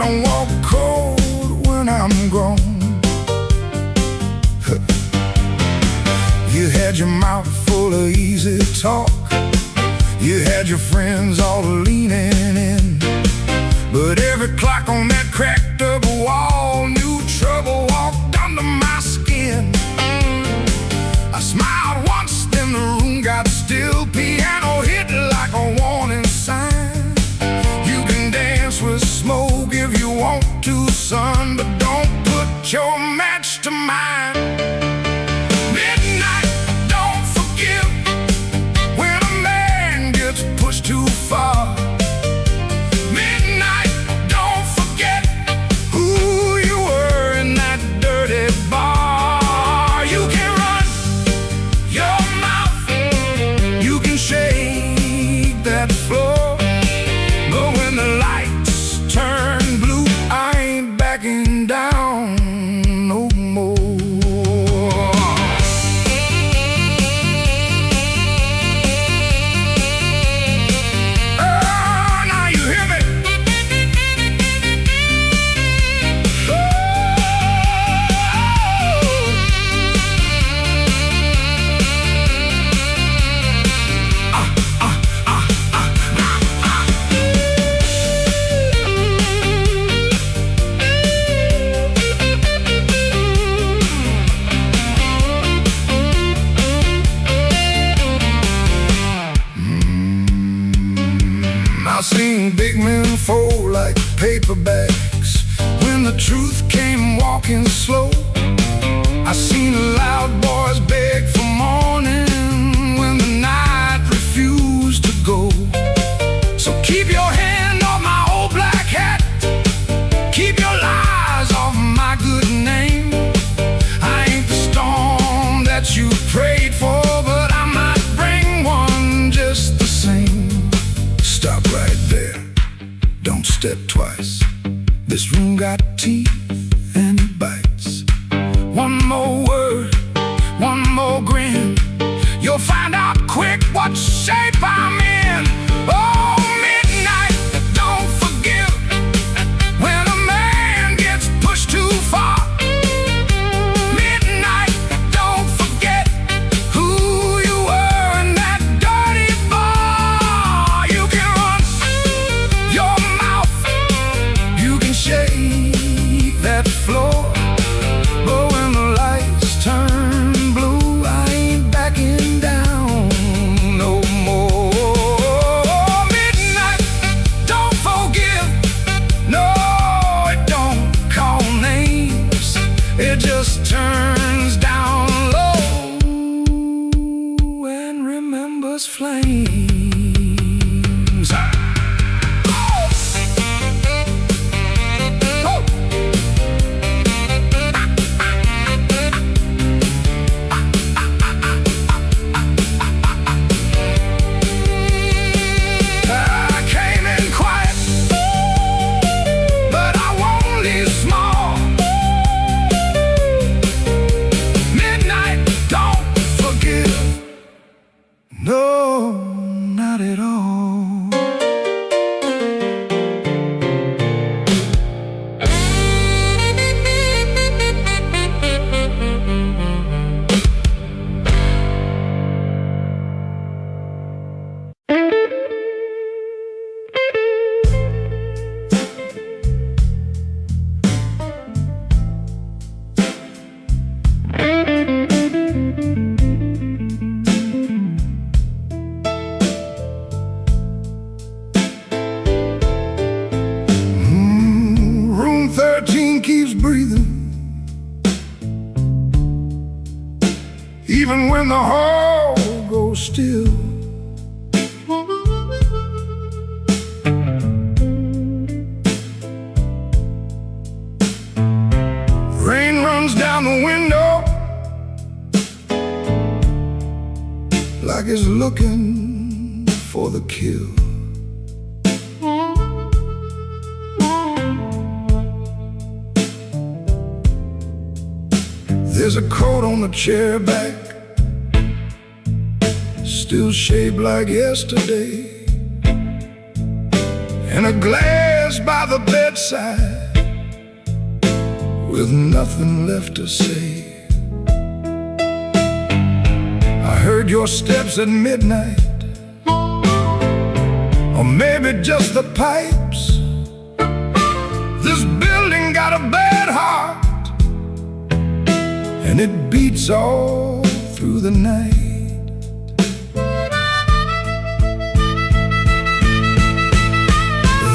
I walk cold when I'm grown. You had your mouth full of easy talk. You had your friends all leaning in. But every clock on that cracked up wall knew trouble walked under my skin. I smiled once, then the room got still. Piano hit like a warning sign. You can dance with smoke if you want to, son, but don't put your match to mine. Midnight don't forgive when a man gets pushed too far. Midnight don't forget who you were in that dirty bar. You can run your mouth, you can shake that floor, but when the lights turn blue, I ain't backing down no more. Oh, now you hear me? I've seen big men fold like paper bags when the truth came walking slow. I seen loud boys beg for morning when the night refused to go. So keep your hand off my old black hat, keep your lies off my good name. I ain't the storm that you prayed for, but I might bring one just the same. Stop right there, don't step twice. This room got teeth and it bites. One more word, one more grin, you'll find out quick what shape I'm in. Oh, midnight don't forgive when a man gets pushed too far. Midnight don't forget who you were in that dirty bar. You can run your mouth, you can shake that floor, but when the lights turn blue, I ain't backing down no more. Midnight don't forgive, no, it don't call names, it just turns down low and remembers flames. I came in quiet, but I won't leave small. Midnight don't forgive, no, not at all. Room 13 keeps breathing, even when the hall goes still. Rain runs down the window like it's looking for the kill. There's a coat on the chair back, still shaped like yesterday, and a glass by the bedside with nothing left to say. I heard your steps at midnight, or maybe just the pipes. This building got a bad heart, and it beats all through the night.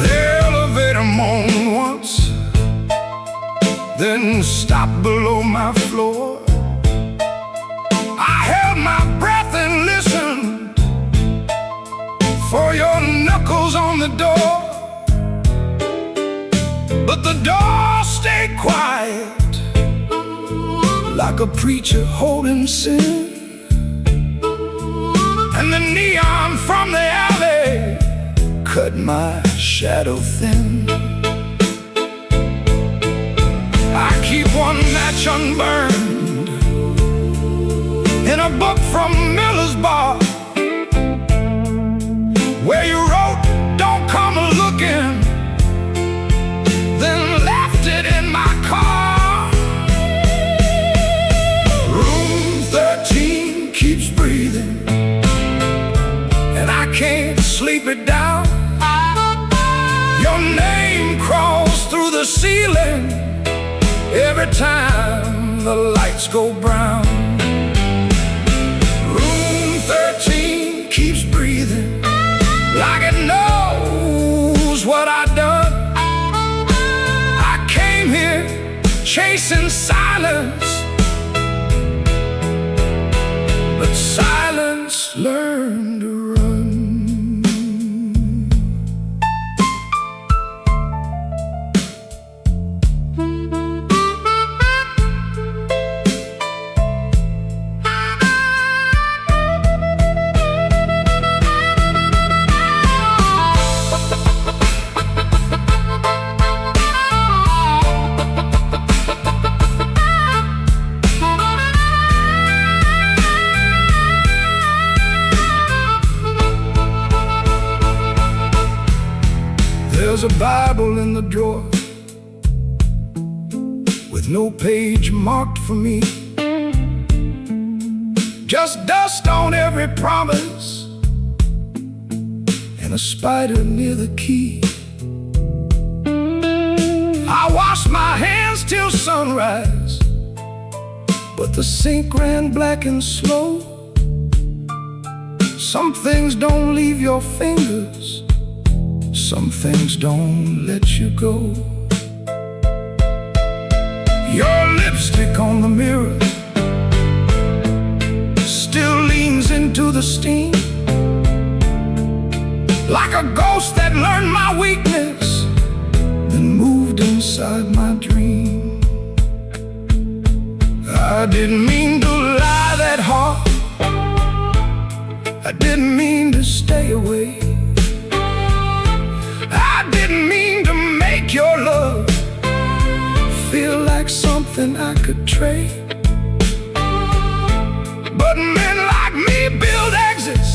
The elevator moaned once, then stopped below my floor. I held my breath and listened for your knuckles on the door, but the door stayed quiet, like a preacher holding sin. And the neon from the alley cut my shadow thin. I keep one match unburned in a book from Miller's Bar, where you wrote, "Don't come a-looking," then left it in my car. Room 13 keeps breathing, and I can't sleep it down. Your name crawls through the ceiling every time the lights go brown. Room 13 keeps breathing, like it knows what I've done. I came here chasing silence, but silence learned to run. There's a Bible in the drawer with no page marked for me, just dust on every promise and a spider near the key. I washed my hands till sunrise, but the sink ran black and slow. Some things don't leave your fingers, some things don't let you go. Your lipstick on the mirror still leans into the steam, like a ghost that learned my weakness, then moved inside my dream. I didn't mean to lie that hard, I didn't mean to stay away, I didn't mean to make your love feel like something I could trade. But men like me build exits,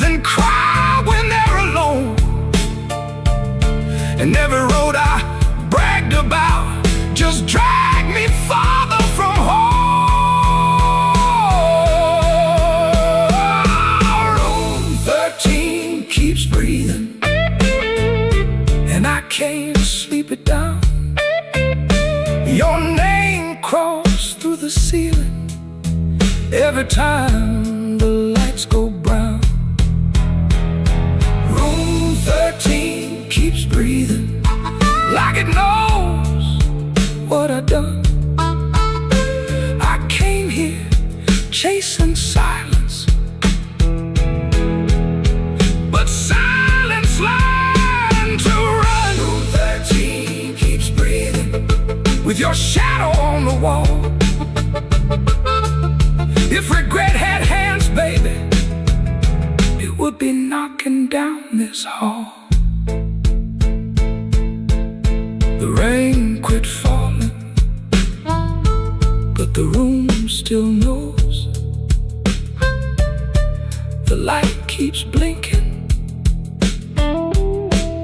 then cry when they're alone. And every road I bragged about just dragged me farther from home. Room 13 keeps breathing, and I can't sleep it down. Your name crawls through the ceiling every time the lights go brown. Room 13 keeps breathing, like it knows what I've done. I came here chasing silence, but silence learned to run. Room 13 keeps breathing, with your shadow on the wall. If regret had hands, baby, it would be knocking down this hall. The rain quit falling, but the room still knows. The light keeps blinking,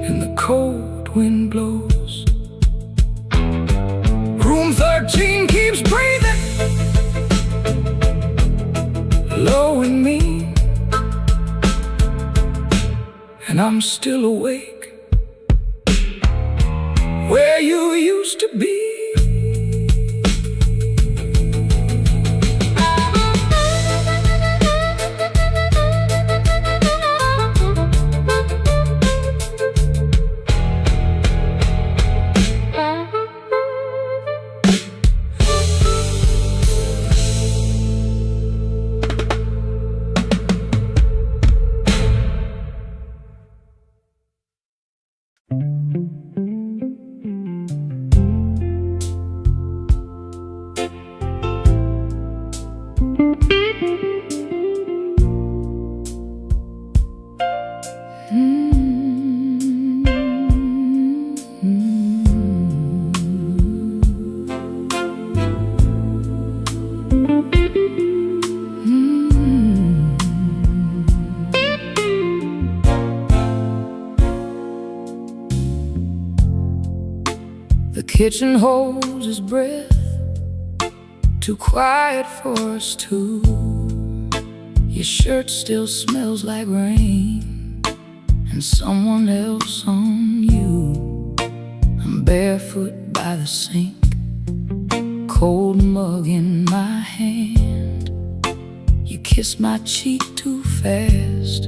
and the cold wind blows. 13 keeps breathing low in me, and I'm still awake where you used to be. The kitchen holds his breath, too quiet for us two. Your shirt still smells like rain and someone else on you. I'm barefoot by the sink, cold mug in my hand. You kissed my cheek too fast,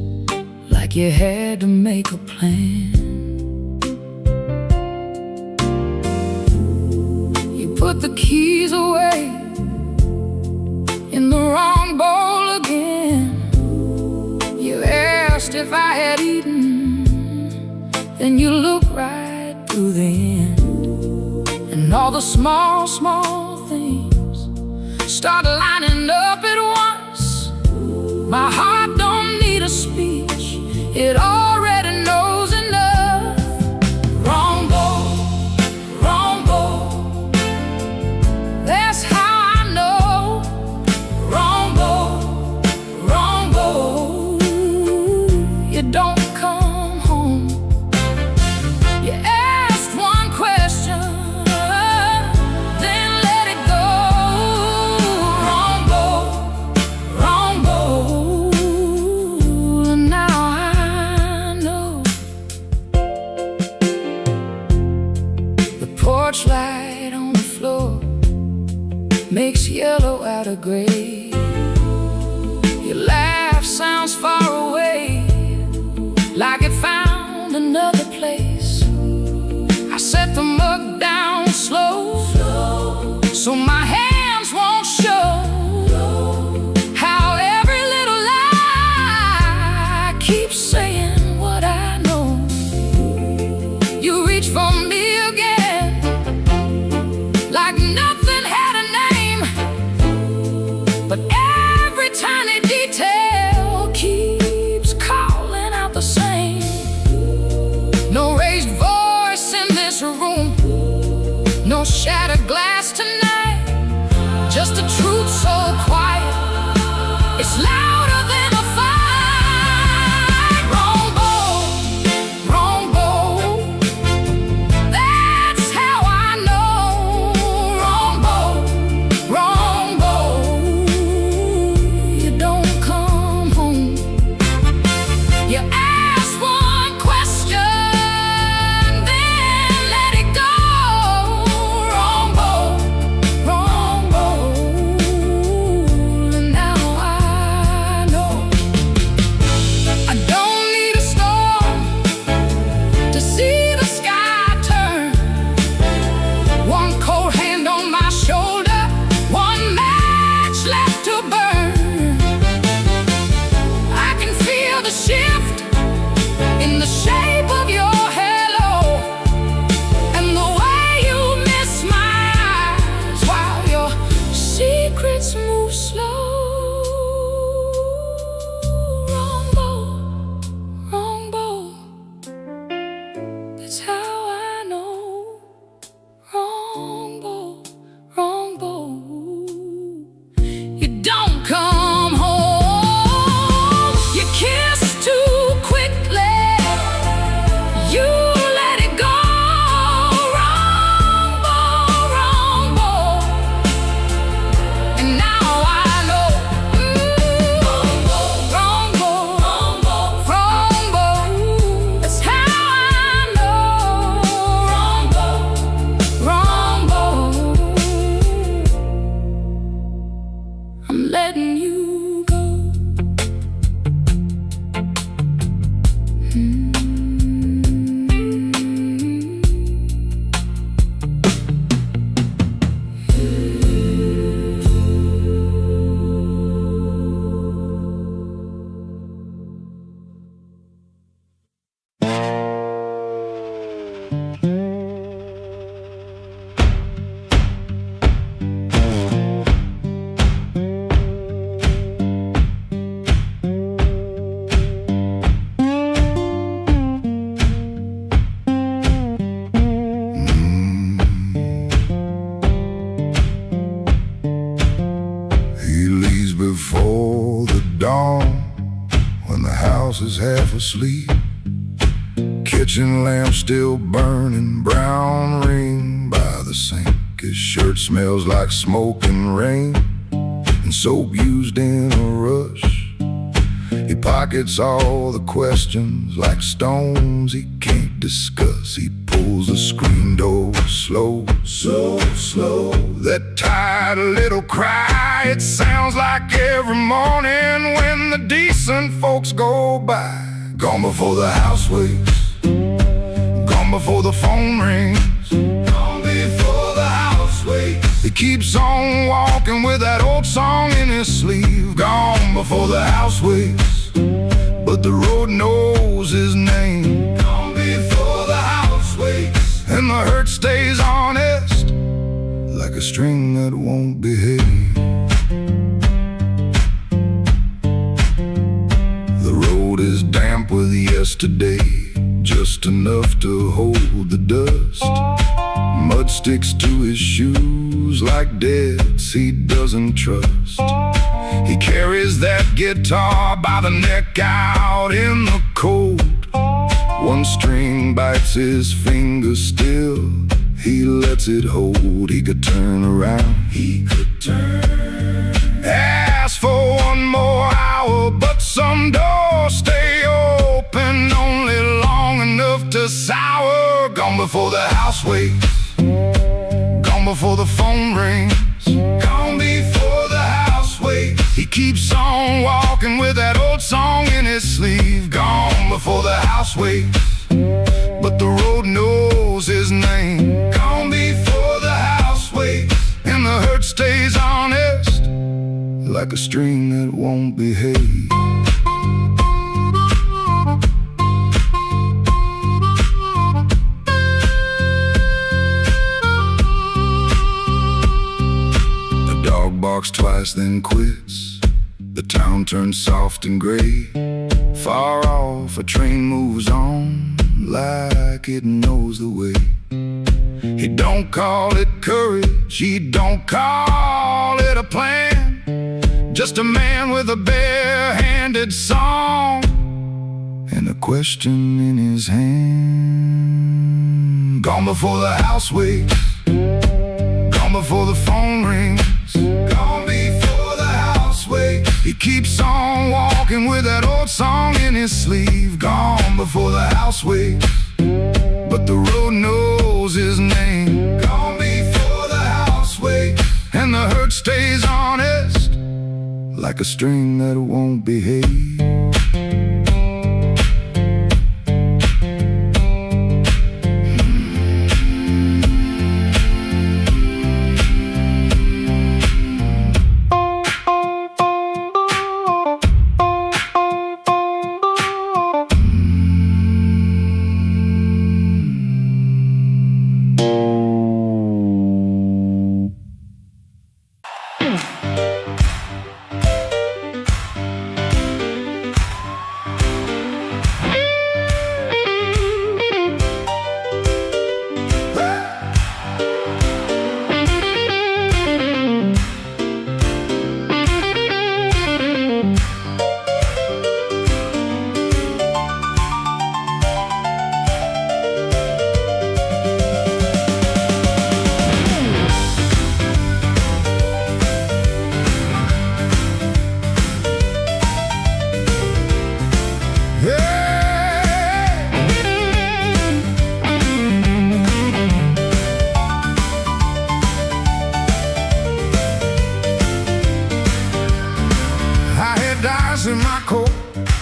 like you had to make a plan. Put the keys away in the wrong bowl again. You asked if I had eaten, then you looked right through the end. And all the small, small things start lining up at once. My heart don't need a speech, it already knows enough. Wrong bowl, wrong bowl, that's how I know. Wrong bowl, wrong bowl, you don't come home. You asked one question, then let it go. Wrong bowl, wrong bowl, and now I know. The porch light on the floor makes yellow out of gray. Your laugh sounds far away, like it found another place. I set the mug down slow, so my hands won't show how every little lie keeps saying what I know. You reach for me again, like nothing had a name, but every tiny detail keeps calling out the same. No raised voice in this room, no shattered glass tonight, just a truth so quiet, it's louder than a fight. Wrong bowl, is half asleep. Kitchen lamp still burning, brown ring by the sink. His shirt smells like smoke and rain, and soap used in a rush. He pockets all the questions like stones he can't discuss. He pulls the screen door slow, so slow. That tired little cry, it sounds like every morning when the decent folks go by. Gone before the house wakes, gone before the phone rings, gone before the house wakes. He keeps on walking with that old song in his sleeve. Gone before the house wakes, but the road knows his name. Gone before the house wakes, and the hurt stays honest, like a string that won't behave. The road is damp with yesterday, just enough to hold the dust. Mud sticks to his shoes like debts he doesn't trust. He carries that guitar by the neck out in the cold. One string bites his finger still, he lets it hold. He could turn around, he could turn, ask for one more hour, but some doors stay open only long enough to sour. Gone before the house wakes, gone before the phone rings, gone before the house wakes. He keeps on walking with that old song in his sleeve. Gone before the house wakes, but the road knows his name. Gone before the house wakes, and the hurt stays honest, like a string that won't behave. The dog barks twice then quits. The town turns soft and gray. Far off, a train moves on like it knows the way. He don't call it courage, he don't call it a plan. Just a man with a bare-handed song and a question in his hand. Gone before the house wakes, gone before the phone rings, gone before the house wakes. He keeps on walking with that old song in his sleeve. Gone before the house wakes, but the road knows his name. Gone before the house wakes, and the hurt stays honest, like a string that won't behave. In my coat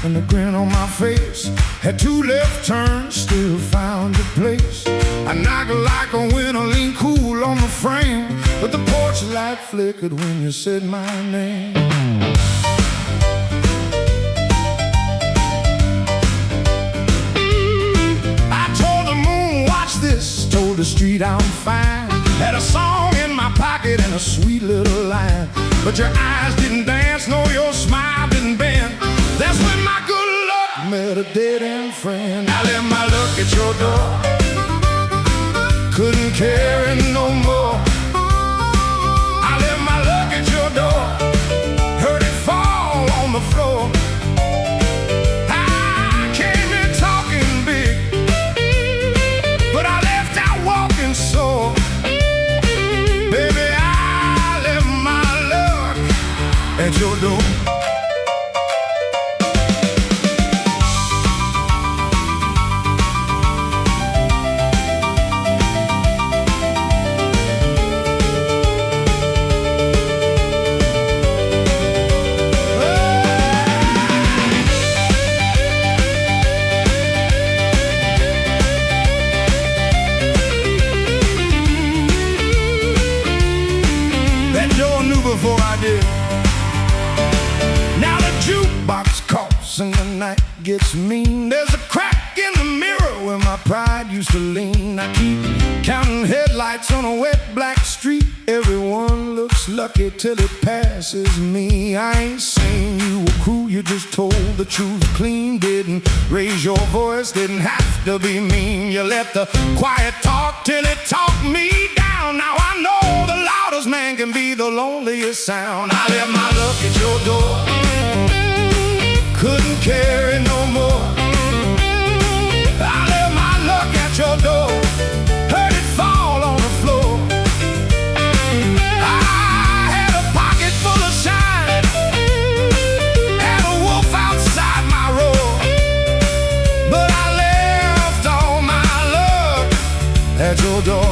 and a grin on my face, had two left turns, still found a place. I knocked like a winter lean cool on the frame, but the porch light flickered when you said my name. I told the moon, watch this, told the street I'm fine. Had a song in my pocket and a sweet little line, but your eyes didn't dance, no, your smile didn't bend. That's when my good luck met a dead-end friend. I left my luck at your door, couldn't carry no more. I left my luck at your door, heard it fall on the floor. I gets mean. There's a crack in the mirror where my pride used to lean. I keep counting headlights on a wet black street. Everyone looks lucky till it passes me. I ain't saying you were cruel, you just told the truth clean. Didn't raise your voice, didn't have to be mean. You let the quiet talk till it talked me down. Now I know the loudest man can be the loneliest sound. I left my luck at your door, couldn't carry no more. I left my luck at your door, heard it fall on the floor. I had a pocket full of shine, had a wolf outside my roar, but I left all my luck at your door.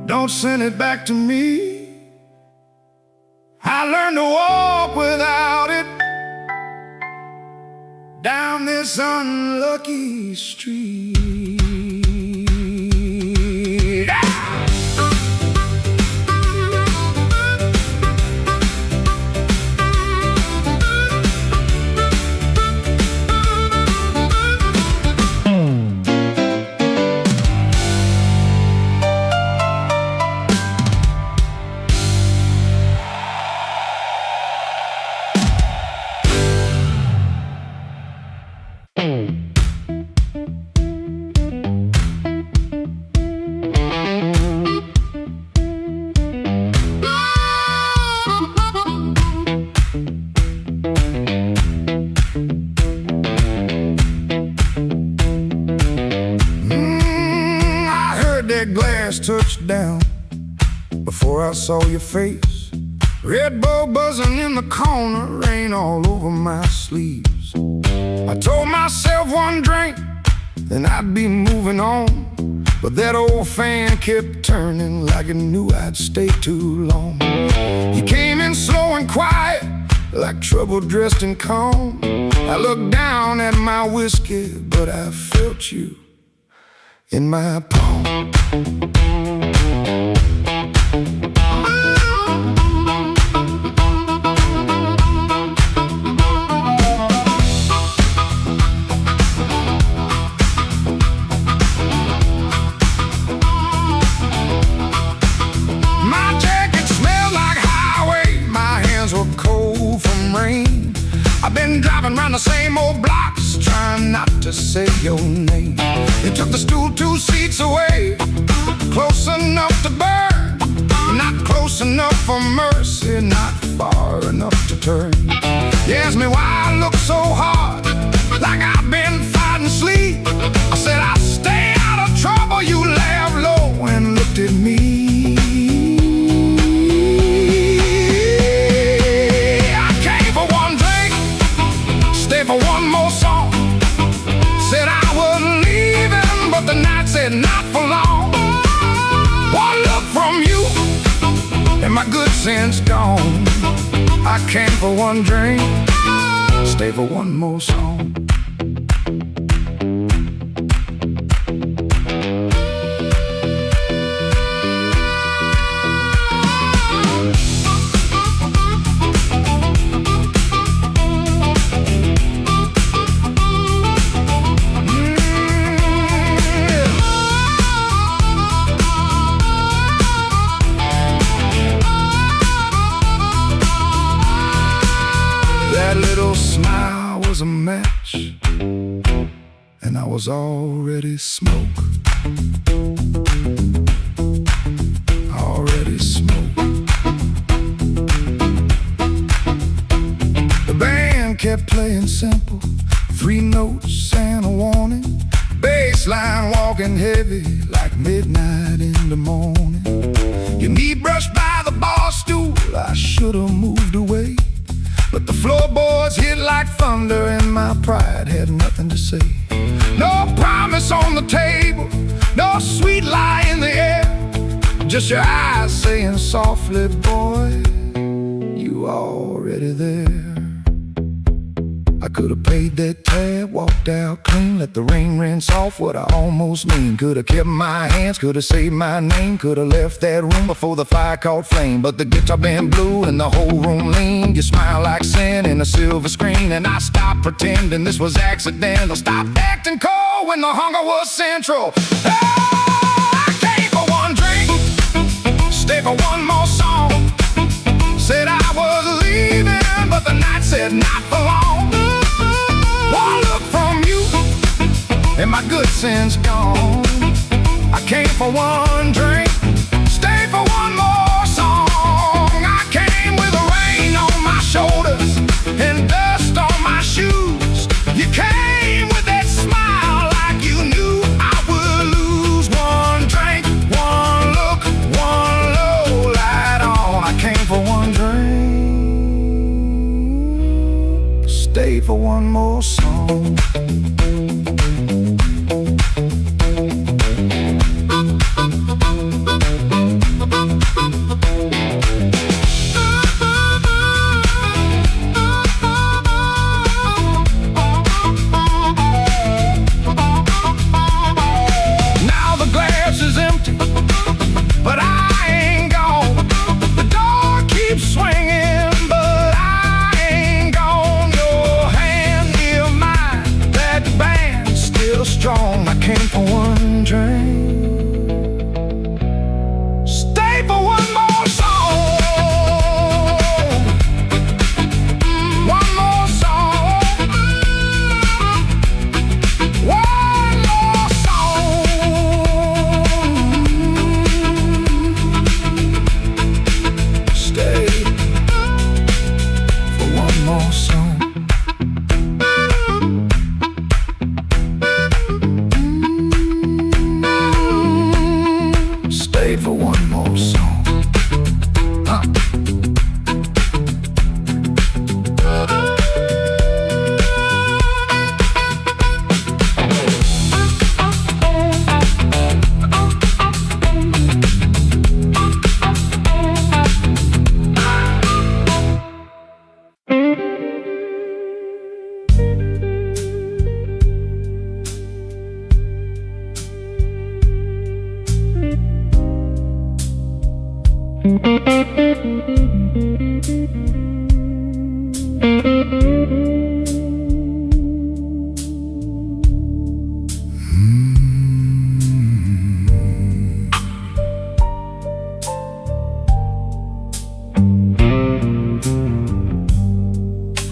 Don't send it back to me. I learned to walk without it down this unlucky street. Glass touched down before I saw your face. Red Bull buzzing in the corner, rain all over my sleeves. I told myself one drink, then I'd be moving on. But that old fan kept turning like it knew I'd stay too long. You came in slow and quiet, like trouble dressed in calm. I looked down at my whiskey, but I felt you in my palm. My jacket smelled like highway, my hands were cold from rain. I've been driving around the same old blocks, trying not to say your name. They took the stool 2 seats away, close enough to burn, not close enough for mercy, not far enough to turn. You asked me why I look so hard, like I've been fighting sleep. I said I'll stay out of trouble. You laughed low and looked at me. I came for one drink, stay for one more song. Said I was leaving, but the night said not for long. One look from you, and my good sense gone. I came for one drink, stay for one more song. smile was a match, and I was already smoke. Already smoke. The band kept playing simple, 3 notes and a warning. Bass line walking heavy like midnight in the morning. Your knee brushed by the bar stool, I should've moved away, but the floorboards hit like thunder and my pride had nothing to say. No promise on the table, no sweet lie in the air, just your eyes saying softly, boy, you already there. I could've paid that tab, walked out clean, let the rain rinse off what I almost mean. Could've kept my hands, could've saved my name, could've left that room before the fire caught flame. But the guitar band blew and the whole room leaned. You smile like sin in a silver screen, and I stopped pretending this was accidental. Stopped acting cold when the hunger was central. Oh, I came for one drink, stay for one more song. Said I was leaving, but the night said not for long. One look from you, and my good sin's gone. I came for one drink, stay for one more song. I came with rain on my shoulders and dust on my shoes. You came with that smile like you knew I would lose. One drink, one look, one low light on. I came for one drink, stay for one more song. Now the glass is empty, but I ain't gone. The door keeps swinging, but I ain't gone. Your hand near mine, that band's still strong. I came for one drink, stay for one more song. One more song. One more song. Stay for one more song. Stay for one more song.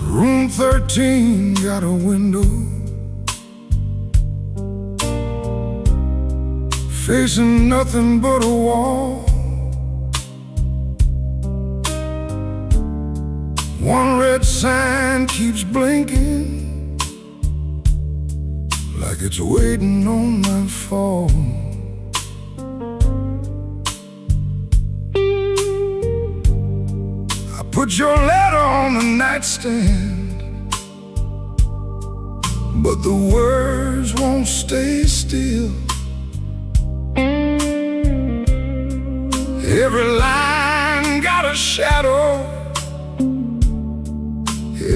Room 13 got a window facing nothing but a wall. One red sign keeps blinking like it's waiting on my fall. I put your letter on the nightstand, but the words won't stay still. Every line got a shadow,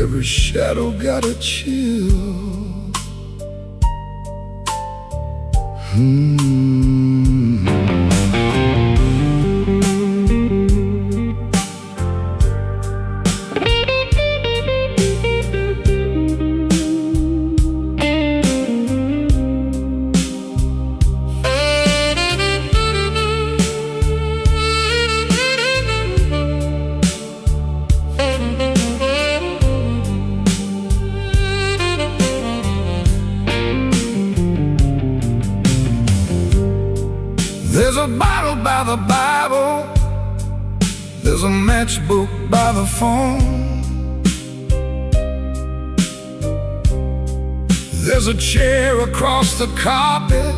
every shadow got a chill. a bottle by the Bible, there's a matchbook by the phone, there's a chair across the carpet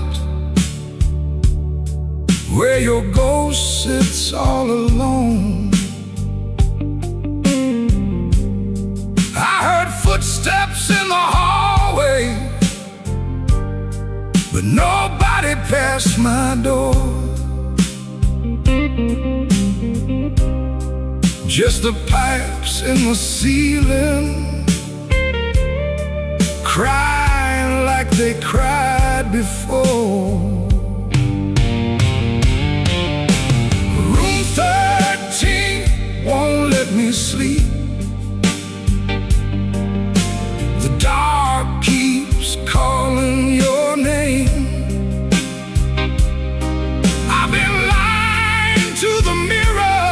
where your ghost sits all alone. I heard footsteps in the hallway, but nobody passed my door. Just the pipes in the ceiling, crying like they cried before. Room 13 won't let me sleep. The dark keeps calling your name. I've been lying to the mirror,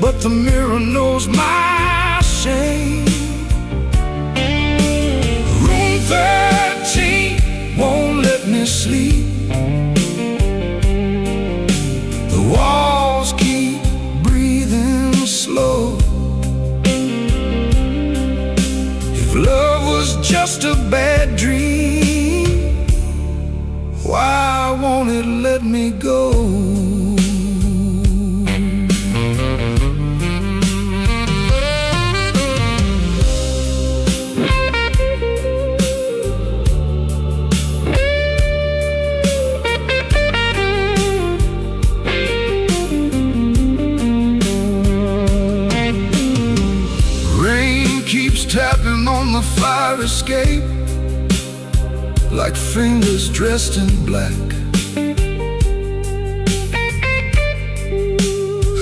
but the mirror knows my shame. Room 13 won't let me sleep. The walls keep breathing slow. If love was just a bad dream, why won't it let me go? Tapping on the fire escape like fingers dressed in black.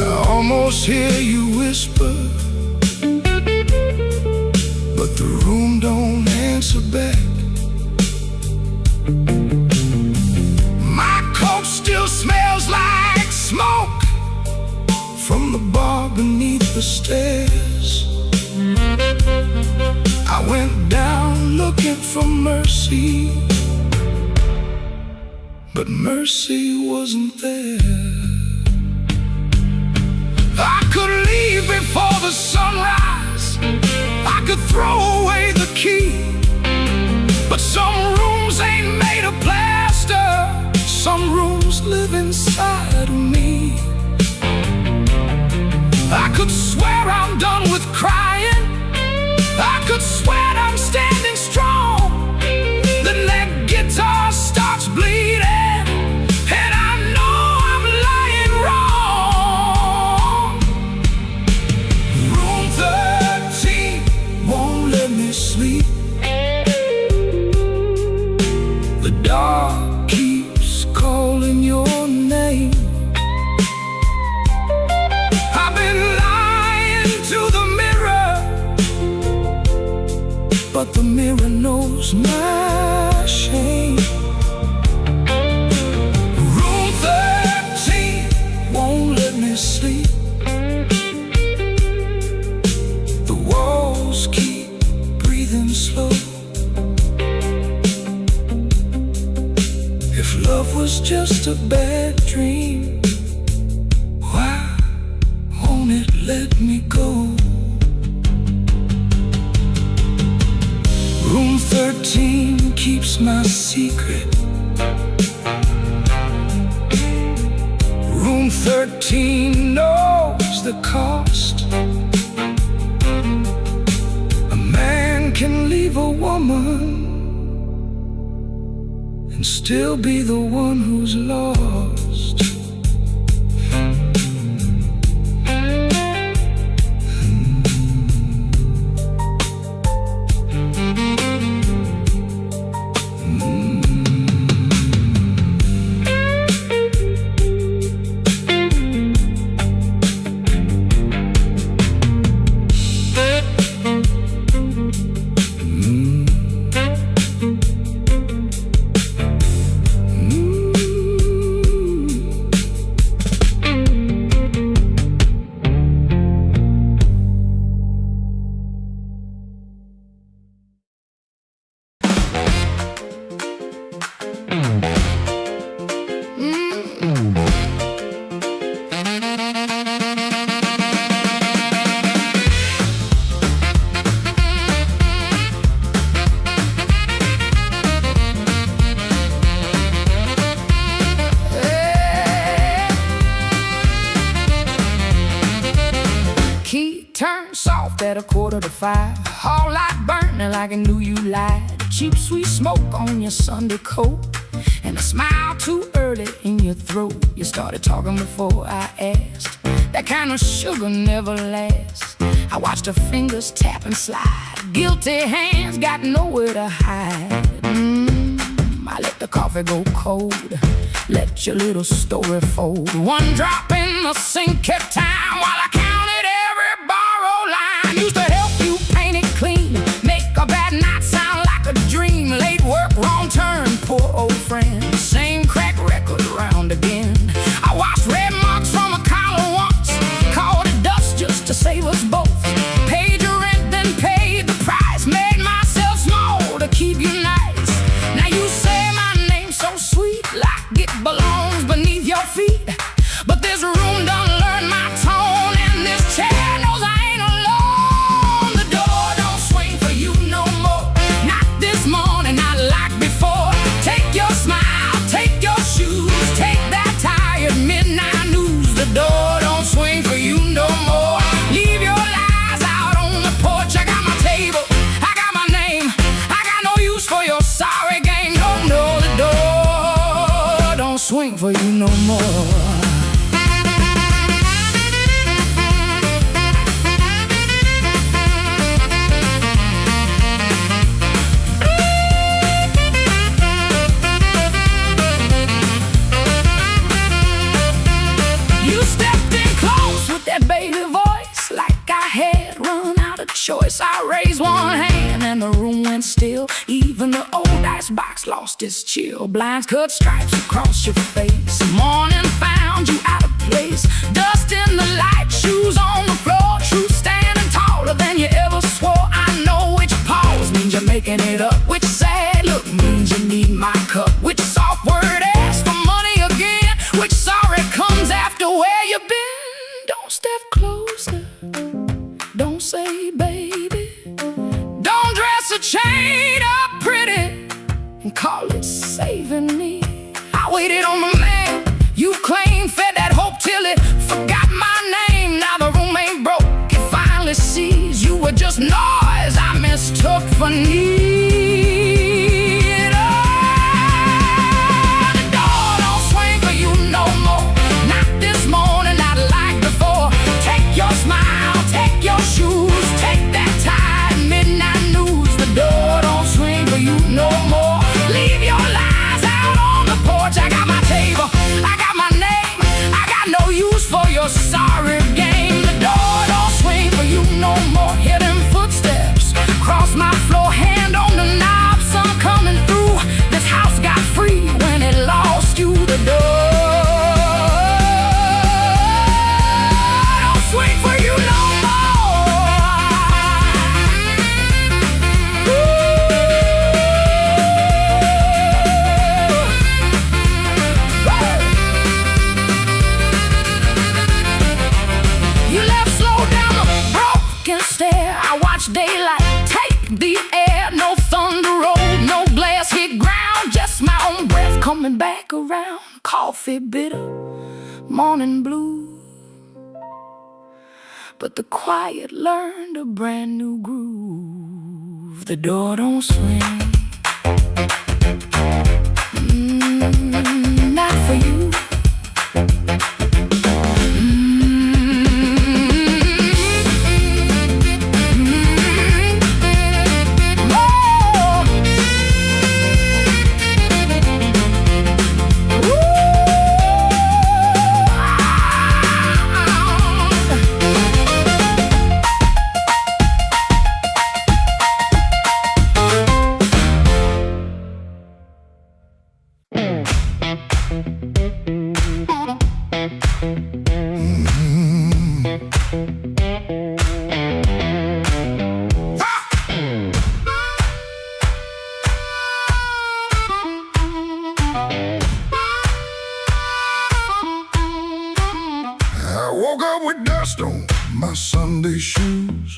I almost hear you whisper, but the room don't answer back. My coat still smells like smoke from the bar beneath the stairs. I went down looking for mercy, but mercy wasn't there. I could leave before the sunrise, I could throw away the key, but some rooms ain't made of plaster, some rooms live inside of me. I could swear I'm done with crying, I could swear I'm standing strong. The neck guitar starts bleeding, and I know I'm lying wrong. Room 13 won't let me sleep. The dark keeps calling your name. I've been lying to the mirror, but the mirror knows my shame. Room 13 won't let me sleep. The walls keep breathing slow. If love was just a bad dream, why won't it let me go? Room 13 keeps my secret. Room 13 knows the cost. A man can leave a woman and still be the one who's lost. off at 4:45. All light burning like I knew you lied. Cheap sweet smoke on your Sunday coat, and a smile too early in your throat. You started talking before I asked. That kind of sugar never lasts. I watched her fingers tap and slide. Guilty hands got nowhere to hide. I let the coffee go cold. Let your little story fold. One drop in the sink kept time while I counted every borrowed line. Used to help you paint it clean, make a bad night sound like a dream. Late work, wrong turn, poor old friend. Same crack record round again. I washed red marks from a collar once, called it dust just to save us both. Paid your rent, then paid the price. Made myself small to keep you nice. Now you say my name so sweet, like it belongs beneath your feet. But this room done learned my tone, and this chair knows I ain't alone. The door don't swing for you no more. Not this morning, not like before. Take your smile, take your shoes, take that tired midnight news. The door don't swing for you no more. Leave your lies out on the porch. I got my table, I got my name. I got no use for your sorry game. No, the door don't swing for you no more. Baby voice, like I had run out of choice. I raised one hand and the room went still. Even the old icebox lost its chill. Blinds cut stripes across your face. Morning found you out of place. Dust in the light, shoes on the floor. Truth standing taller than you ever swore. I know which pause means you're making it up. Which sad look means you need my cup. Which soft word asks for money again. Which sorry comes after where you've been. Don't step closer, don't say baby. Don't dress a chain up pretty and call it saving me. I waited on the man you claimed, fed that hope till it forgot my name. Now the room ain't broke, it finally sees you were just noise I mistook for need. Oh, the door don't swing for you no more. Not this morning, not like before. Take your smile, take your shoes, take that tired midnight news. The door don't swing for you no more. Leave your lies out on the porch. I got my table, I got my name. I got no use for your sorry game. The door don't swing for you no more. Hear them footsteps cross my floor, hand on the knob, sun coming through. This house got free when it lost you. The door swing for you no more. You left slow down the broken stair. I watched daylight take the air. No thunder roll, no glass hit ground. Just my own breath coming back around. Coffee bitter, morning blue. But the quiet learned a brand new groove. The door don't swing, not for you. Woke up with dust on my Sunday shoes.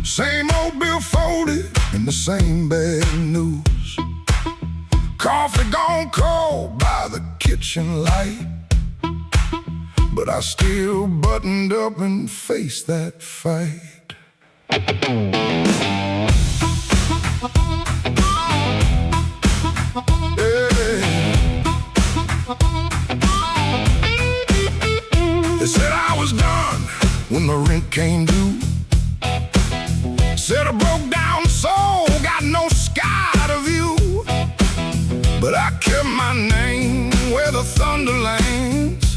Same old bill folded and the same bad news. Coffee gone cold by the kitchen light. but I still buttoned up and faced that fight. They said I was done when the rent came due. Said I broke down soul, got no sky to view. But I kept my name where the thunder lands,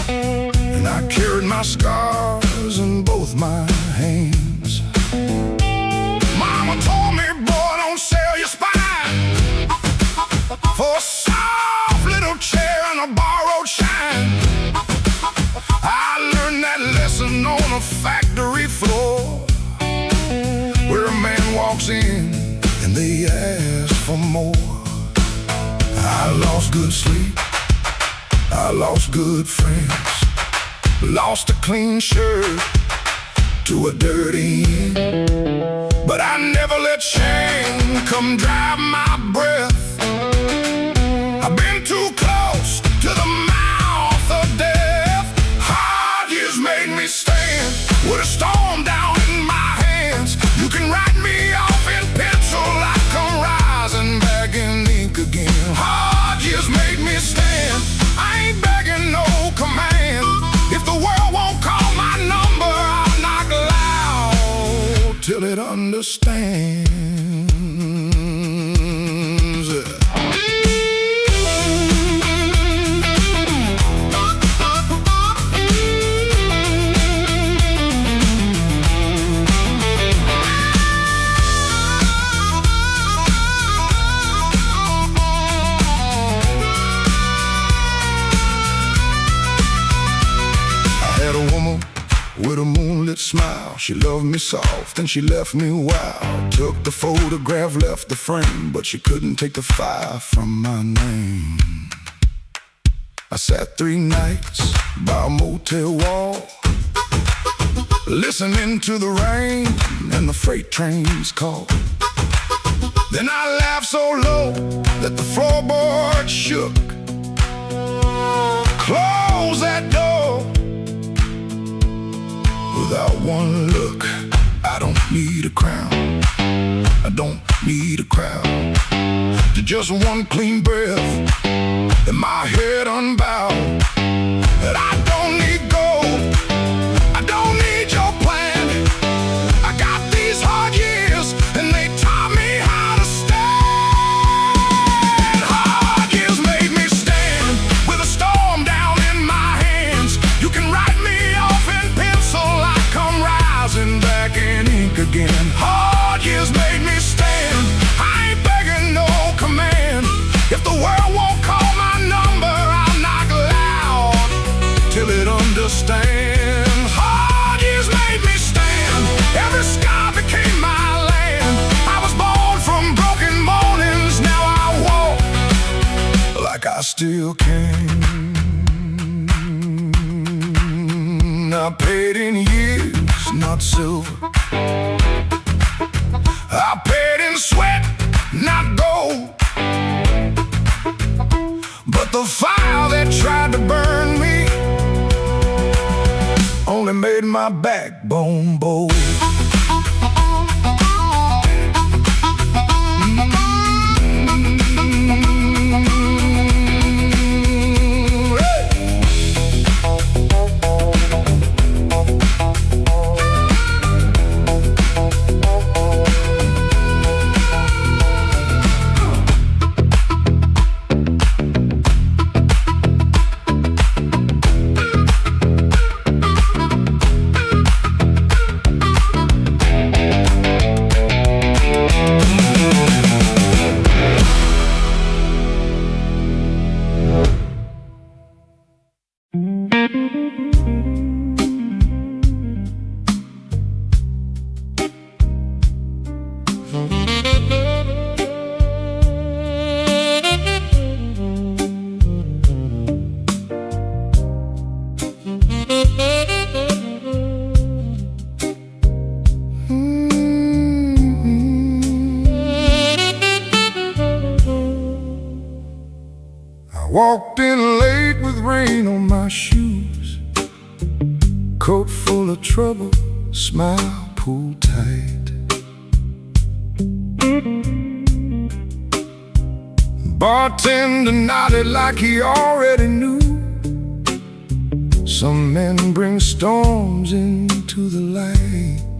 and I carried my scars in both my hands. Mama told me, boy, don't sell your spine for a soft little chair and a borrowed shine. I learned that lesson on a factory floor, where a man walks in and they ask for more. I lost good sleep, I lost good friends, lost a clean shirt to a dirty end. But I never let shame come drive my breath. I've been too close to the mouth of death. Hard years made me stand with a storm down in my hands. You can write me off in pencil, I come rising back in ink again. Hard years made me stand, I ain't begging no command. If the world won't call my number, I'll knock loud till it understands. With a moonlit smile, she loved me soft and she left me wild. Took the photograph, left the frame, but she couldn't take the fire from my name. I sat 3 nights by a motel wall, listening to the rain and the freight trains call. Then I laughed so low that the floorboard shook. Close that door. Without one look, I don't need a crown, I don't need a crowd, to just one clean breath and my head unbowed. And I don't need gold, I don't need your plan. I got these hard years and they taught me how to stand. Hard years made me stand with a storm down in my hands. You can write me off in pencil, rising back in ink again. Hard years made me stand, I ain't begging no command. If the world won't call my number, I'll knock loud till it understands. Hard years made me stand, every sky became my land. I was born from broken mornings, now I walk like I still can. I paid in years, not silver. I paid in sweat, not gold. But the fire that tried to burn me only made my backbone bold. Walked in late with rain on my shoes. coat full of trouble, smile pulled tight. Bartender nodded like he already knew. Some men bring storms into the light.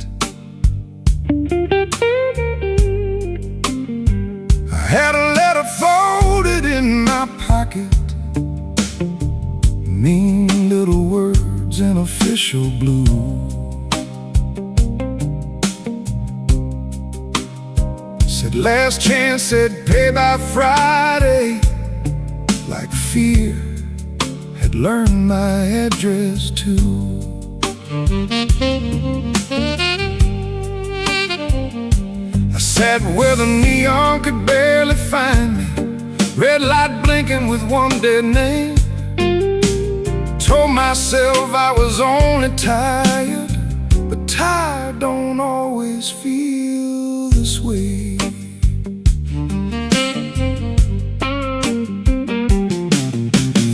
I had a letter folded in my pocket, mean little words in official blue. Said last chance, said pay by Friday. Like fear had learned my address too. I sat where the neon could barely find me, red light blinking with one dead name. Told myself I was only tired, but tired don't always feel this way.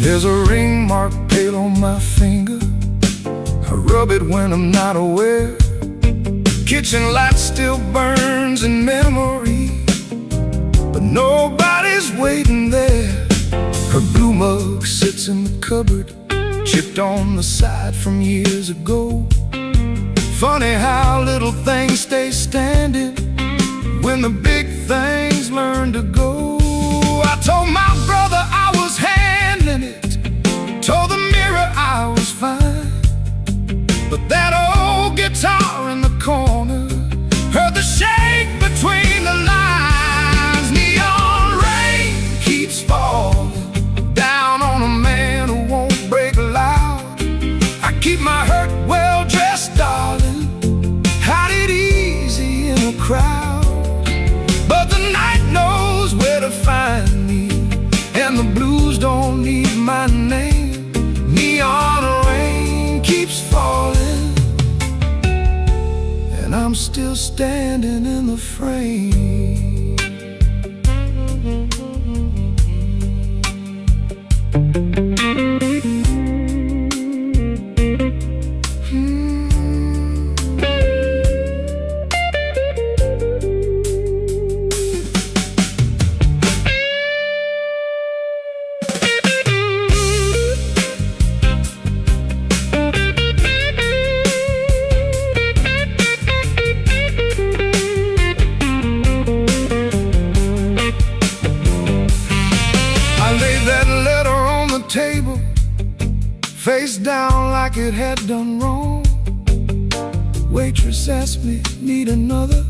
There's a ring mark pale on my finger, I rub it when I'm not aware. Kitchen light still burns in memory, but nobody's waiting there. Her blue mug sits in the cupboard, chipped on the side from years ago. Funny how little things stay standing when the big things learn to go. I told my brother I was handling it, told the mirror I was fine, but that old guitar in the corner heard the shake between the lines. Neon rain keeps falling down on a man who won't break loud. I keep my hurt well dressed, darling, hide it easy in a crowd. But the night knows where to find me, and the blues don't need my name. Neon rain keeps falling, and I'm still standing in the frame. Table, face down like it had done wrong. Waitress asked me, need another?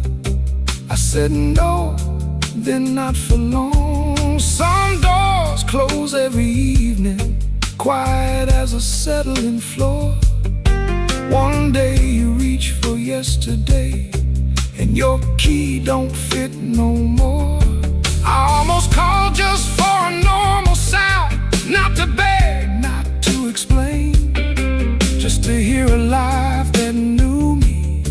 I said no, then not for long. Some doors close every evening, quiet as a settling floor. One day you reach for yesterday, and your key don't fit no more. I almost called just for a normal sound, not to beg, not to explain, just to hear a life that knew me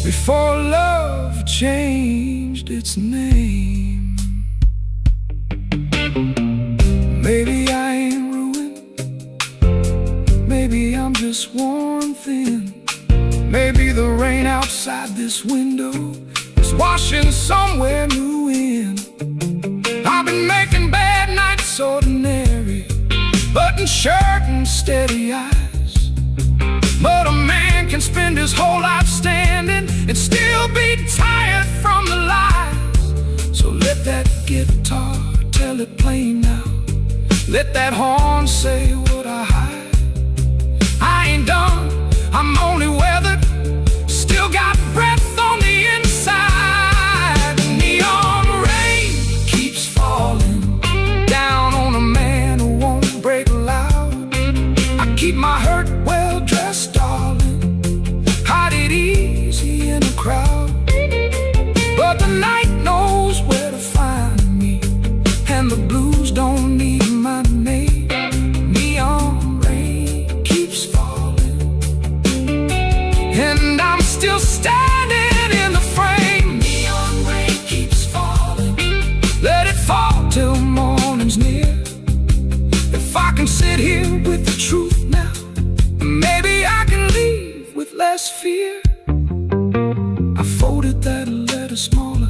before love changed its name. Maybe I ain't ruined, maybe I'm just worn thin. Maybe the rain outside this window is washing somewhere new in. I've been making bad nights ordinary, button shirt and steady eyes. But a man can spend his whole life standing and still be tired from the lies. So let that guitar tell it plain now, let that horn say what I hide. I ain't done, I'm only weathered, still got breath on the inside. The neon rain keeps falling down on a man who won't break loud. I keep my hurt well dressed, darling, hide it easy in a crowd. But the night knows where to find me, and the blues don't need my name. Neon rain keeps falling, and I'm still standing in the frame. Neon rain keeps falling, let it fall till morning's near. If I can sit here with the truth now, maybe less fear. I folded that letter smaller,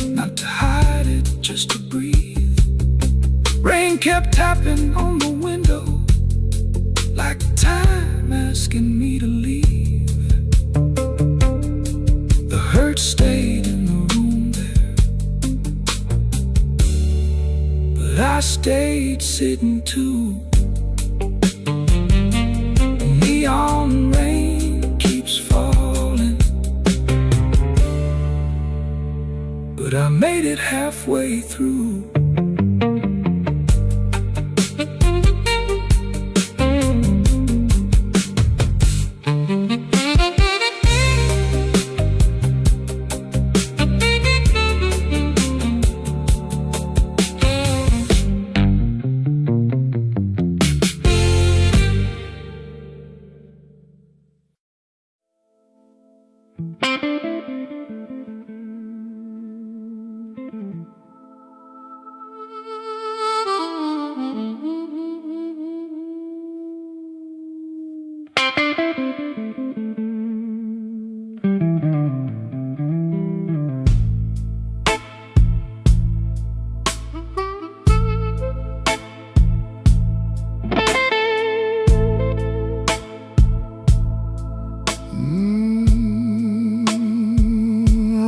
not to hide it, just to breathe. Rain kept tapping on the window, like time asking me to leave. The hurt stayed in the room there, but I stayed sitting too. Neon rain keeps falling, but I made it halfway through.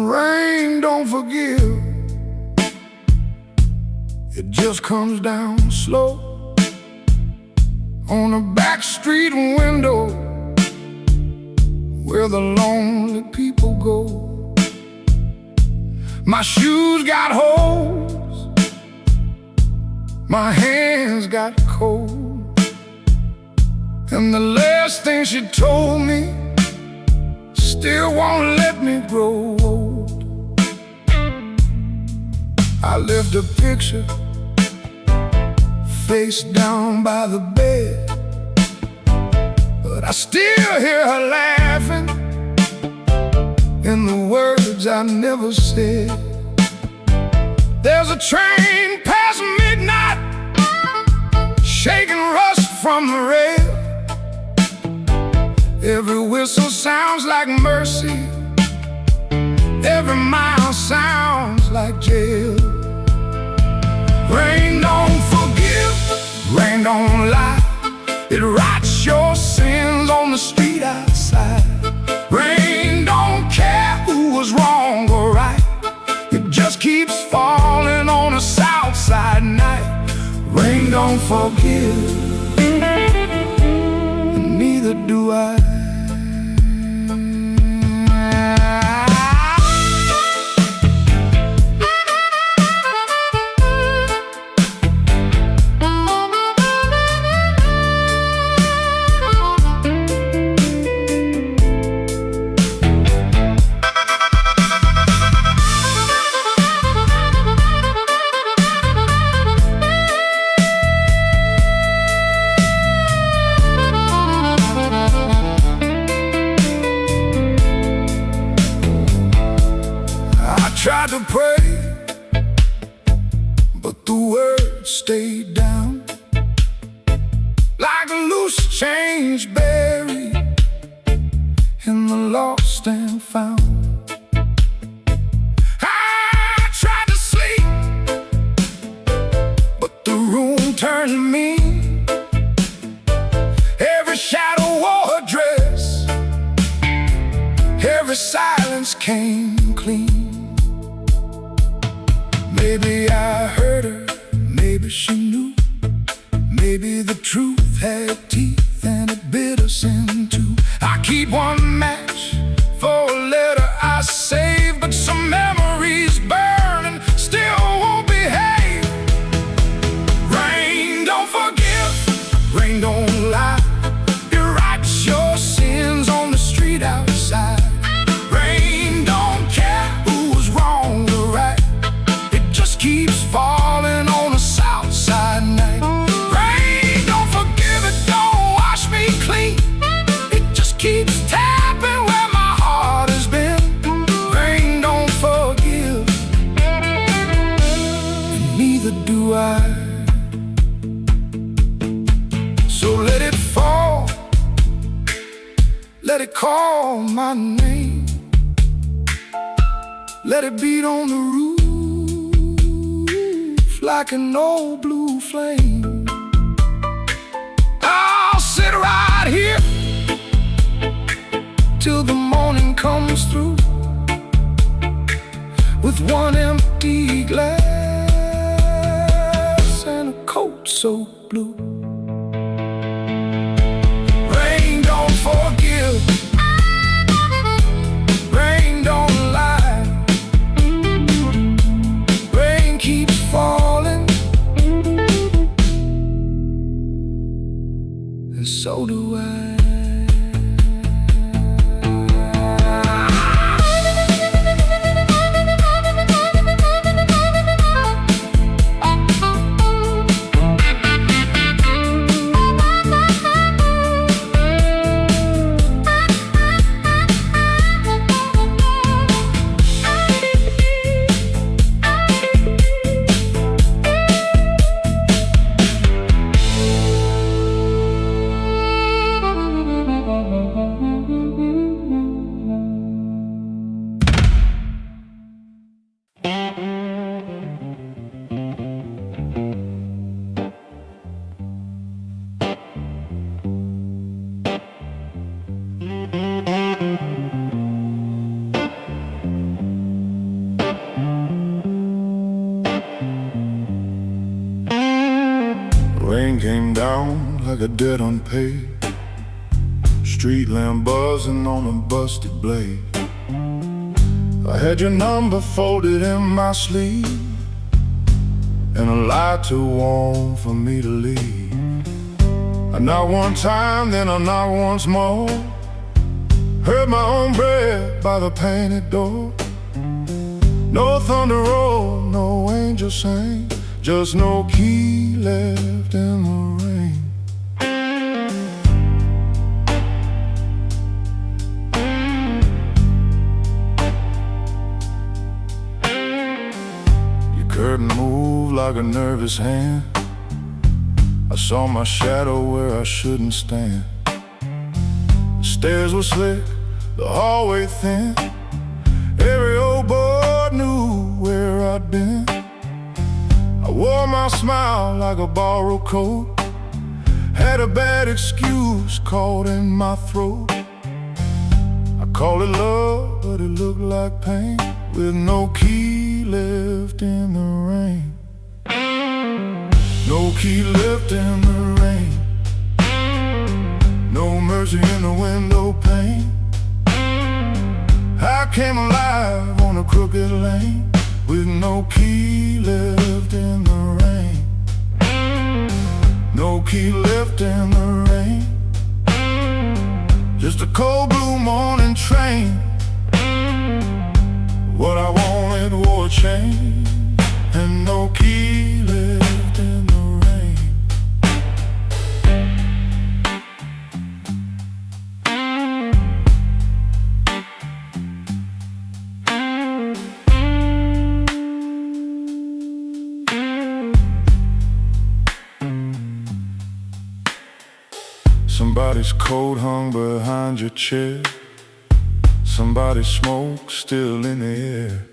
Rain don't forgive, it just comes down slow on a back street window where the lonely people go. My shoes got holes, my hands got cold, and the last thing she told me still won't let me grow old. I left a picture face down by the bed, but I still hear her laughing in the words I never said. There's a train past midnight, shaking rust from the rail. Every whistle sounds like mercy, every mile sounds like jail. Rain don't forgive, rain don't lie, it writes your sins on the street outside. Rain don't care who was wrong or right, it just keeps falling on a south side night. Rain don't forgive, and neither do I. Tried to pray, but the words stayed down like a loose change buried in the lost and found. I tried to sleep, but the room turned mean. Every shadow wore a dress, every silence came clean. Maybe I hurt her, maybe she knew, maybe the truth had teeth and it bit us in two. I keep one match for a letter I saved, but some memories burn and still won't behave. Rain don't forgive, rain don't lie, it writes your sins on the street outside. Rain don't care who was wrong or right, keeps falling on a south side night. Rain don't forgive, it don't wash me clean, it just keeps tapping name. Let it beat on the roof like an old blue flame. I'll sit right here till the morning comes through, with one empty glass and a coat so blue. Rain don't forgive, rain don't lie, rain keeps falling, and so do I. Rain came down like a debt unpaid, street lamp buzzing on a busted blade. I had your number folded in my sleeve, and a light too warm for me to leave. I knocked one time, then I knocked once more, heard my own breath by the painted door. No thunder roll, no angel sang, just no key left in the rain. Your curtain moved like a nervous hand, I saw my shadow where I shouldn't stand. The stairs were slick, the hallway thin, every old boy knew where I'd been. I wore my smile like a borrowed coat, had a bad excuse caught in my throat. I called it love, but it looked like pain, with no key left in the rain. No key left in the rain, no mercy in the window pane. I came alive on a crooked lane, with no key left in the rain. No key left in the rain, just a cold blue morning train. What I wanted wore a chain, and no key left in the rain. Somebody's coat hung behind your chair, somebody's smoke still in the air.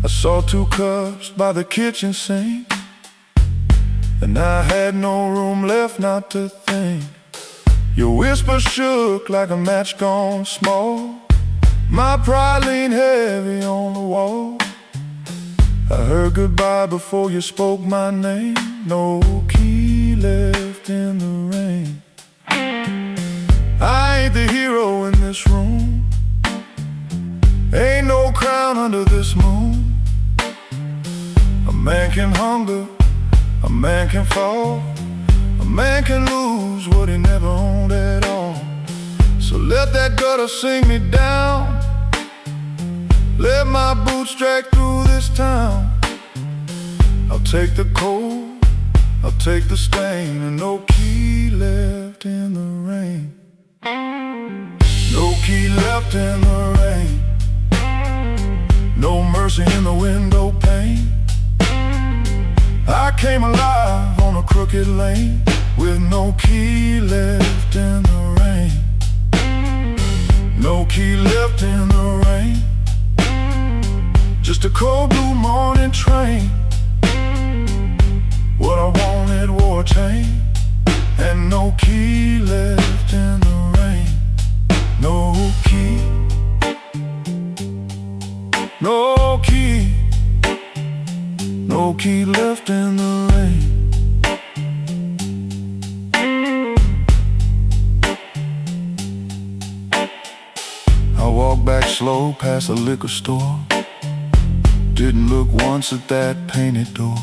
I saw 2 cups by the kitchen sink, and I had no room left not to think. Your whisper shook like a match gone small, my pride leaned heavy on the wall. I heard goodbye before you spoke my name, no key left in the rain. I ain't the hero in this room, ain't no crown under this moon. A man can hunger, a man can fall, a man can lose what he never owned at all. So let that gutter sing me down, let my boots drag through this town. I'll take the cold, I'll take the stain, and no key left in the rain. No key left in the rain, no mercy in the window pane. I came alive on a crooked lane, with no key left in the rain. No key left in the rain. Just a cold blue morning train. What I wanted wore a chain. And no key left in the rain. No key. No key. No key left in the rain. I walked back slow past the liquor store. Didn't look once at that painted door.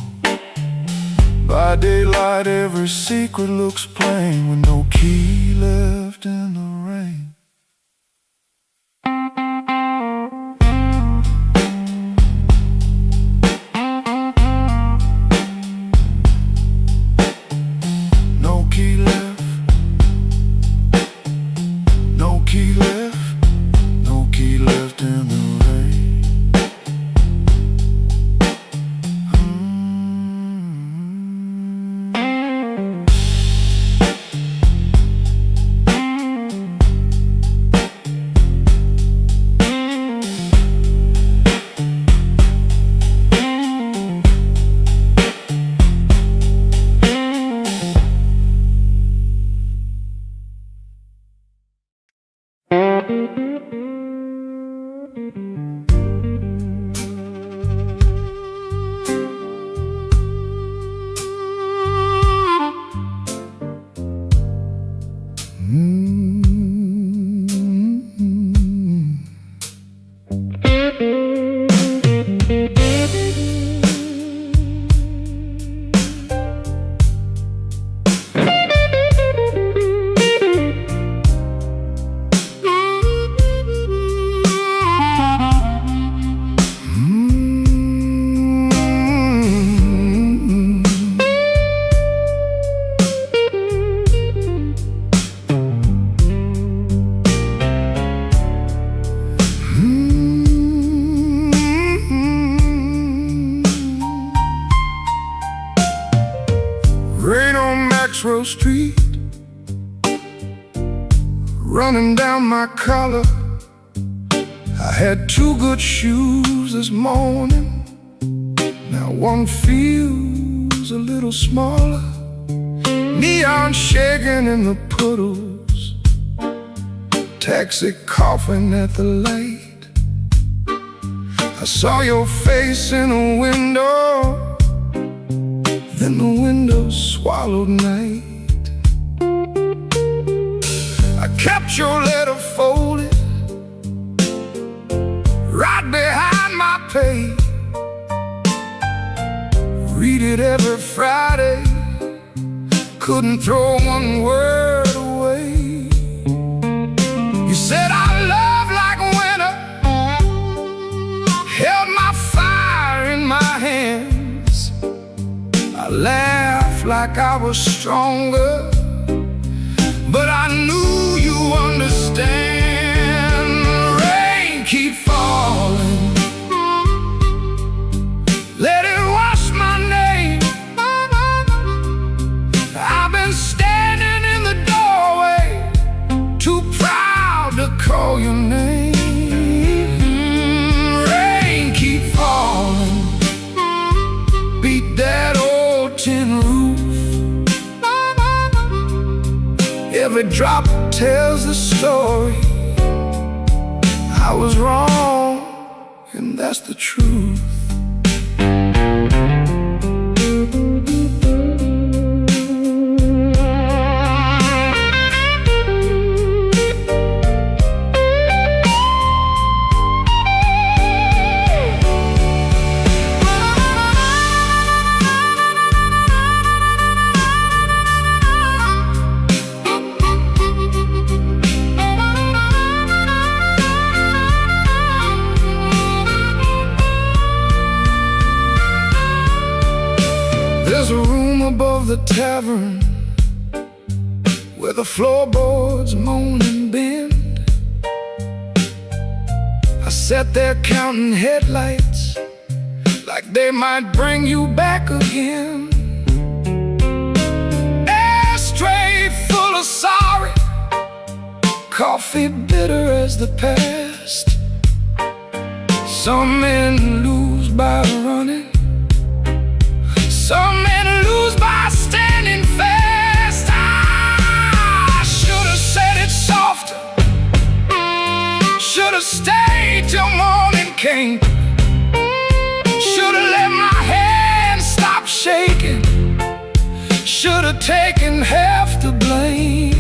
By daylight every secret looks plain, with no key left in the rain. No key left. No key left. No key left in the rain. Street, running down my collar. I had two good shoes this morning. Now one feels a little smaller. Neon shaking in the puddles. Taxi coughing at the light. I saw your face in a window. Then the window swallowed night. I kept your letter folded right behind my page. Read it every Friday. Couldn't throw one word away. You said I love like winter. Held my fire in my hands. I laughed like I was stronger, but I knew you understand. Rain keep falling. Let it wash my name. I've been standing in the doorway, too proud to call your name. Rain keep falling. Beat that old tin roof. Every drop tells the story. I was wrong, and that's the truth. There's a room above the tavern where the floorboards moan and bend. I sat there counting headlights like they might bring you back again. Ashtray full of sorry, coffee bitter as the past. Some men lose by running, some men lose by standing fast. I should have said it softer, should have stayed till morning came, should have let my hands stop shaking, should have taken half the blame.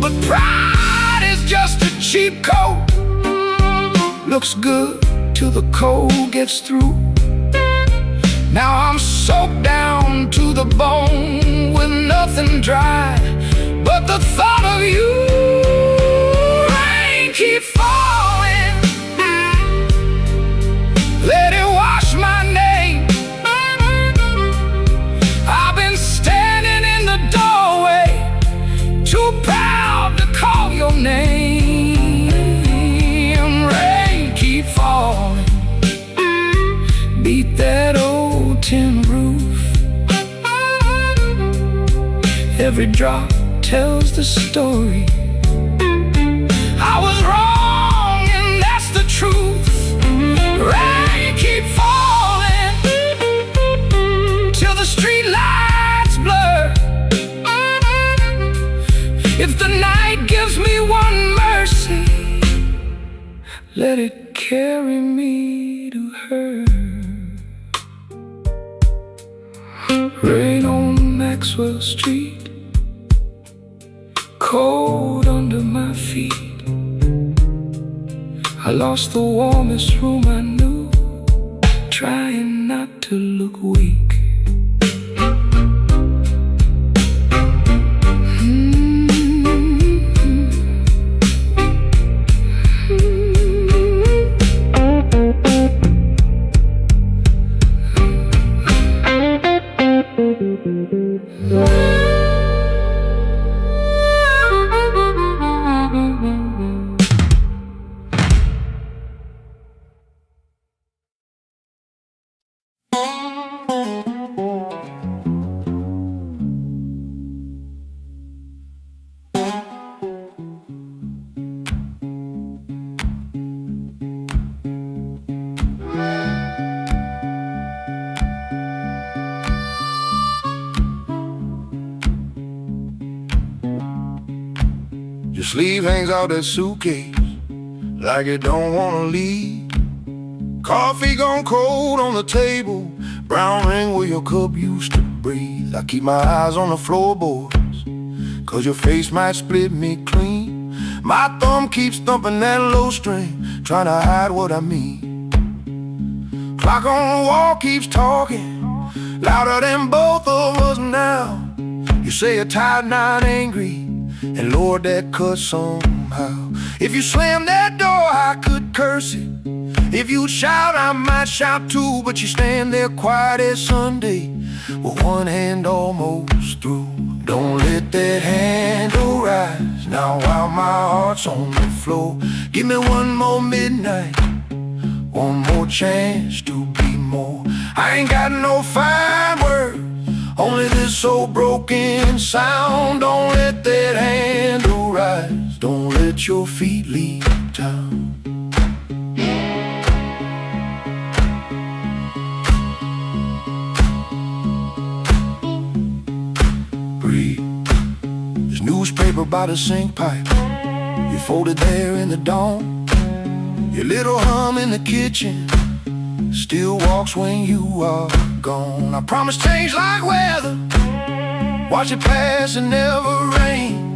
But pride is just a cheap coat, looks good till the cold gets through. Now I'm soaked down to the bone with nothing dry but the thought of you. Rain keep falling, let it wash my name. I've been standing in the doorway, too proud to call your name. Rain keep falling, beat that old tin roof. Every drop tells the story. I was wrong and that's the truth. Rain keep falling till the street lights blur. If the night gives me one mercy, let it carry me to her. Rain on Maxwell Street, cold under my feet. I lost the warmest room I knew, trying not to look weak. Your sleeve hangs out that suitcase like it don't wanna leave. Coffee gone cold on the table, brown ring where your cup used to breathe. I keep my eyes on the floorboards, cause your face might split me clean. My thumb keeps thumping that low string, trying to hide what I mean. Clock on the wall keeps talking, louder than both of us now. You say you're tired, not angry, and Lord, that cuts somehow. If you slam that door, I could curse it. If you'd shout, I might shout too. But you stand there quiet as Sunday, with one hand almost through. Don't let that handle rise now while my heart's on the floor. Give me one more midnight, one more chance to be more. I ain't got no fine words, only this old broken sound. Don't let that handle rise, don't let your feet leave town. Breathe. There's newspaper by the sink pipe, you folded there in the dawn. Your little hum in the kitchen still walks when you are gone. I promise change like weather, watch it pass and never rain.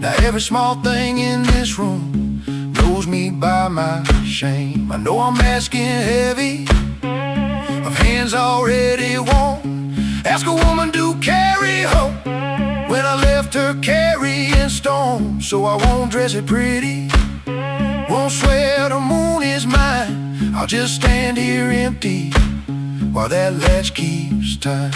Now every small thing in this room knows me by my shame. I know I'm asking heavy of hands already warm. Ask a woman to carry home when I left her carrying storm. So I won't dress it pretty, won't swear the moon is mine. I'll just stand here empty while that latch keeps time.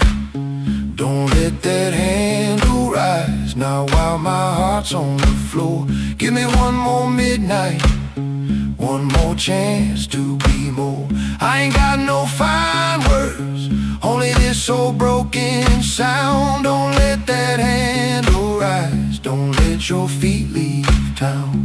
Don't let that handle rise now while my heart's on the floor. Give me one more midnight, one more chance to be more. I ain't got no fine words, only this old broken sound. Don't let that handle rise, don't let once your feet leave town.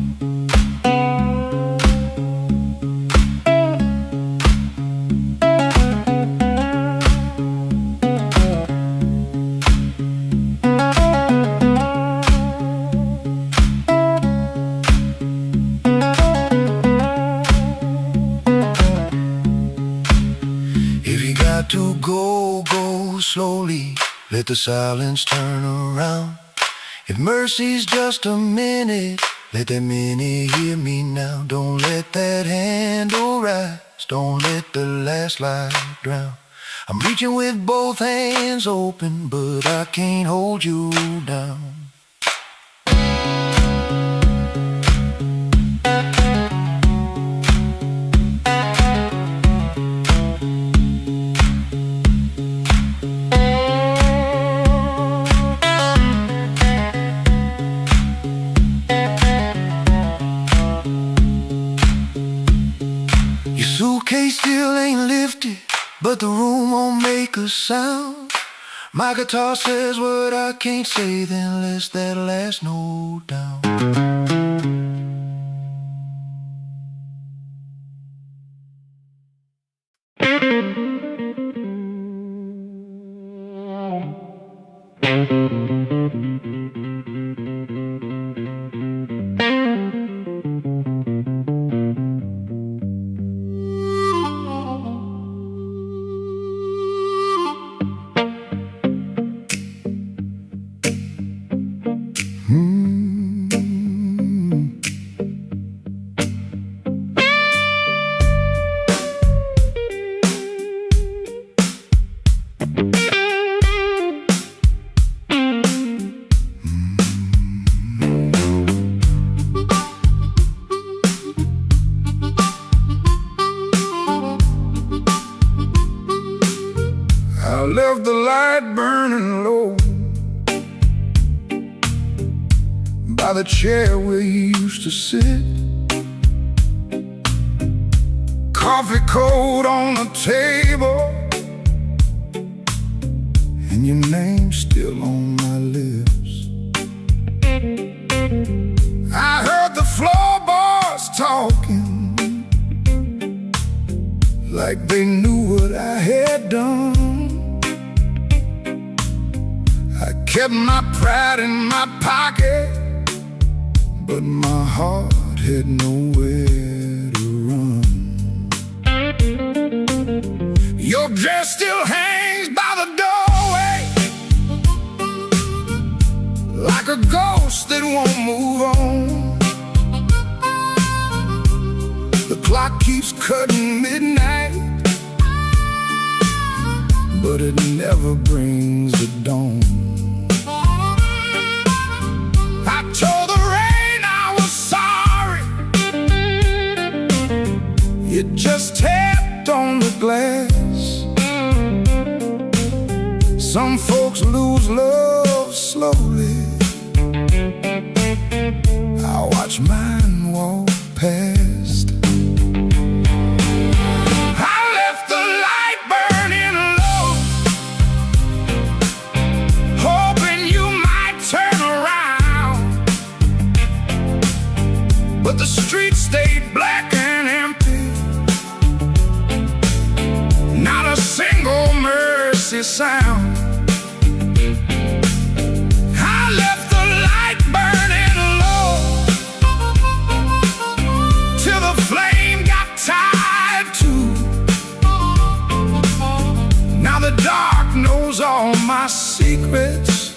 To go, go slowly, let the silence turn around. If mercy's just a minute, let that minute hear me now. Don't let that handle rise, don't let the last light drown. I'm reaching with both hands open, but I can't hold you down. Suitcase still ain't lifted, but the room won't make a sound. My guitar says what I can't say, then let's that last note down. I left the light burning low by the chair where you used to sit. Coffee cold on the table, and your name's still on my lips. I heard the floorboards talking like they knew what I had done. I kept my pride in my pocket, but my heart had nowhere to run. Your dress still hangs by the doorway like a ghost that won't move on. The clock keeps cutting midnight, but it never brings the dawn. I told the rain I was sorry, it just tapped on the glass. Some folks lose love slowly, I watch mine walk past. I left the light burning low, hoping you might turn around, but the street stayed black and empty, not a single mercy sound. I left the light burning low till the flame got tired too. Now the dark knows all my secrets,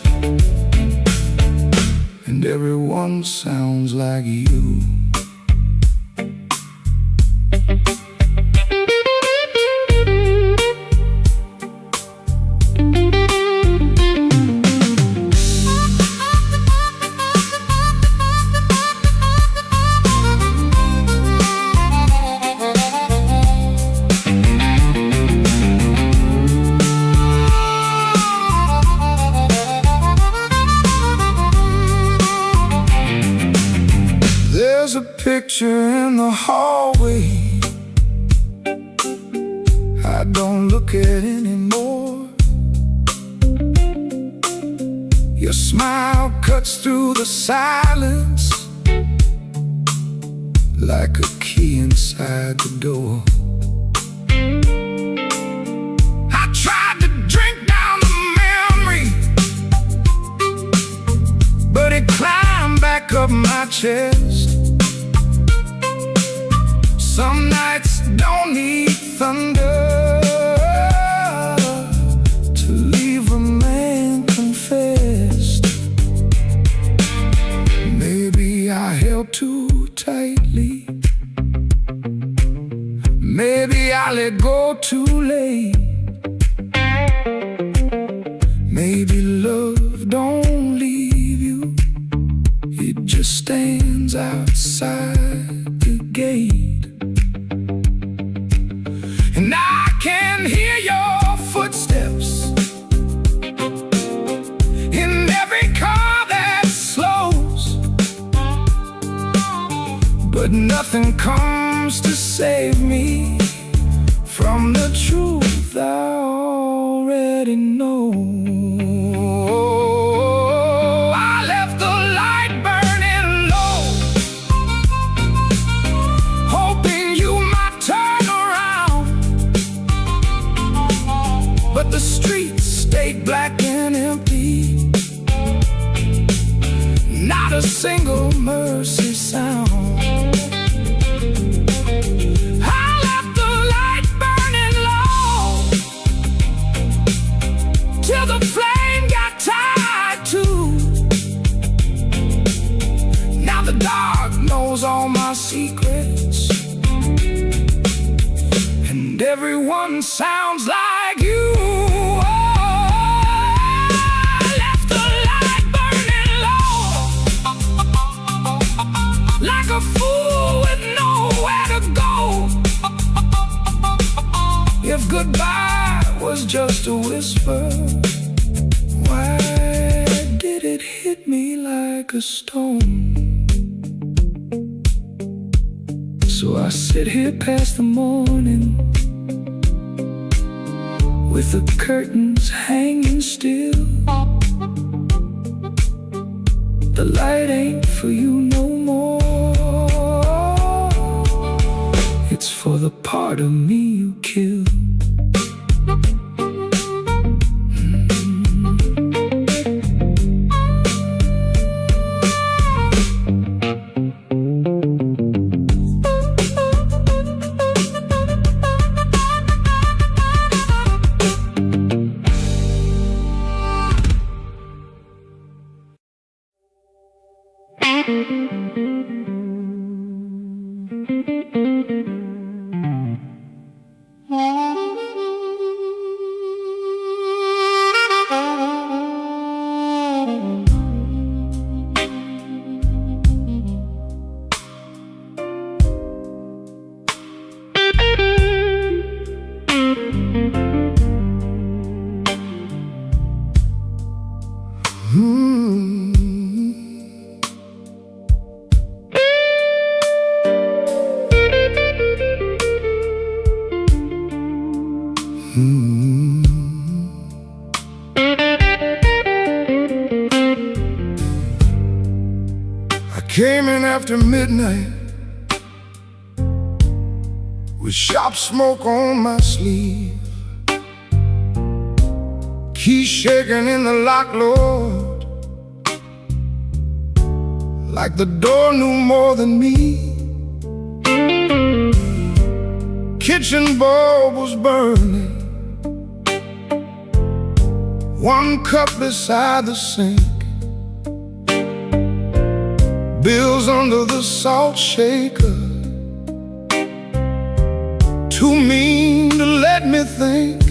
and everyone sounds like you. There's a picture in the hallway I don't look at anymore. Your smile cuts through the silence like a key inside the door. I tried to drink down the memory, but it climbed back up my chest. Some nights don't need thunder to leave a man confessed. Maybe I held too tightly, maybe I let go too late. Maybe love don't leave you, it just stands outside the gate. And I can hear your footsteps in every car that slows, but nothing comes to save me from the truth I already know. I left the light burning low, hoping you might turn around, but the streets stayed black and empty, not a single mercy sound. Till the flame got tied too. Now the dark knows all my secrets, and everyone sounds like you. I left the light burning low, like a fool with nowhere to go. If goodbye was just a whisper, why did it hit me like a stone? So I sit here past the morning, with the curtains hanging still. The light ain't for you no more, it's for the part of me you killed. I came in after midnight with shop smoke on my sleeve, keys shaking in the lock, Lord, like the door knew more than me. Kitchen bulb was burning, one cup beside the sink, bills under the salt shaker, too mean to let me think.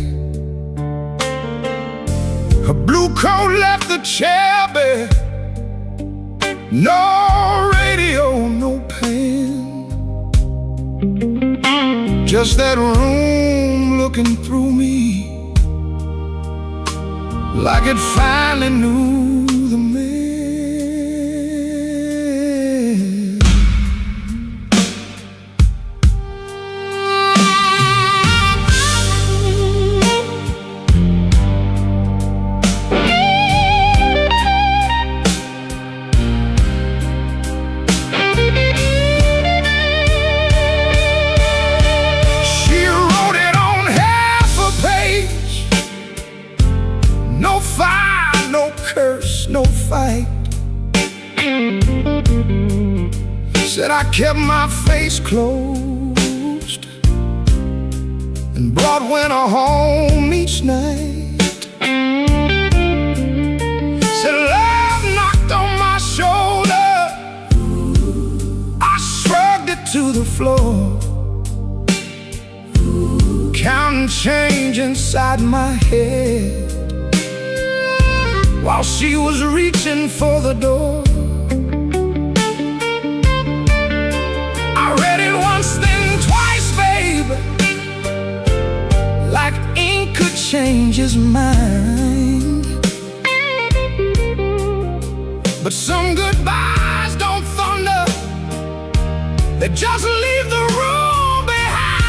Her blue coat left the chair bare, no radio, no pen, just that room looking through me like it finally knew the man. I kept my face closed and brought winter home each night. Said love knocked on my shoulder, I shrugged it to the floor, counting change inside my head while she was reaching for the door. I read it once, then twice, babe, like ink could change his mind. But some goodbyes don't thunder, they just leave the room behind.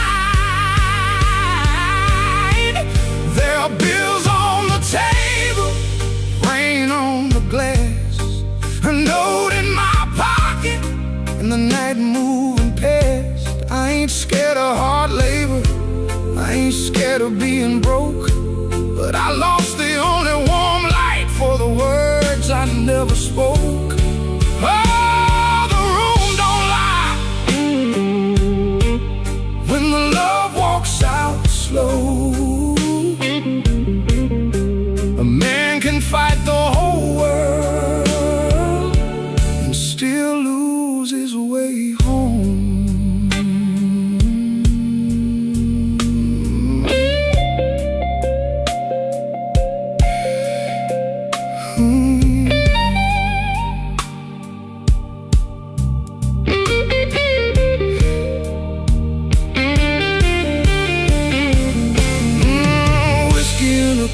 There are bills on the table, rain on the glass, a note in my pocket, and the night moving past. I ain't scared of hard labor, I ain't scared of being broke, but I lost the only warm light for the words I never spoke. Oh, the room don't lie when the love walks out slow. A man can fight the whole world and still lose his way home.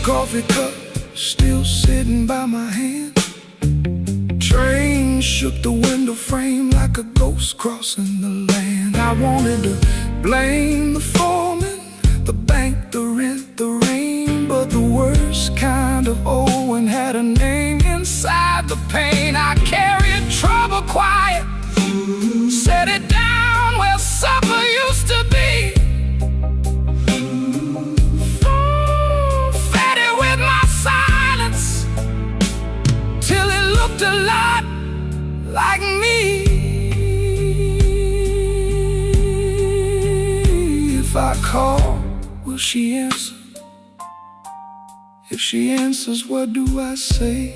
Coffee cup still sitting by my hand. Train shook the window frame like a ghost crossing the land. I wanted to blame the foreman, the bank, the rent, the rain, but the worst kind of Owen had a name inside the pain. I carried trouble quiet, set it down where supper used to be. A lot like me. If I call, will she answer? If she answers, what do I say?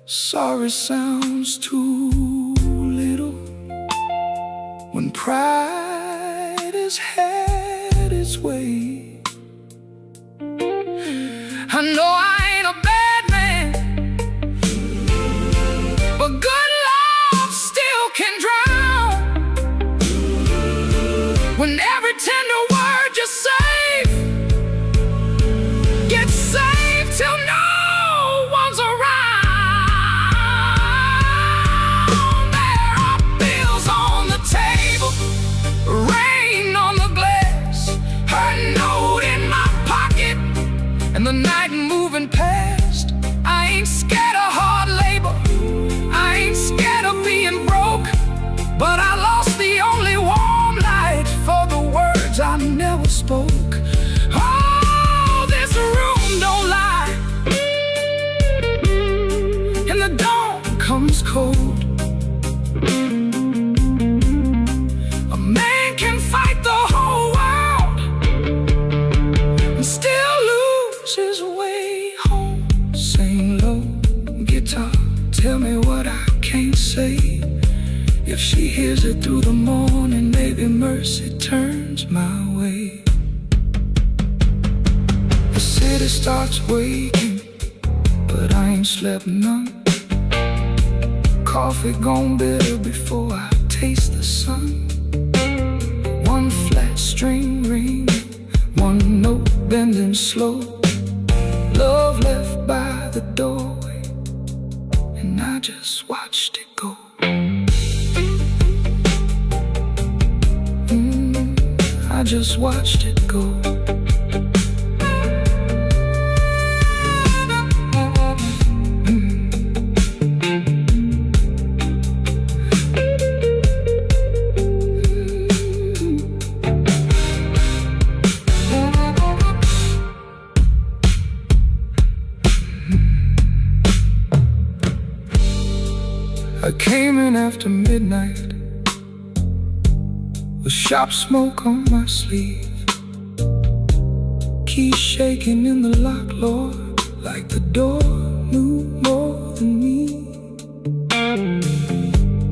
Sorry sounds too little when pride has had its way. I know I ain't a bad man, but good love still can drown. When every tender word you save gets saved till no one's around. There are bills on the table, rain on the glass, her note in my pocket, and the night moving past. I ain't scared of hard labor, I ain't scared of being broke, but I lost the only warm light for the words I never spoke. Oh, this room don't lie, and the dawn comes cold. A man can fight the whole world and still lose his way home. Sing low, guitar, tell me what I can't say. If she hears it through the morning, maybe mercy turns my way. The city starts waking, but I ain't slept none. Coffee gone bitter before I taste the sun. One flat string ring, one note bending slow, love left by the doorway, and I just watched it go. I just watched it go. I came in after midnight. with sharp smoke on my sleeve. Keys shaking in the lock, Lord, like the door knew more than me.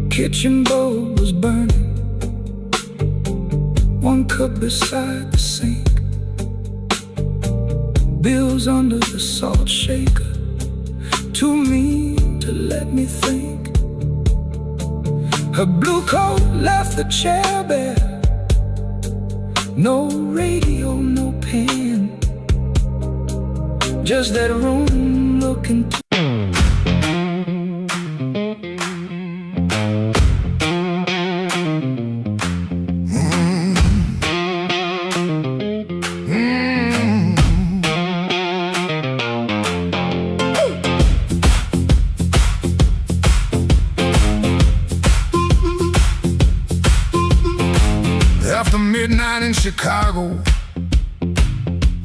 Kitchen bulb was burning, one cup beside the sink. Bills under the salt shaker, too mean to let me think. Her blue coat left the chair bare, no radio, no pen, just that room looking After midnight in Chicago,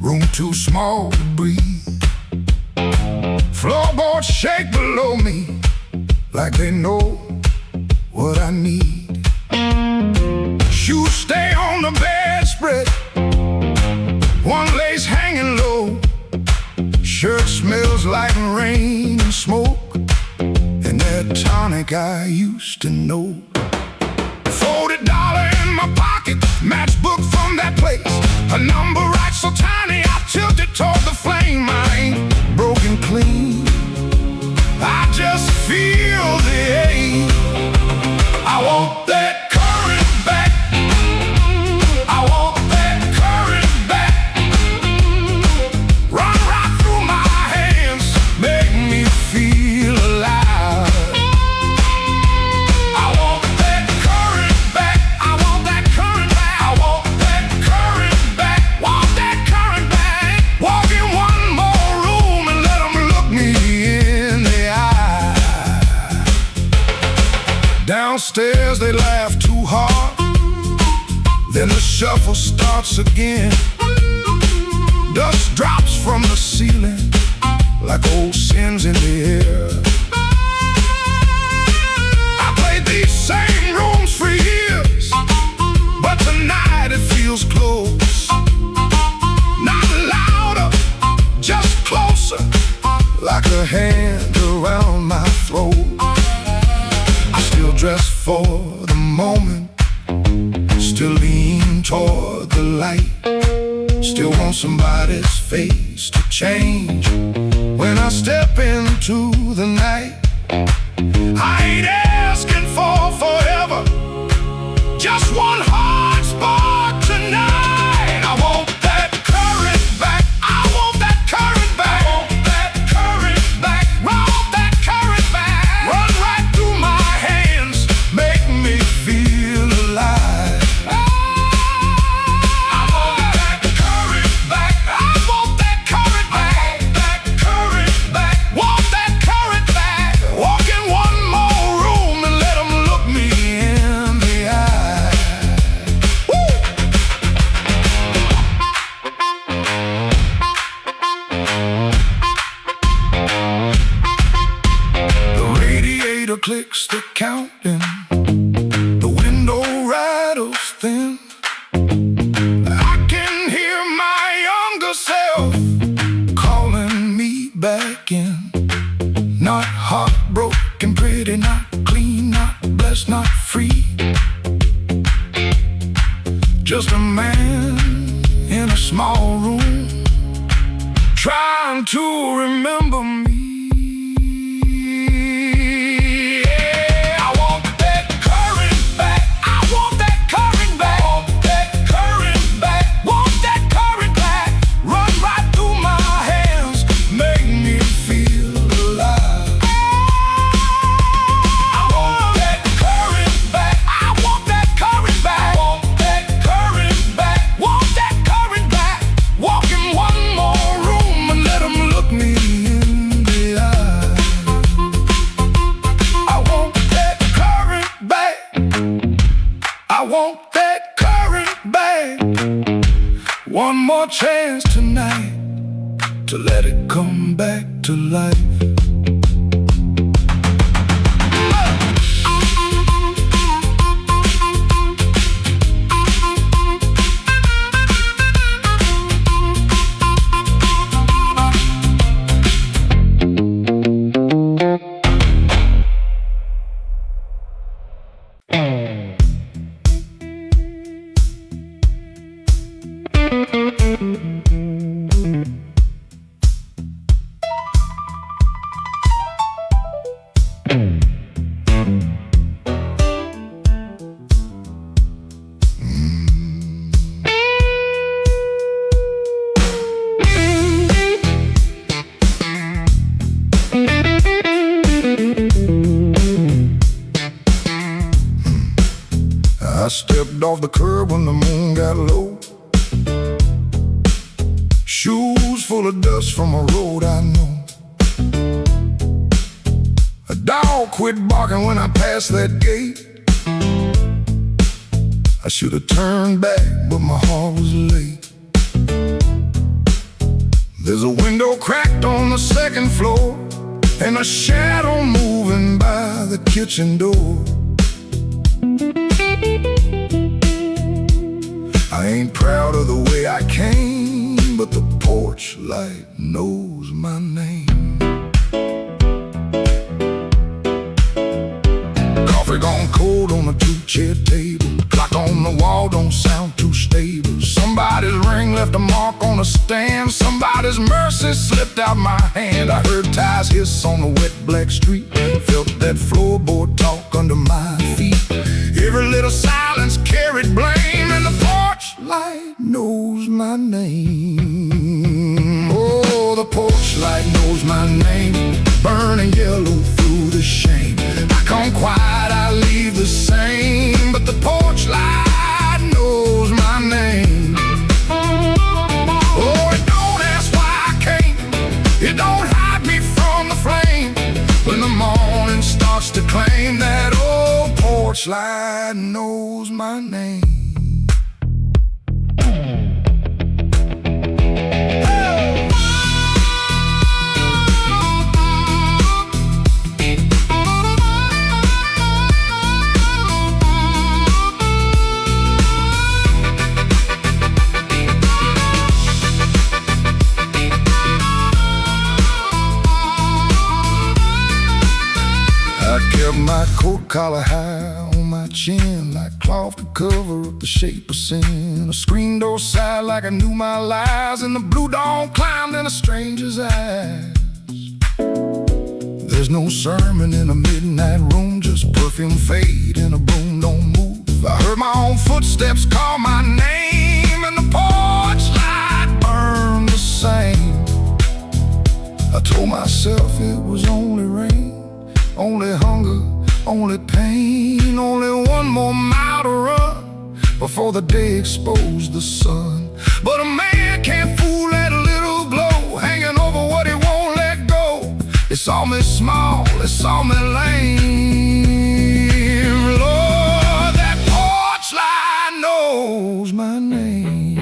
room too small to breathe. Floorboards shake below me like they know what I need. Shoes stay on the bedspread, one lace hanging low. Shirt smells like rain and smoke, and that tonic I used to know. $40 in my pocket, matchbook from that place. A number right so tiny, I tilt it toward the flame. I ain't broken clean, I just feel the ache. I want that current back, I want that current back. Run right through my hands, make me feel alive. I want that current back, I want that current back, I want that current back, want that current back. Walk in one more room and let them look me in the eye. Downstairs they laugh too hard, then the shuffle starts again. Dust drops from the ceiling like old sins in the air. I played these same rooms for years, but tonight it feels close. Not louder, just closer, like a hand around my throat. I still dress for the moment, still lean toward the light, still want somebody's face to change when I step into the night. I ain't asking for forever, just one hard spark tonight. I want that current back, I want that current back, I want that current back, I want that current back. Run right through my hands, make me feel alive. I want that current back, I want that current back, that current back, want that current back. Walk in one more room and let them look me in the eye. Woo! The radiator clicks the counting, the window rattles thin. I can hear my younger self calling me back in. Not heartbroken, pretty, not clean, not blessed, not free. Just a man in a small room, trying to remember me. Yeah, I want that current back, I want that current back, want that current back, want that current back. Run right through my hands, make me feel alive. I want that current back, I want that current back, want that current back, want that current back. Walk in one more room and let them look me in the eye. I want that current back, I want that current back. One more chance tonight to let it come back to life. I stepped off the curb when the moon got low. Shoes full of dust from a road I know. A dog quit barking when I passed that gate. I should have turned back, but my heart was late. There's a window cracked on the second floor, and a shadow moving by the kitchen door. I ain't proud of the way I came, but the porch light knows my name. Coffee gone cold on a two-chair table. Clock on the wall don't sound too stable. Somebody's ring left a mark on a stand. Somebody's mercy slipped out my hand. I heard tires hiss on the wet black street. Felt that floorboard talk under my feet. Every little silence carried blame, and the porch light knows my name. Oh, the porch light knows my name. Burning yellow through the shame. I come quiet, I leave the same, but the porch light knows my name. Oh, it don't ask why I came. It don't hide me from the flame. When the morning starts to claim, that old porch light knows my name. I kept my coat collar high on my chin, like cloth to cover up the shape of sin. A screen door sighed like I knew my lies, and the blue dawn climbed in a stranger's eyes. There's no sermon in a midnight room, just perfume fade and a broom don't move. I heard my own footsteps call my name, and the porch light burned the same. I told myself it was only rain, only hunger, only pain, only one more mile to run before the day exposed the sun. But a man can't fool that little glow hanging over what he won't let go. It saw me small, it saw me lame. Lord, that porch light knows my name.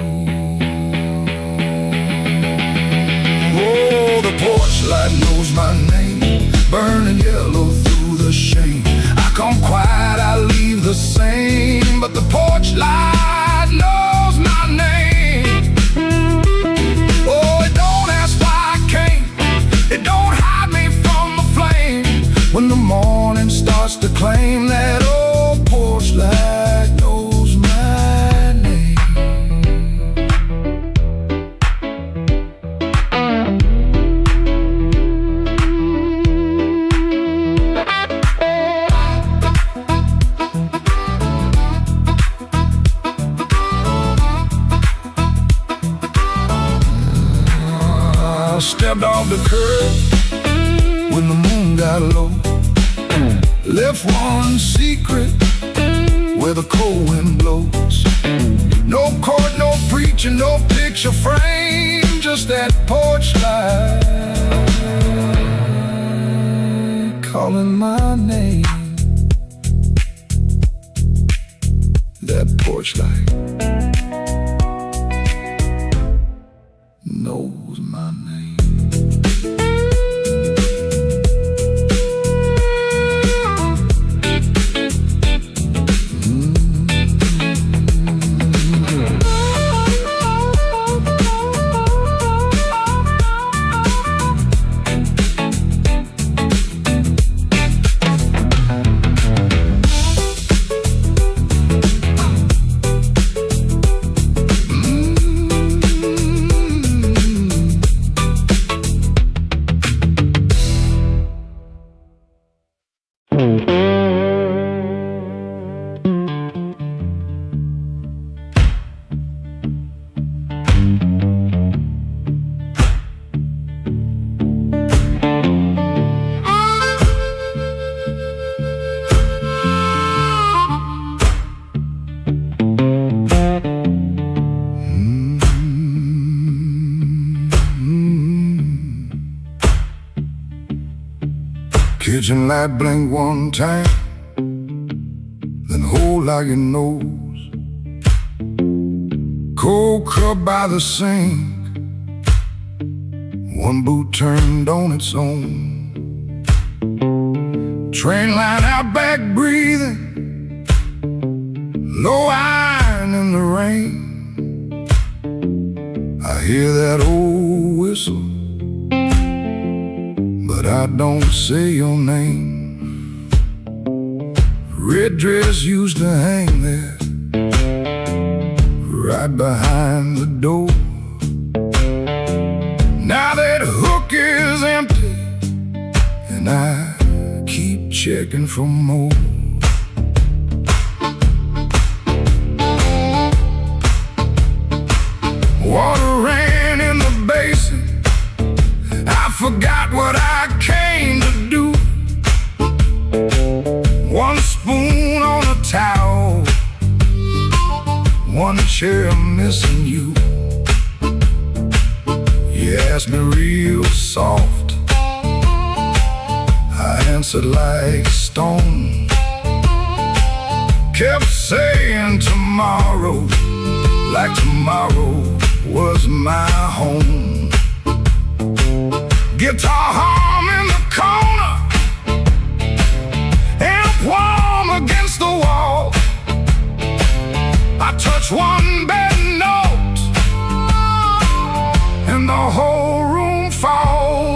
Oh, the porch light knows my name. Burning yellow through the shame. I come quiet, I leave the same, but the porch light knows my name. Oh, it don't ask why I came. It don't hide me from the flame. When the morning starts to claim, that old porch light knows my name. Stepped off the curb when the moon got low. Left one secret where the cold wind blows. No court, no preacher, no picture frame, just that porch light calling my name. That porch light knows my name. kitchen light blink one time, then hold like your nose. Cold cup by the sink, one boot turned on its own. Train line out back breathing, low iron in the rain. I hear that old whistle, but I don't say your name. Red dress used to hang there, right behind the door. Now that hook is empty, and I keep checking for more. Water ran in the basin, I forgot what I came to do. One spoon on a towel, one chair missing you. You asked me real soft, I answered like stone. Kept saying tomorrow, like tomorrow was my home. Guitar hum in the corner, amp warm against the wall. I touch one bad note, and the whole room falls.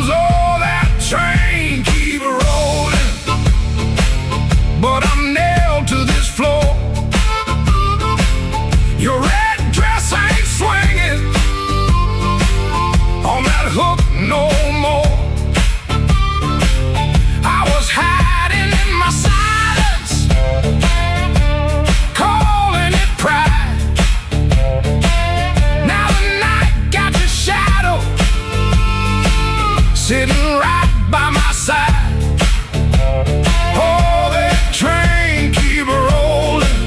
Oh, that train keep rolling, but I'm nailed to this floor. Your red dress ain't swinging on that hook no more. I was hiding in my silence, calling it pride. Now the night got your shadow sitting right by my side. Oh, that train keep rolling,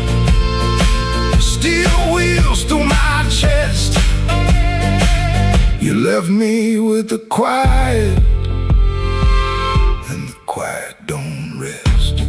steel wheels through my chest. You left me with the quiet, and the quiet don't rest.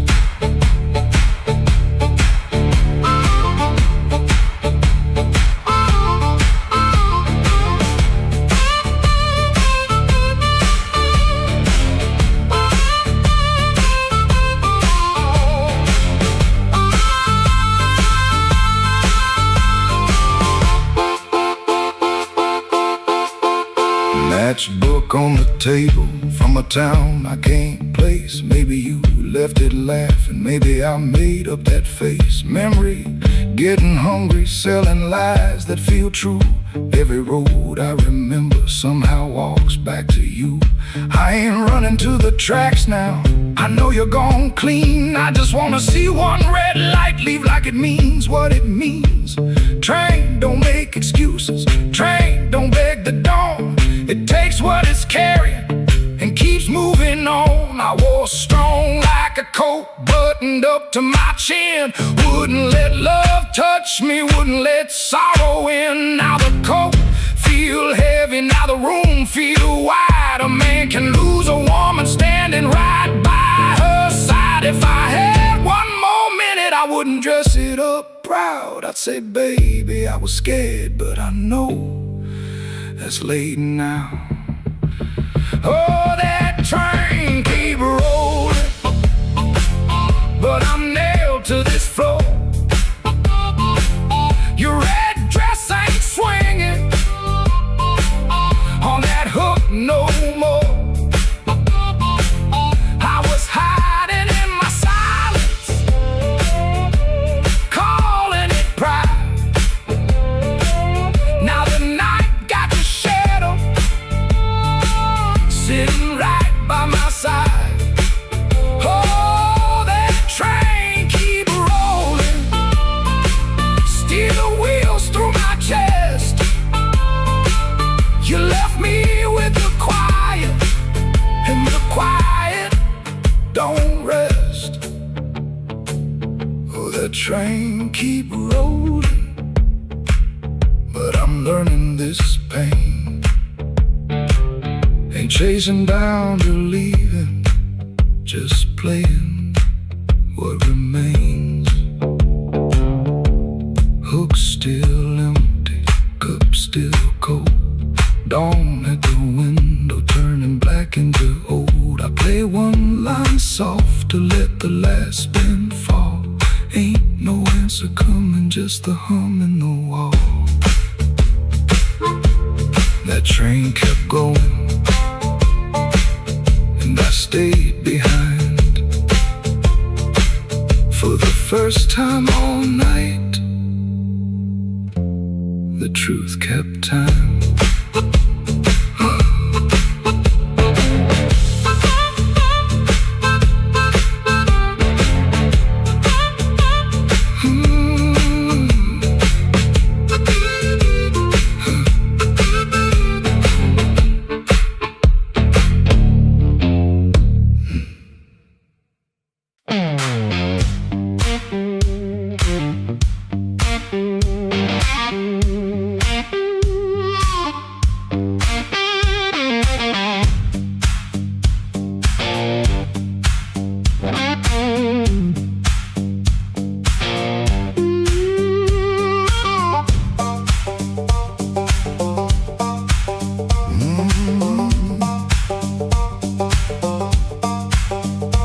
Matchbook on the table from a town I can't place. Maybe you left it laughing, maybe I made up that face. Memory getting hungry, selling lies that feel true. Every road I remember somehow walks back to you. I ain't running to the tracks now, I know you're gone clean. I just wanna see one red light leave like it means what it means. Train don't make excuses, train don't beg the dawn. It takes what it's carrying and keeps moving on. I wore strong like a coat, buttoned up to my chin. Wouldn't let love touch me, wouldn't let sorrow in. Now the coat feel heavy, now the room feel wide. A man can lose a woman standing right by her side. If I had one more minute, I wouldn't dress it up proud. I'd say, baby, I was scared, but I know that's late now. Oh, that train keep rolling, but I'm nailed to this floor. Your red dress ain't swinging on that hook no more. I was hiding in my silence, calling it pride. Now the night got your shadow sitting right by my side. Oh, that train keep rolling, steel wheels through my chest. You left me with the quiet, and the quiet don't rest. Oh, that train keep rolling, but I'm learning this pain. Ain't chasing down, you're leaving. just playing what remains. Hook still empty, cup still cold. Dawn at the window turning black into old. I play one line soft to let the last spin fall. Ain't no answer coming, just the hum in the wall. That train kept going, and I stayed behind. For the first time all night, the truth kept time.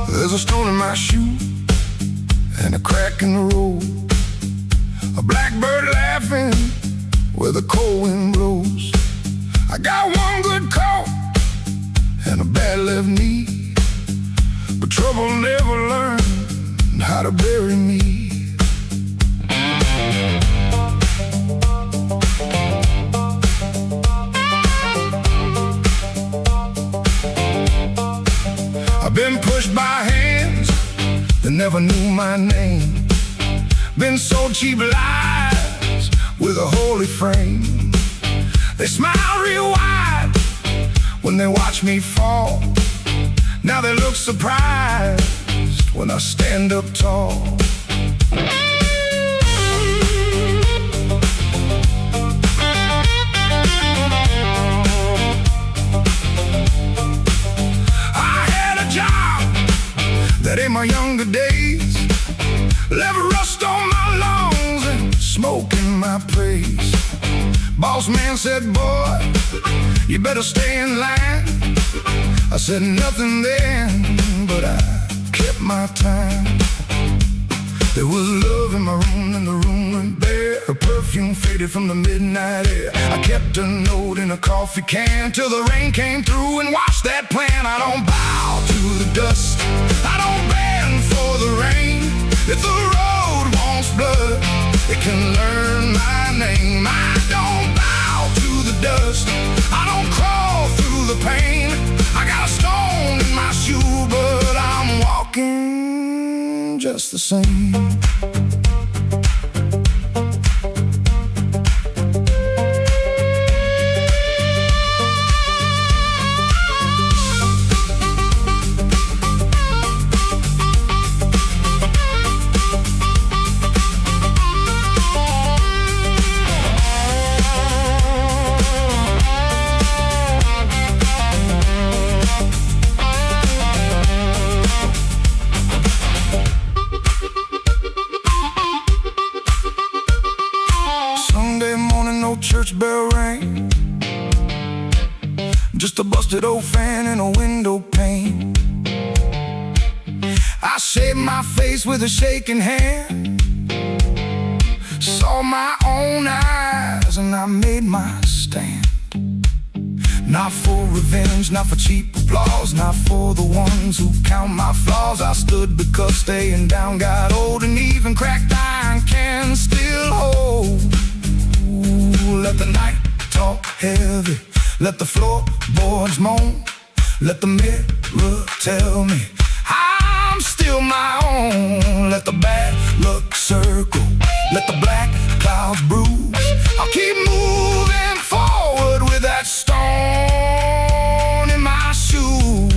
There's a stone in my shoe and a crack in the road. A blackbird laughing where the cold wind blows. I got one good coat and a bad left knee, but trouble never learned how to bury me. I've been pushed by hands that never knew my name. Been sold cheap lies with a holy frame. They smile real wide when they watch me fall. Now they look surprised when I stand up tall. That ain't my younger days. Left rust on my lungs and smoke in my praise. Boss man said, boy, you better stay in line. I said nothing then, but I kept my time. There was love in my room and the room went bare. Her perfume faded from the midnight air. I kept a note in a coffee can till the rain came through and washed that plan. I don't bow to the dust, I don't bend for the rain. If the road wants blood, it can learn my name. I don't bow to the dust, I don't crawl through the pain. I got a stone in my shoe, but I'm walking just the same. Church bell rang, just a busted old fan and a window pane. I shaved my face with a shaking hand, saw my own eyes and I made my stand. Not for revenge, not for cheap applause, not for the ones who count my flaws. I stood because staying down got old, and even cracked iron can still hold. Let the night talk heavy, let the floorboards moan, let the mirror tell me I'm still my own. Let the bad luck circle, let the black clouds bruise. I'll keep moving forward with that stone in my shoe.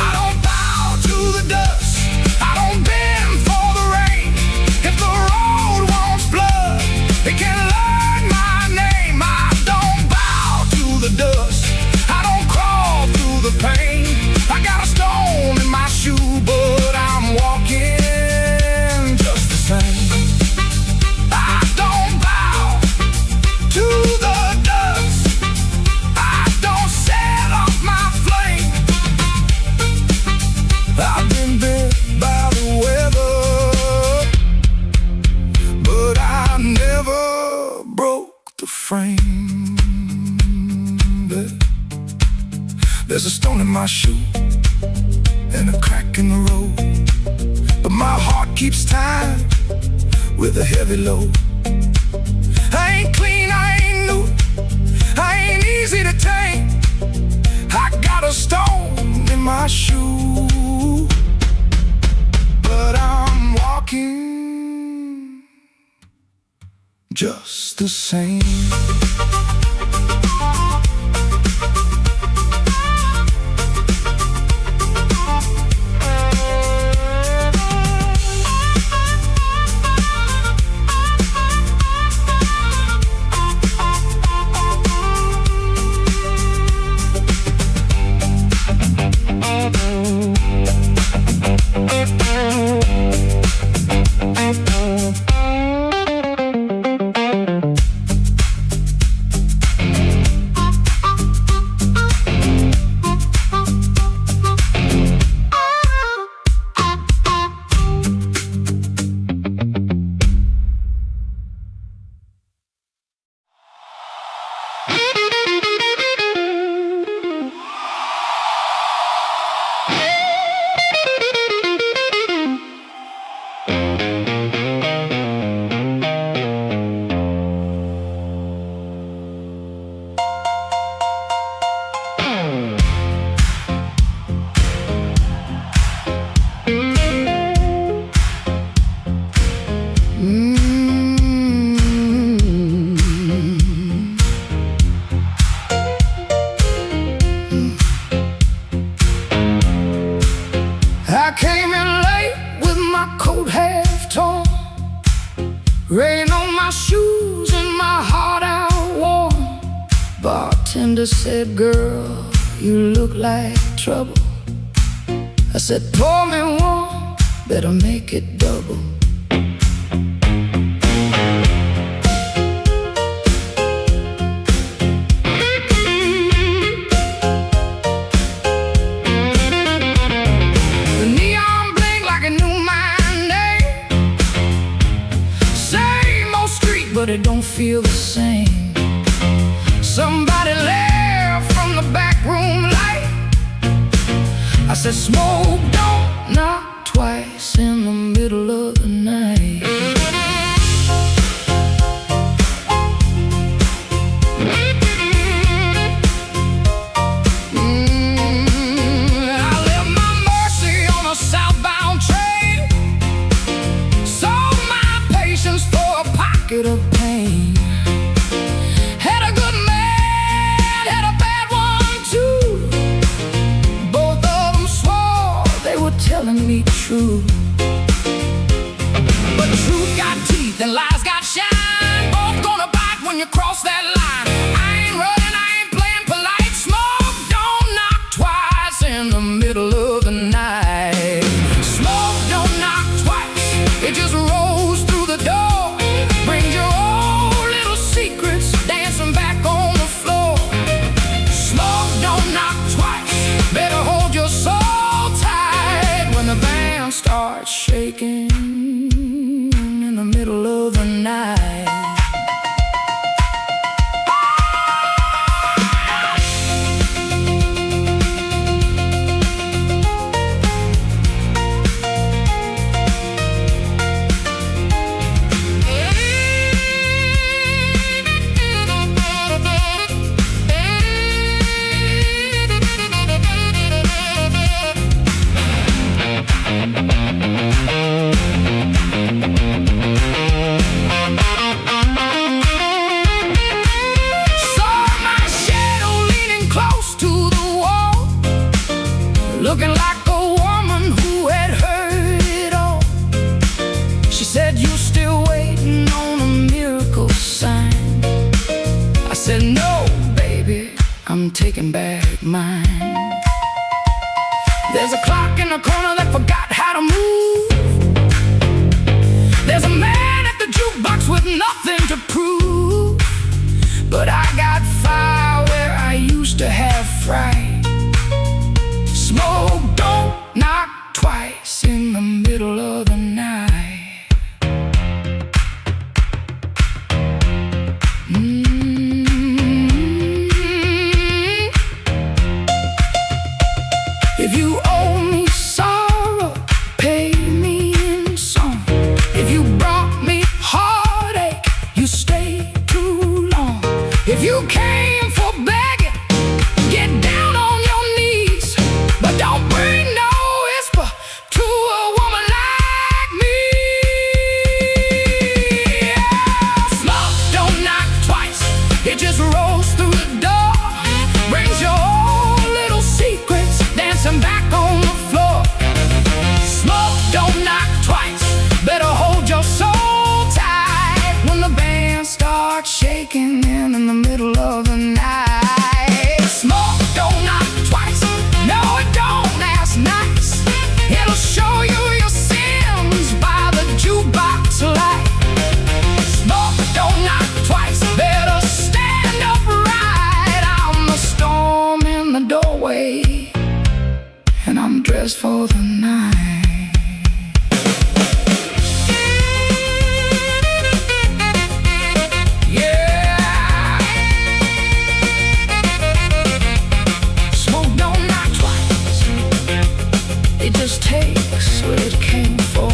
I don't bow to the dust, I don't bend for frame. There's a stone in my shoe and a crack in the road, but my heart keeps time with a heavy load. I ain't clean, I ain't new, I ain't easy to tame. I got a stone in my shoe, but I'm walking just the same. I came in late with my coat half torn, rain on my shoes and my heart out warm. Bartender said, "Girl, you look like trouble." I said, "Pour me one, better make it double." But it don't feel the same. Somebody left from the back room light. I said, "Smoke don't knock twice in the middle of the night." I left my Mercy on a southbound train, sold my patience for a pocket of pain. Had a good man, had a bad one too. Both of them swore they were telling me true. But truth got teeth and lies got shine. Both gonna bite when you cross that line. I ain't running, I ain't playing polite. Smoke don't knock twice in the middle of the night. Smoke don't knock twice, it just rolls through the door. Brings your old little secrets dancing back on the floor. Smoke don't knock twice, better hold your soul tight when the band starts shaking in the middle of the night. Looking like a woman who had heard it all. She said, "You still waiting on a miracle sign?" I said, "No, baby, I'm taking back mine." There's a clock in the corner that forgot how to move. There's a man at the jukebox with nothing to prove. But I got fire where I used to have fright. Smoke don't knock twice in the middle of the night. If you came for begging, get down on your knees, but don't bring no whisper to a woman like me. Yeah. Smoke don't knock twice, it just rolls through the door. Brings your old little secrets dancing back on the floor. Smoke don't knock twice, better hold your soul tight when the band starts shaking in the middle of the night. Smoke don't knock twice, no it don't last nice. It'll show you your sins by the jukebox light. Smoke don't knock twice, better stand upright. I'm the storm in the doorway, and I'm dressed for the night. It just takes what it came for.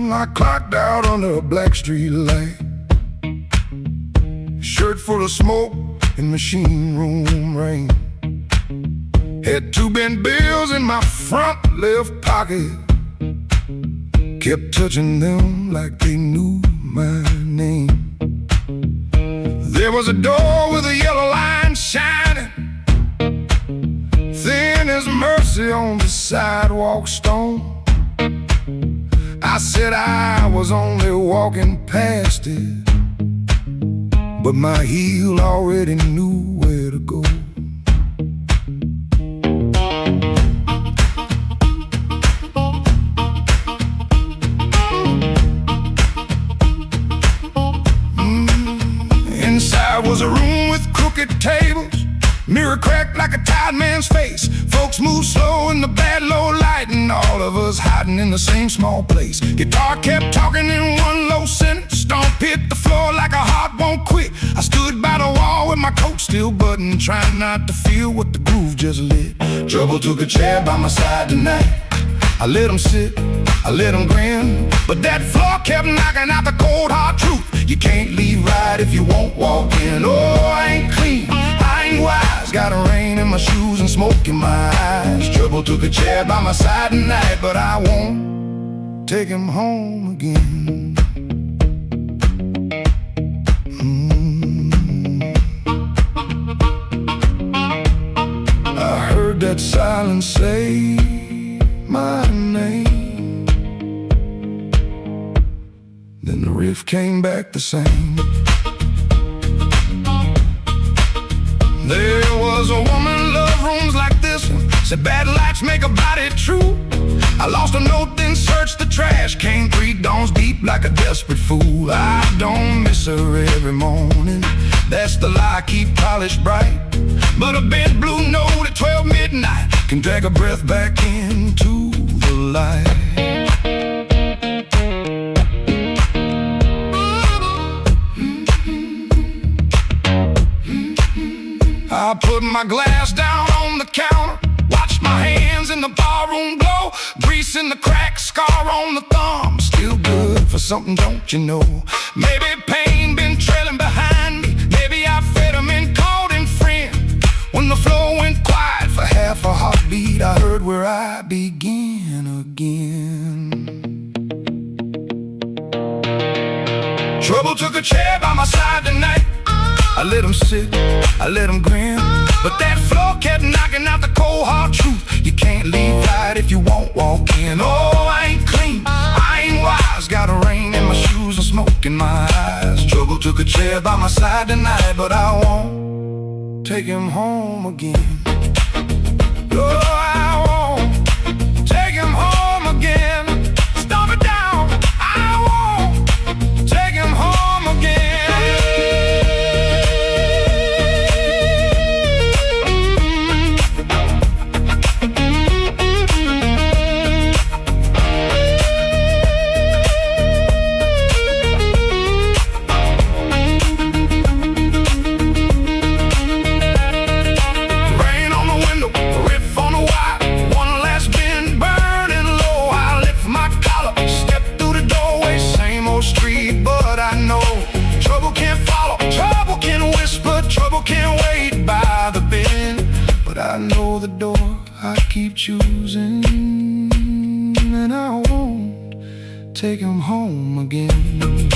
I clocked out under a black street light, shirt full of smoke and machine room rain. Had 2 bent bills in my front left pocket, kept touching them like they knew my name. There was a door with a yellow line shining, thin as mercy on the sidewalk stone. I said I was only walking past it, but my heel already knew where to go. Inside was a room with crooked tables, mirror cracked like a tired man's face. Folks moved slow in the bad low light, and all of us hiding in the same small place. Guitar kept talking in one low sentence, stomp hit the floor like a heart won't quit. I stood by the wall with my coat still buttoned, trying not to feel what the groove just lit. Trouble took a chair by my side tonight. I let him sit, I let him grin, but that floor kept knocking out the cold hard truth. You can't leave right if you won't walk in. Oh, I ain't clean, I ain't wise, got a rain in my shoes and smoke in my eyes. Trouble took a chair by my side tonight, but I won't take him home again. I heard that silence say my name, then the riff came back the same. There was a woman, love rooms like this one, said bad lights make a body true. I lost a note, then searched the trash, came 3 dawns deep like a desperate fool. I don't miss her every morning, that's the lie I keep polished bright. But a bent blue note at 12 midnight can drag a breath back into the light. I put my glass down on the counter, watched my hands in the barroom glow, grease in the crack, scar on the thumb, still good for something, don't you know? Maybe pain been trailing behind me, maybe I fed him and called him friend. When the floor went quiet for half a heartbeat, I heard where I began again. Trouble took a chair by my side tonight. I let him sit, I let him grin, but that floor kept knocking out the cold hard truth. You can't leave right if you won't walk in. Oh, I ain't clean, I ain't wise, got a rain in my shoes and smoke in my eyes. Trouble took a chair by my side tonight, but I won't take him home again. Oh, but I know the door I keep choosing, and I won't take him home again.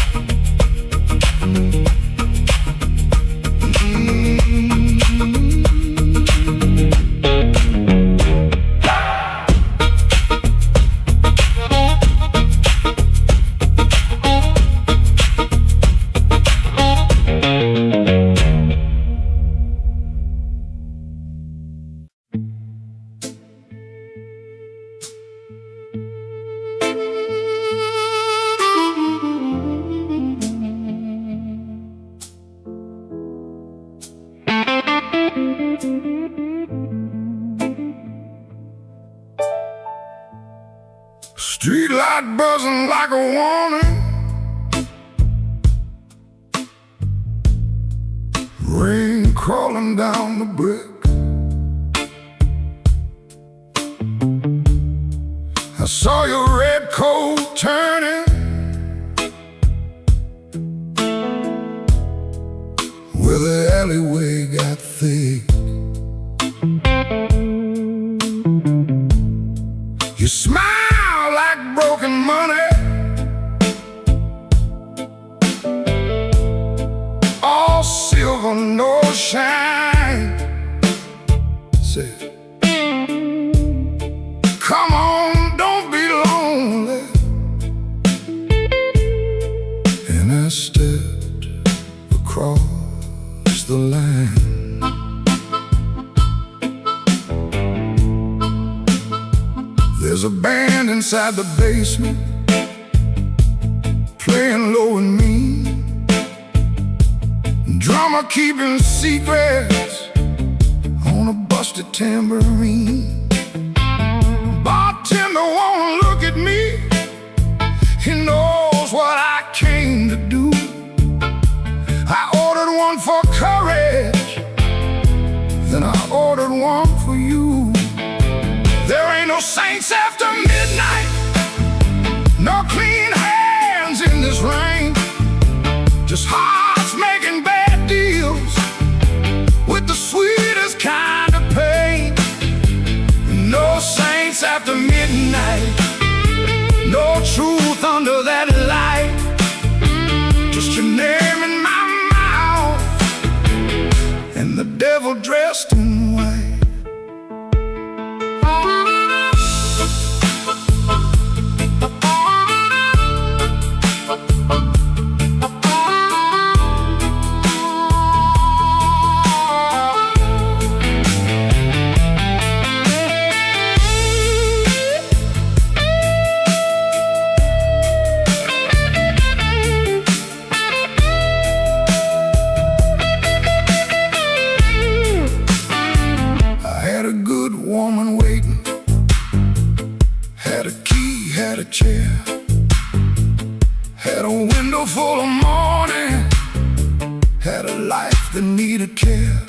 Streetlight buzzing like a warning, rain crawling down the brick. I saw your red coat turning where the alleyway got thick. You smile like broken money, all silver, no shine. Say, come on, don't be lonely. And I stepped across the line. There's a band inside the basement playing low and mean, drummer keeping secrets on a busted tambourine. Bartender won't look at me, he knows what I came to do. I ordered one for courage, then I ordered one for you. There ain't no saints after midnight, no clean hands in this rain, just hearts making bad deals with the sweetest kind of pain. No saints after midnight, no truth under that light, just your name in my mouth and the devil dressed in white. Woman waiting, had a key, had a chair, had a window full of morning, had a life that needed care.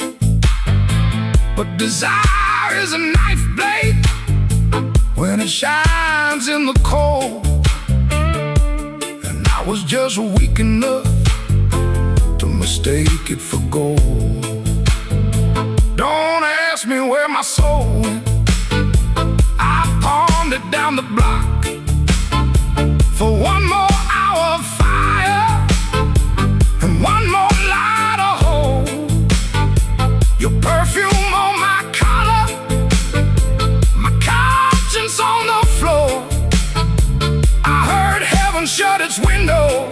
But desire is a knife blade when it shines in the cold, and I was just weak enough to mistake it for gold. Don't ask me where my soul went, I pawned it down the block for one more hour of fire and one more light of hope. Your perfume on my collar, my conscience on the floor. I heard heaven shut its window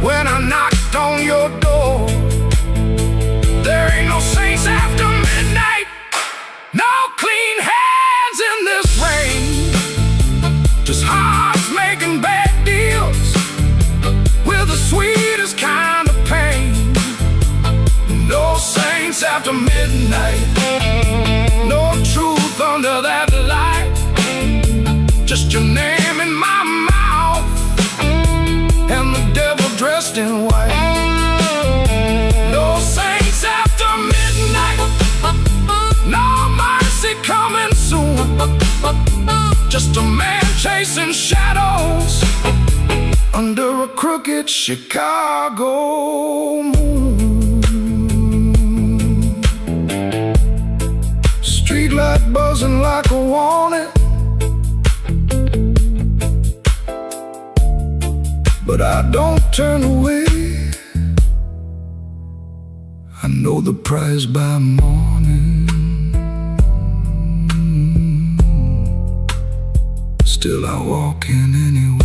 when I knocked on your door. There ain't no saints after midnight, no clean hands in this rain, just hearts making bad deals with the sweetest kind of pain. No saints after midnight, no truth under that light, just your name in my mouth and the devil dressed in white. No saints after midnight, no mercy coming soon, just a man chasing shadows under a crooked Chicago moon. buzzing like a warning, but I don't turn away. I know the prize by morning. Still I walk in anyway.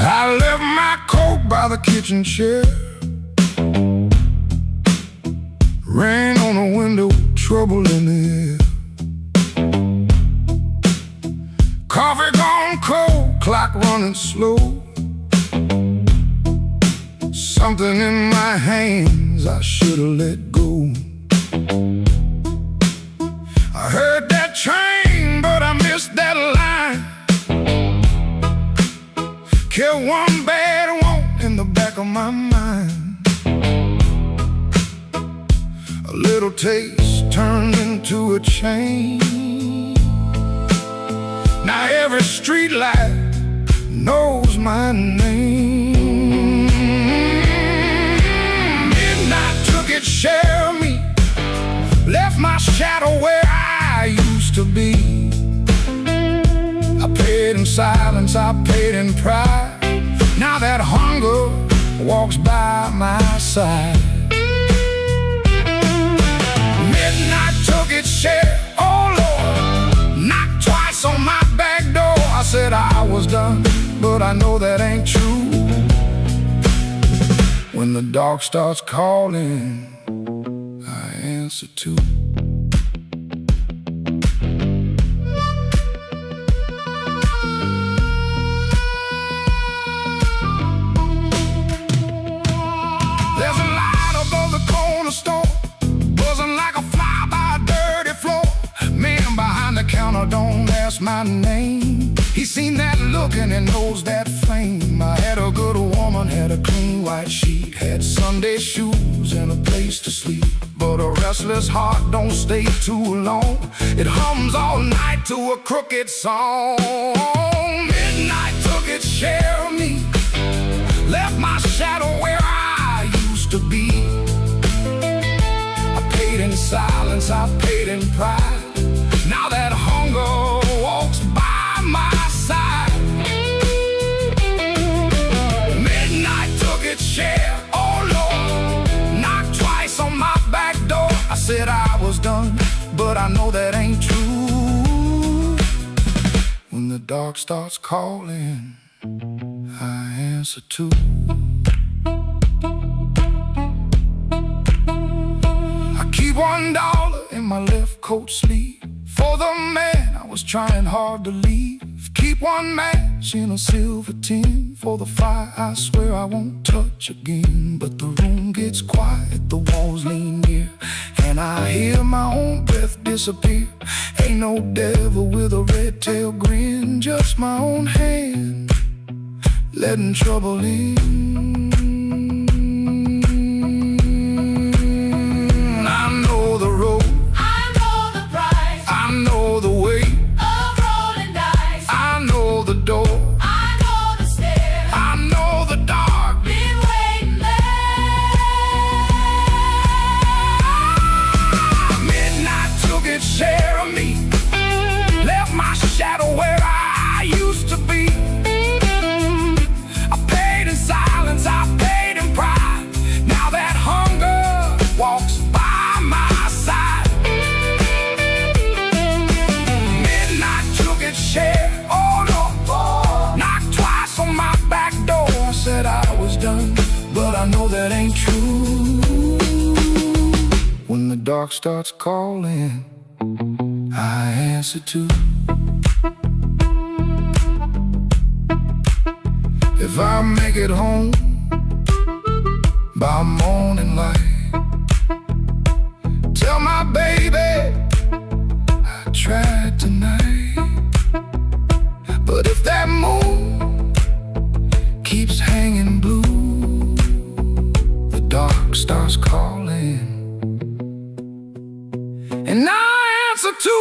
I left my coat by the kitchen chair. Rain on the window, trouble in the air. Coffee gone cold, clock running slow. Something in my hands I should've let go. I heard that train, but I missed that line. Kept one bad one in the back of my mind. A little taste turned into a chain. Now every street light knows my name. Midnight took its share of me, left my shadow where I used to be. I paid in silence, I paid in pride. Now that hunger walks by my side. Midnight took its share, oh Lord, knocked twice on my back door. I said I was done, but I know that ain't true. When the dark starts calling, I answer too. There's a light above the corner store, buzzing like a fly by a dirty floor. Man behind the counter don't ask my name. He seen that look and he knows that flame. I had a good woman, had a clean white sheet, had Sunday shoes and a place to sleep. But a restless heart don't stay too long. It hums all night to a crooked song. Midnight took its share of me, left my shadow where I used to be. I paid in silence, I paid in pride. Now that hunger walks by my side. Midnight took its share, oh Lord, knocked twice on my back door. I said I was done, but I know that ain't true. When the dark starts calling, I answer too. I keep $1 in my left coat sleeve for the man I was trying hard to leave. Keep one match in a silver tin for the fire I swear I won't touch again. But the room gets quiet, the walls lean near, and I hear my own breath disappear. Ain't no devil with a red tail grin, just my own hand letting trouble in. I know the road, I know the price I know the way, of rolling dice. I know the door, I know the stairs, I know the dark. been waiting there. Midnight took its share of me, left dark starts calling, I answer too. If I make it home by morning light, tell my baby I tried tonight. But if that moon keeps hanging blue, the dark starts calling, and I answer too.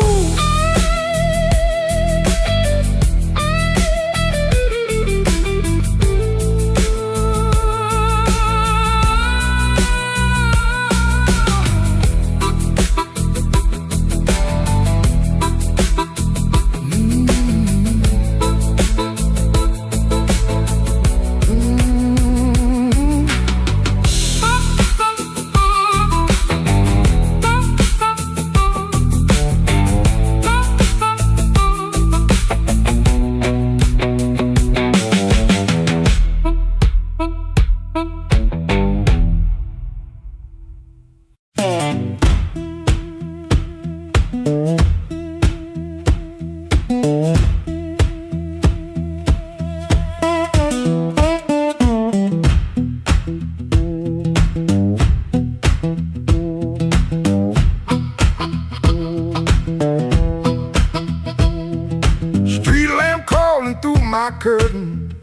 My curtain,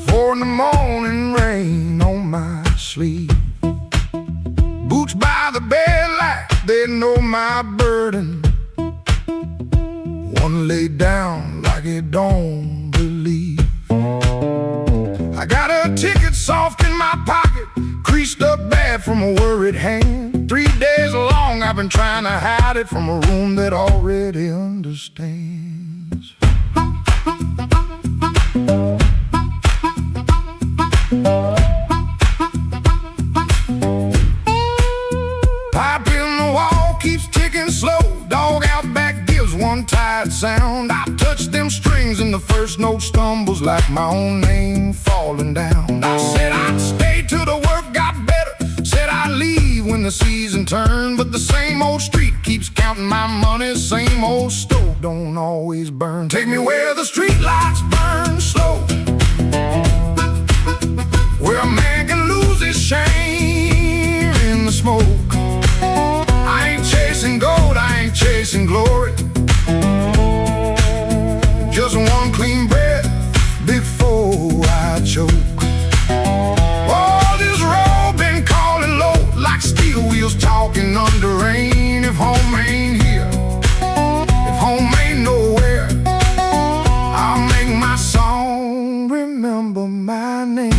4 in the morning, rain on my sleeve. Boots by the bed like they know my burden. One laid down like it don't believe. I got a ticket soft in my pocket, creased up bad from a worried hand. 3 days long I've been trying to hide it from a room that already understands. Pipe in the wall keeps ticking slow. Dog out back gives one tired sound. I touch them strings and the first note stumbles like my own name falling down. I said I'd stay till the work got better, said I'd leave when the season turned. But the same old street keeps counting my money, same old stove don't always burn. Take me where the street lights burn slow, where a man can lose his shame in the smoke. I ain't chasing gold, I ain't chasing glory, just one clean breath before I choke. Oh, this road been calling low like steel wheels talking under rain. If home ain't here, if home ain't nowhere, I'll make my song remember my name.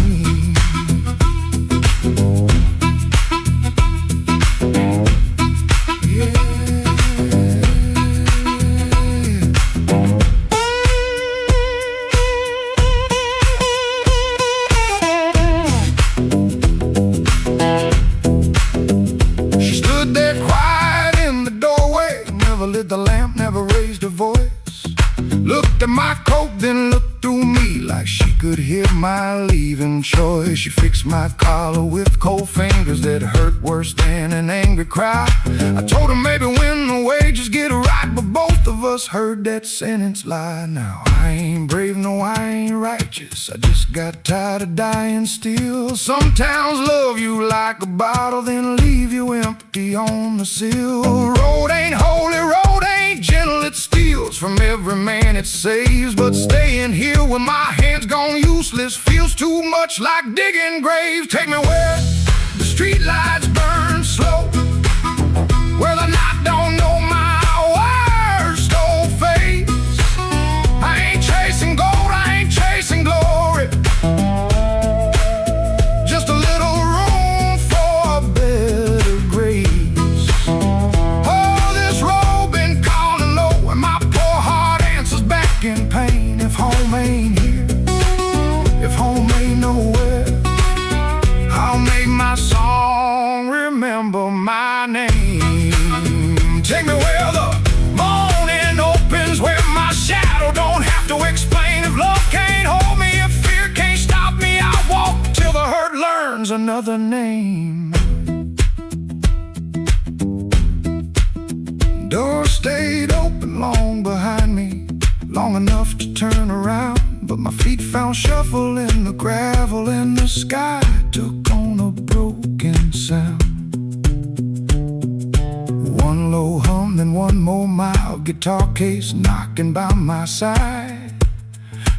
The lamp, never raised her voice, looked at my coat, then looked through me like she could hear my leaving choice. She fixed my collar with cold fingers that hurt worse than an angry cry. I told her maybe when the wages get right, but both of us heard that sentence lie. Now I ain't brave, no I ain't righteous, I just got tired of dying still. Some towns love you like a bottle, then leave you empty on the sill. Road ain't holy, road ain't gentle, it steals from every man it saves. But staying here with my hands gone useless feels too much like digging graves. Take me where the street lights burn slow, where the night don't know my worst old face. I ain't chasing gold, I ain't chasing glory, just a little room for a better grace. Oh, this road been calling low, and my poor heart answers back in pain. If home ain't here, if home ain't nowhere, I'll make my song remember my name. Take me where the morning opens, where my shadow don't have to explain. If love can't hold me, if fear can't stop me, I'll walk till the hurt learns another name. stayed open long behind me, long enough to turn around. But my feet found shuffle in the gravel, and the sky took on a broken sound. One low hum, then one more mild guitar case knocking by my side.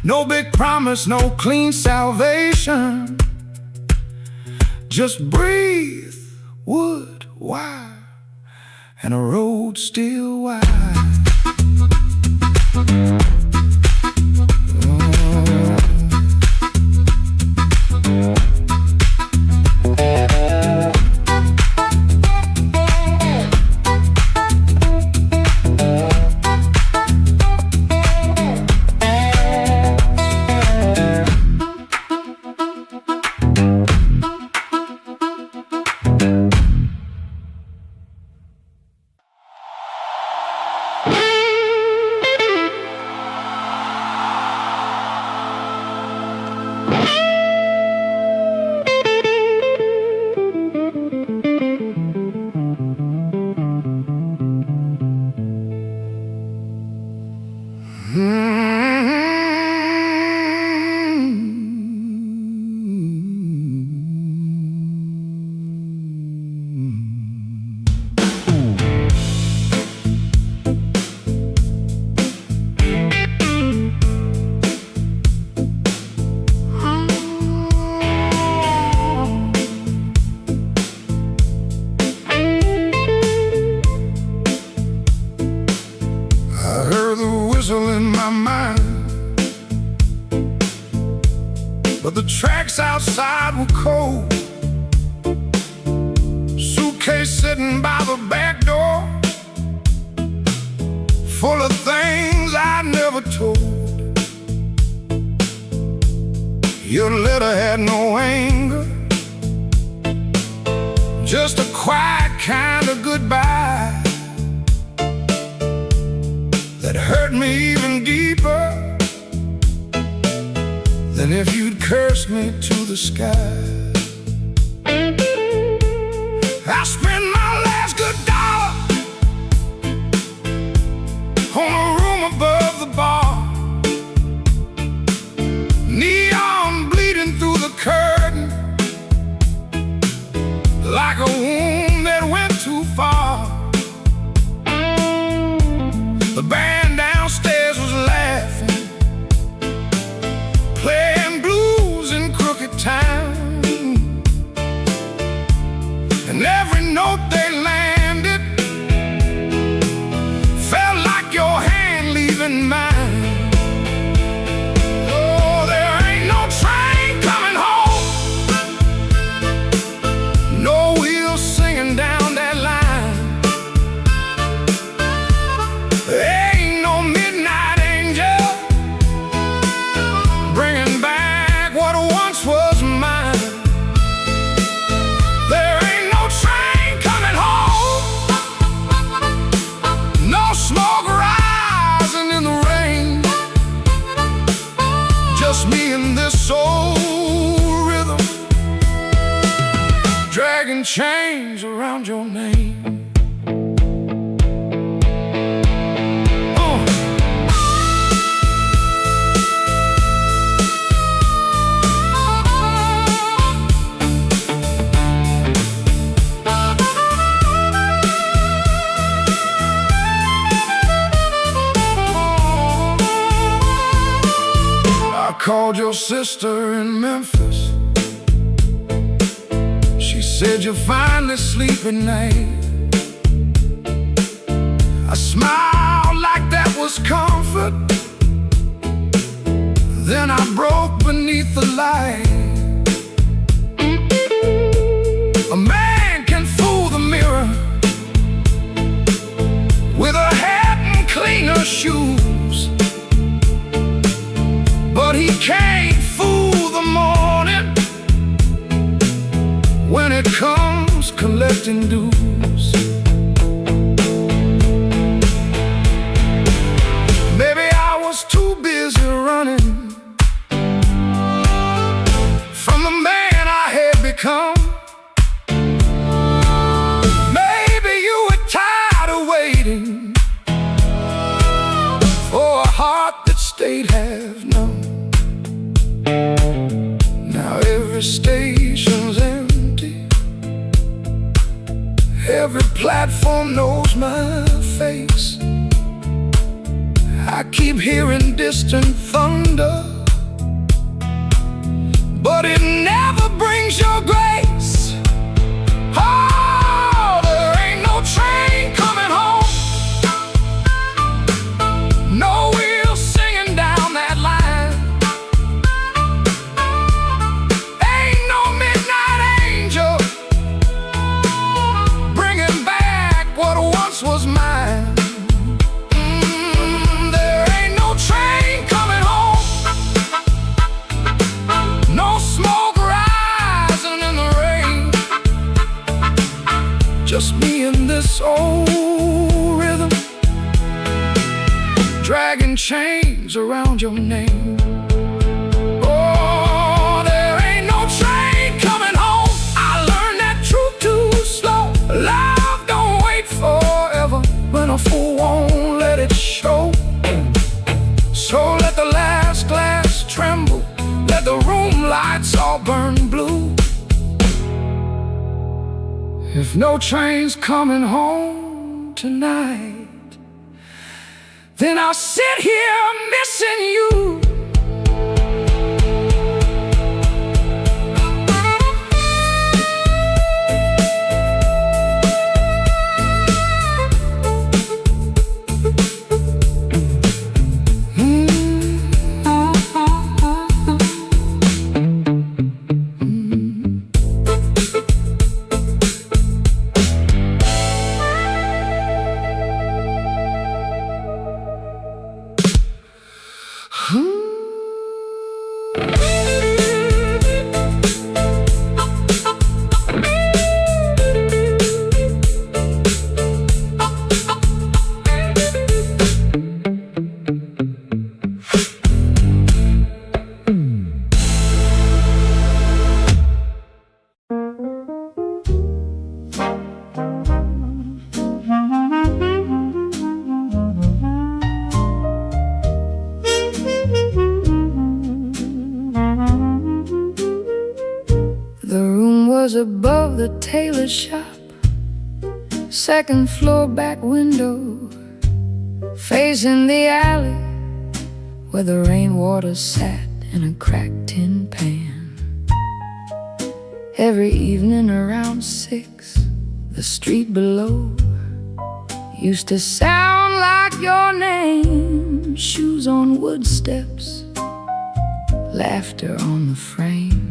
No big promise, no clean salvation, just breathe, wood, wire, and a road still wide. In my mind, but the tracks outside were cold. Suitcase sitting by the back door, full of things I never told. Your letter had no anger, just a quiet kind of goodbye that hurt me even deeper than if you'd cursed me to the sky. I spent my last good dollar on a room above the bar, neon bleeding through the curtain like a wound that went too far. The band downstairs was laughing, playing blues in crooked time, and every note they landed felt like your hand leaving mine. Oh, there ain't no train coming home, no wheels singing down that line. Ain't no midnight angel bringing back what once was mine. There ain't no train coming home, no smoke rising in the rain, just me and this soul rhythm, dragging chains around your name. Called your sister in Memphis. She said you're finally sleeping night. I smiled like that was comfort, then I broke beneath the light. A man can fool the mirror with a hat and cleaner shoes, but he can't fool the morning when it comes collecting dues. Maybe I was too busy running from the man I had become. Maybe you were tired of waiting state have known. Now every station's empty, every platform knows my face. I keep hearing distant thunder, but it never brings your grace. Oh, there ain't no train coming home, no wheels singing down that line. Ain't no midnight angel bringing back what once was mine. There ain't no train coming home, no smoke rising in the rain. Just me and this old rhythm, dragging chains around your name. Oh, there ain't no train coming home. I learned that truth too slow. Love don't wait forever, when a fool won't let it show. So let the last glass tremble, let the room lights all burn blue. If no train's coming home tonight, then I'll sit here missing you. Above the tailor shop, second floor back window, facing the alley where the rainwater sat in a cracked tin pan. Every evening around 6, the street below used to sound like your name. Shoes on wood steps, laughter on the frame,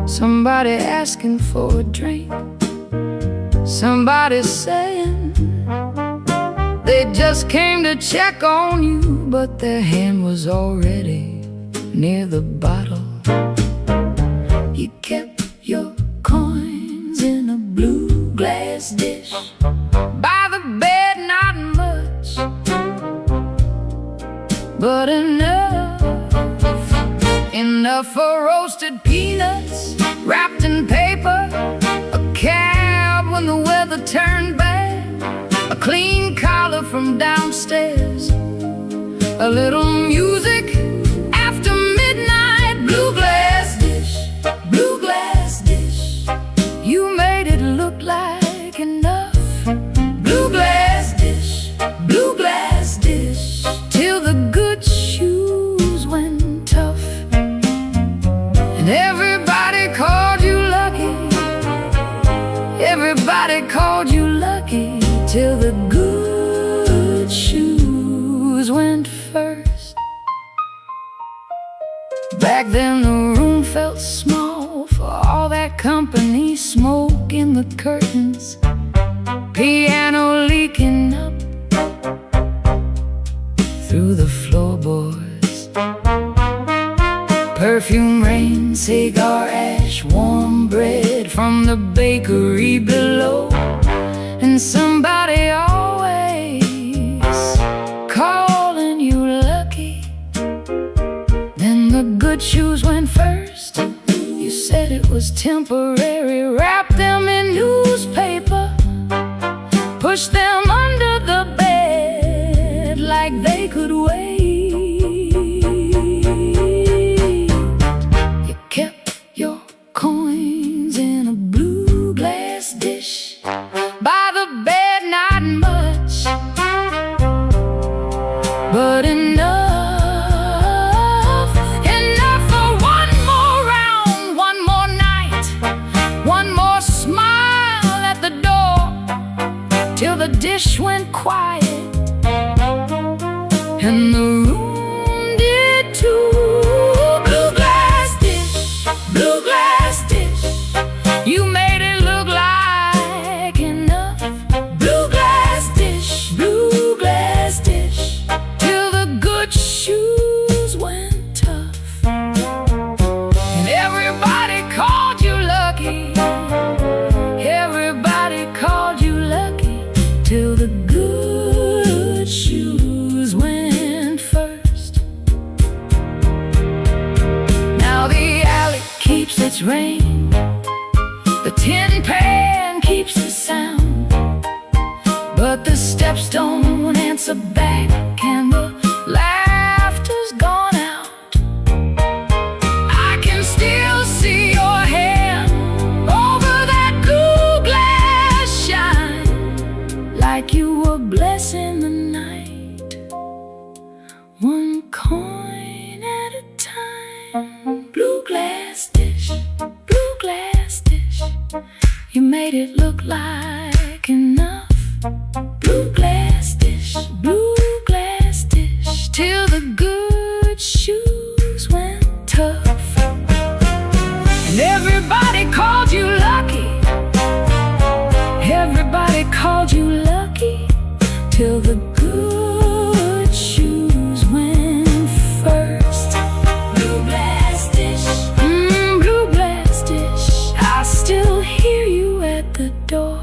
somebody asking for a drink, somebody saying they just came to check on you, but their hand was already near the bottle. You kept your coins in a blue glass dish by the bed, not much, but enough for roasted peanuts wrapped in paper, a cab when the weather turned bad, a clean collar from downstairs, a little music after midnight. Blue glass dish, blue glass dish, you made it look like enough. Blue glass dish, blue glass dish, till the good shoes went tough. And everybody called you lucky, everybody called you lucky, till the good shoes went first. Back then the room felt small for all that company, smoke in the curtains, piano leaking up through the floorboards, perfume rain, cigar ash, warm bread from the bakery below, and somebody always calling you lucky. Then the good shoes went first. You said it was temporary, wrap them in newspaper, push them under the bed like they could wait. but enough, enough for one more round, one more night, one more smile at the door, till the dish went quiet and the room did too. Blue glass dish, blue glass dish, you made it look like enough. Blue glass dish, blue glass dish, till the good shoes went tough. And everybody called you lucky, everybody called you lucky, till the good shoes went first. Now the alley keeps its rain, the tin pan keeps the sound, but the steps don't answer back and the laughter's gone out. I can still see your hand over that blue glass shine, like you were blessing the night, one coin at a time. Blue glass dish, blue glass dish, you made it look like enough. Blue glass dish, blue glass dish, till the good shoes went tough. And everybody called you lucky, everybody called you lucky, till the good shoes went first. Blue glass dish, blue glass dish, I still hear you at the door.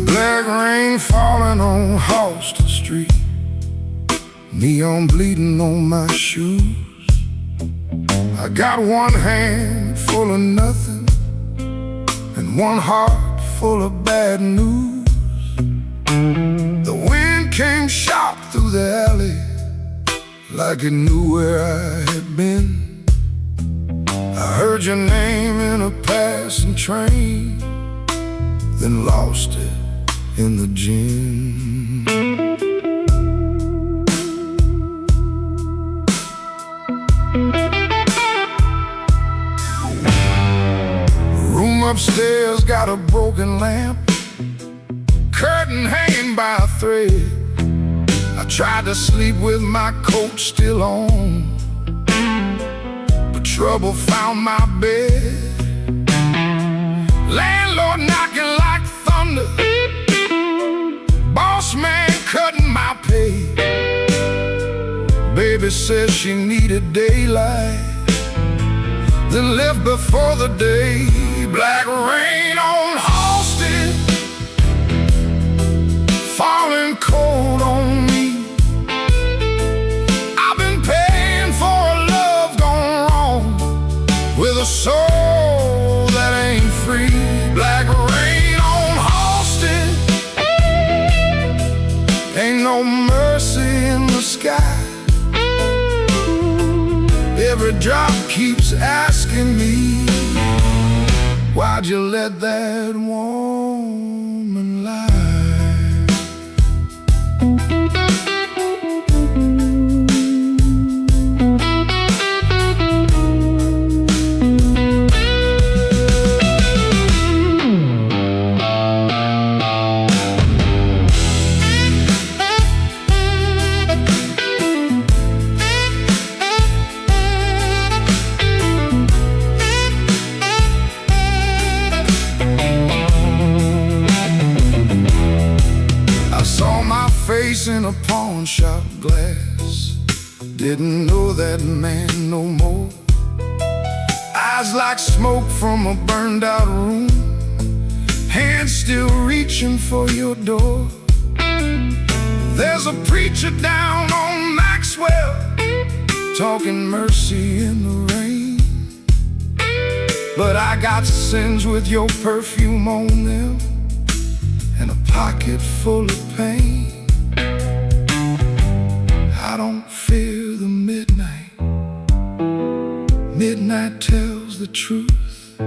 Black rain falling on Halston Street, neon bleeding on my shoes. I got one hand full of nothing and one heart full of bad news. The wind came sharp through the alley, like it knew where I had been. I heard your name in a passing train, then lost it in the gym. Room upstairs got a broken lamp, curtain hanging by a thread. I tried to sleep with my coat still on, but trouble found my bed. Landlord knocking like thunder, boss man cutting my pay. Baby says she needed daylight, then left before the day. Black rain on Halston, falling cold on me. I've been paying for a love gone wrong, with a soul that ain't free. Black rain on Halston, ain't no mercy in the sky. Every drop keeps asking me, why'd you let that woman lie? on shop glass. Didn't know that man no more. Eyes like smoke from a burned out room, hands still reaching for your door. There's a preacher down on Maxwell, talking mercy in the rain. But I got sins with your perfume on them, and a pocket full of pain. I don't fear the midnight. Midnight tells the truth.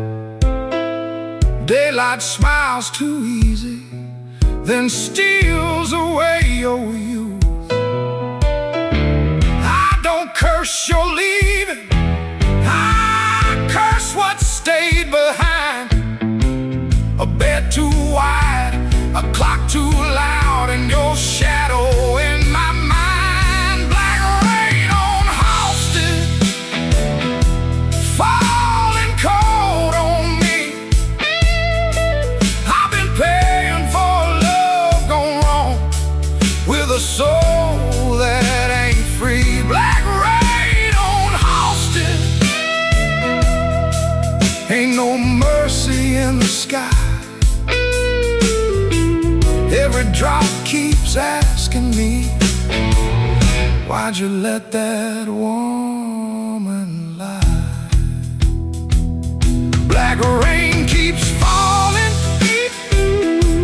Daylight smiles too easy, then steals away your youth. I don't curse your leaving, I curse what stayed behind. A bed too wide, a clock too loud, and your shadow in my mind. Black rain on Halsted, falling cold on me. I've been paying for love gone wrong, with a soul that ain't free. Black rain on Halsted, ain't no mercy in the sky. Every drop keeps asking me, why'd you let that woman lie? Black rain keeps falling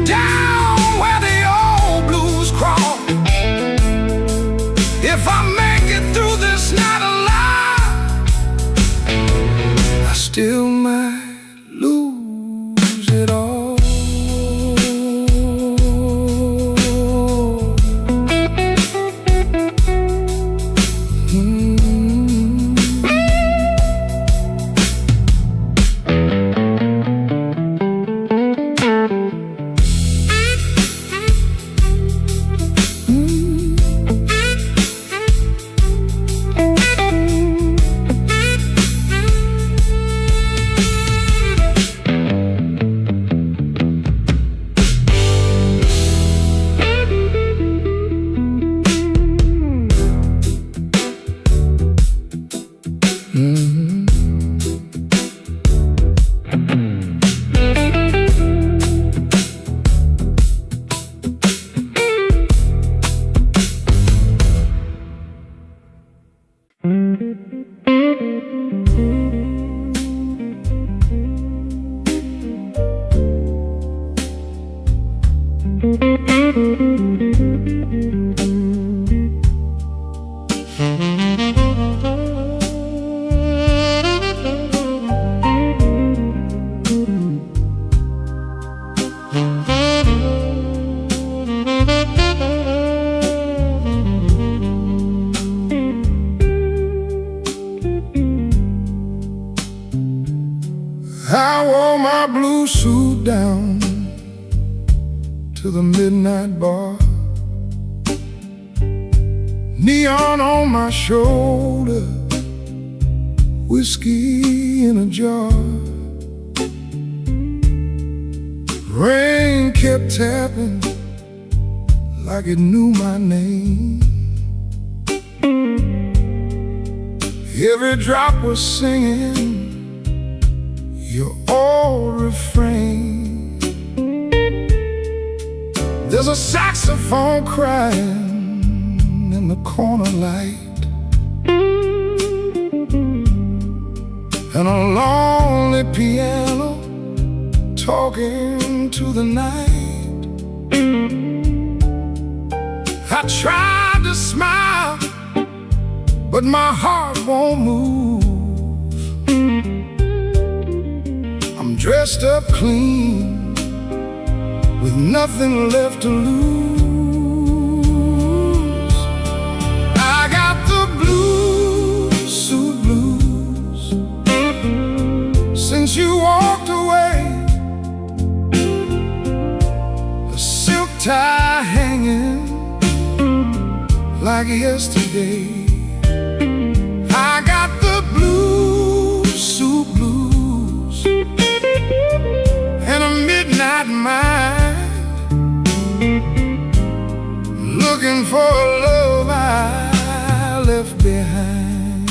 down where the old blues crawl. If I make it through this night alive, I still might lose it all. I wore my blue suit down to the midnight bar, neon on my shoulder, whiskey in a jar. Rain kept tapping like it knew my name. Every drop was singing your old refrain. There's a saxophone crying in the corner light, and a lonely piano talking to the night. I tried to smile, but my heart won't move. I'm dressed up clean, with nothing left to lose. I got the blues, suit blues, since you walked away. A silk tie hanging like yesterday. I got the blues, suit blues, and a midnight mind, looking for a love left behind.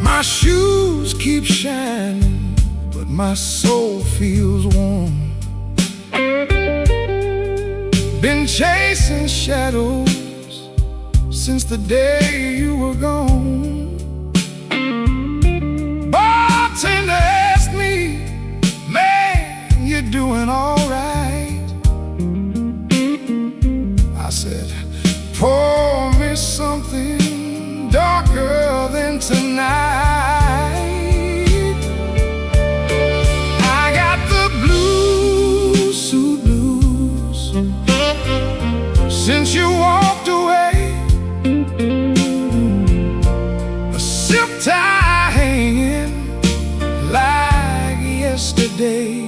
My shoes keep shining, but my soul feels warm. Been chasing shadows since the day you were gone. Bartender asked me, man, you're doing all right. I said, pour me something darker than tonight. I got the blue suit blues since you walked away. A zip tie hanging like yesterday.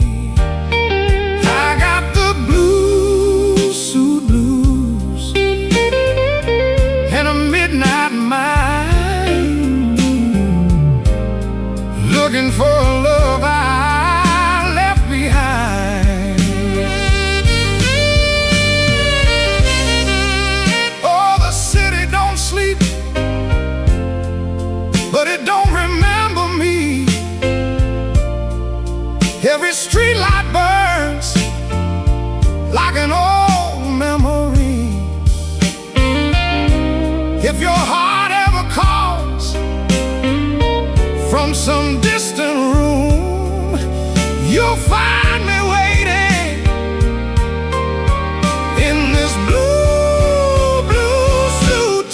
I got the blue suit blues and a midnight mind, looking for a love I left behind. Oh, the city don't sleep, but it don't remember me. Every street light burns like an old memory. If your heart ever calls from some distant room, you'll find me waiting in this blue, blue suit.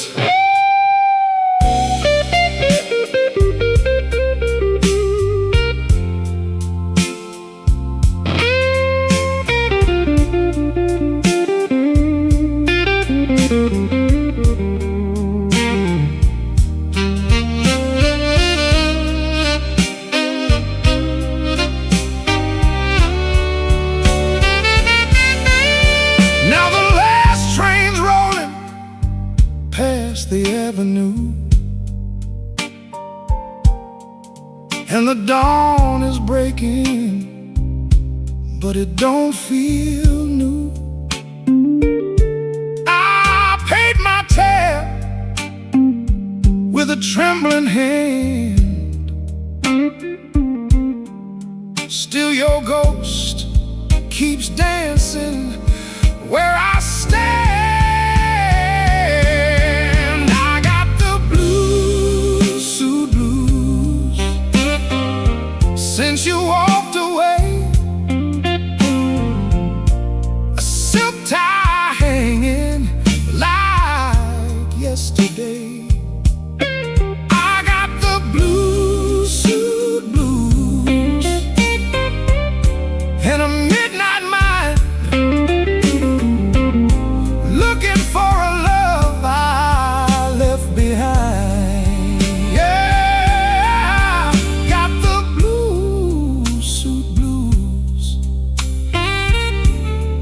Now the last train's rolling past the avenue, and the dawn is breaking, but it don't feel new. I paid my tab with a trembling hand. Still your ghost keeps dancing where I stand. I got the blue suit blues since you walked away. A silk tie hanging like yesterday. I got the blue suit blues and a midnight mind, looking for a love I left behind. Yeah, got the blue suit blues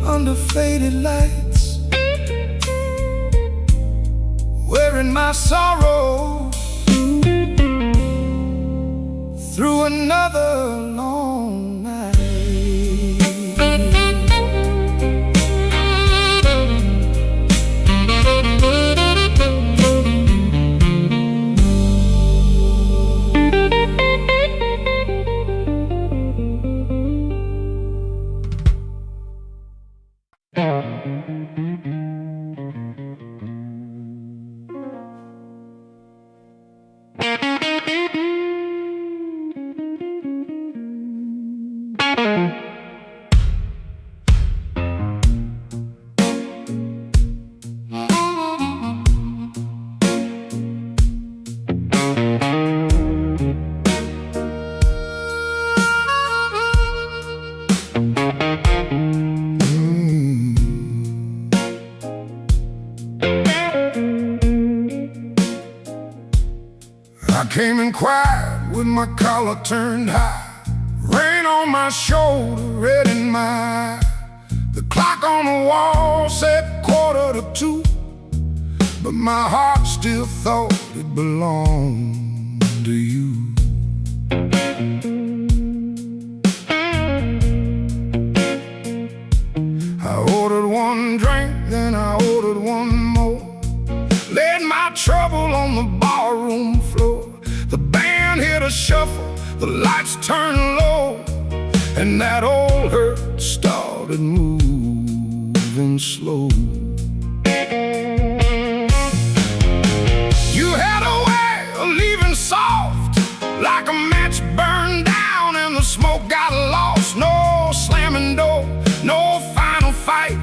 under faded lights, wearing my sorrow through another long night. I came in quiet with my collar turned high, rain on my shoulder, red in my eye. The clock on the wall said 1:45, but my heart still thought it belonged to you. one drink, then I ordered one more. Laid my trouble on the barroom floor. The band hit a shuffle, the lights turned low, and that old hurt started moving slow. You had a way of leaving soft, like a match burned down and the smoke got lost. No slamming door, no final fight,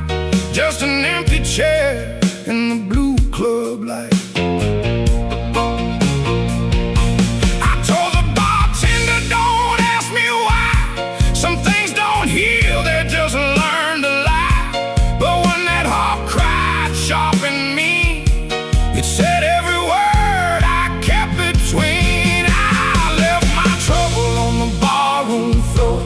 just an empty chair in the blue club light. I told the bartender, don't ask me why. Some things don't heal, they just learn to lie. But when that heart cried sharp in me, it said every word I kept between. I left my trouble on the barroom floor.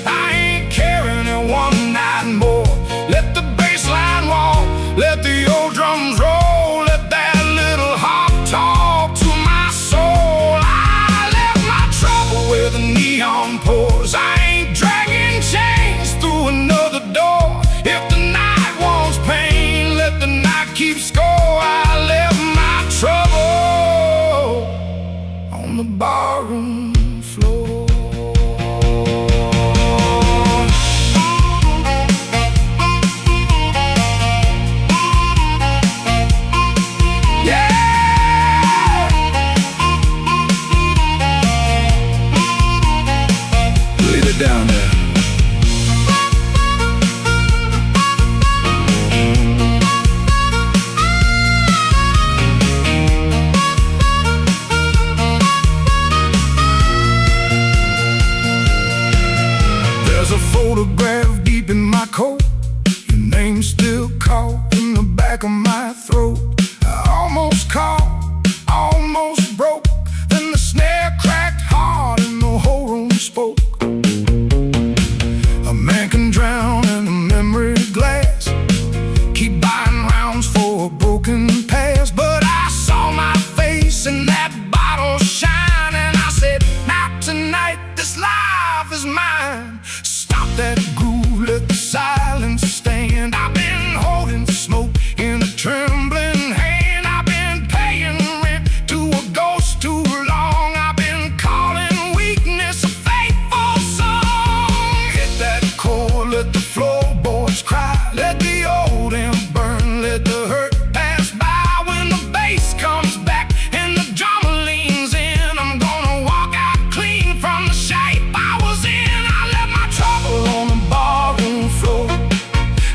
I ain't carrying it one night more. Let the bass line walk, let the old drums roll, let that little harp talk to my soul. I left my trouble where the neon pours. I ain't dragging chains through another door. If the night wants pain, let the night keep score. I left my trouble on the barroom floor. Down there. There's a photograph deep in my coat. Your name's still caught in the back of my throat. I almost caught, almost broke. Then the snare cracked hard and the whole room spoke. A man can drown in a memory glass, keep buying rounds for a broken past. But I saw my face in that bottle shine, and I said, not tonight, this life is mine. Stop that groove, let the silence stand. I've been holding smoke in a trembling hand. I've been paying rent to a ghost too long. I've been calling weakness a faithful song. Hit that chord, let the floorboards cry, let the old amp burn, let the hurt pass by. When the bass comes back and the drummer leans in, I'm gonna walk out clean from the shape I was in. I left my trouble on the barroom floor.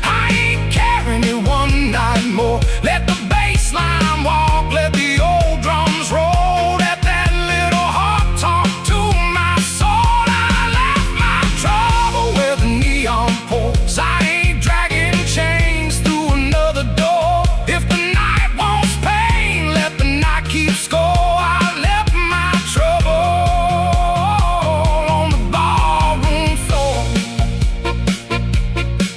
I ain't carrying it one night more. Let the bass line walk, let the old drums roll, let that little heart talk to my soul. I left my trouble where the neon pours. I ain't dragging chains through another door. If the night wants pain, let the night keep score. I left my trouble on the barroom floor.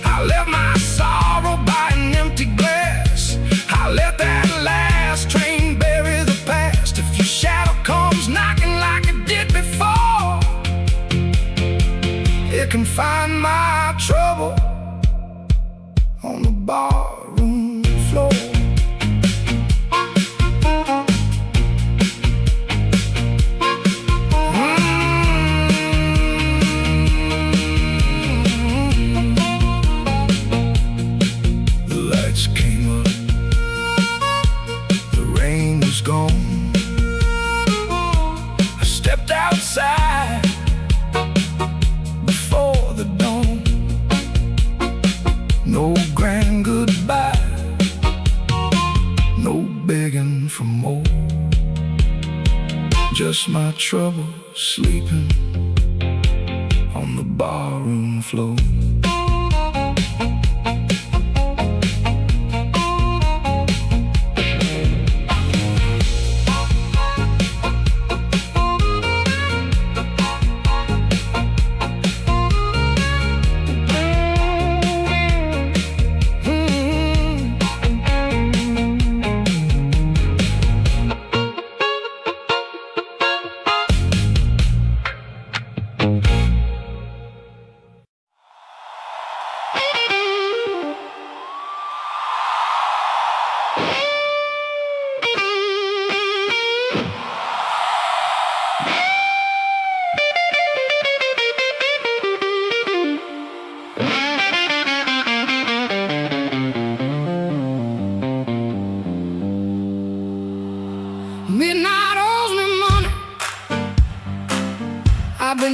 I left my sorrow by an empty glass. I let that last train bury the past. If your shadow comes knocking like it did before, it can find my trouble on the barroom floor. The lights came up, the rain was gone. I stepped outside before the dawn. No grand goodbye, no begging for more. Just my trouble sleeping on the barroom floor.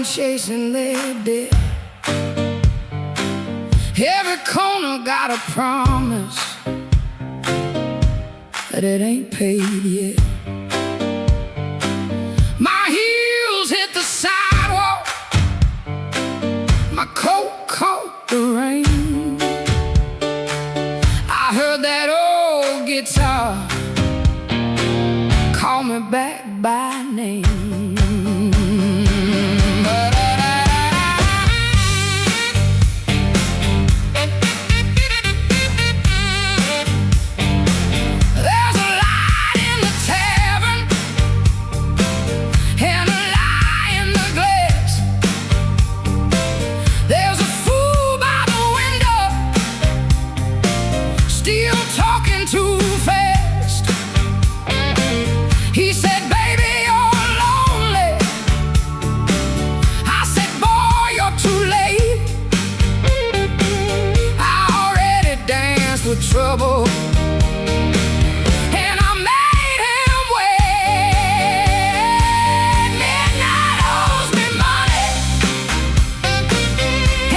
been chasing their debt. Every corner got a promise, but it ain't paid yet. My heels hit the sidewalk, my coat caught the rain. I heard that old guitar call me back by name. He said, baby, you're lonely. I said, boy, you're too late. I already danced with trouble, and I made him wait. Midnight owes me money,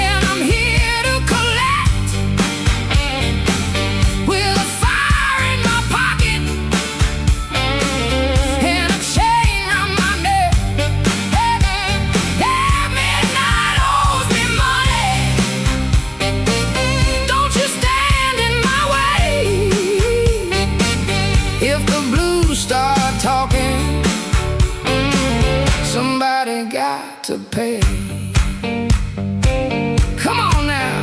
and I'm here to collect. With a fire in my pocket and a chain round my neck. Yeah, midnight owes me money. Don't you stand in my way. If the blues start talking, somebody got to pay. Come on now.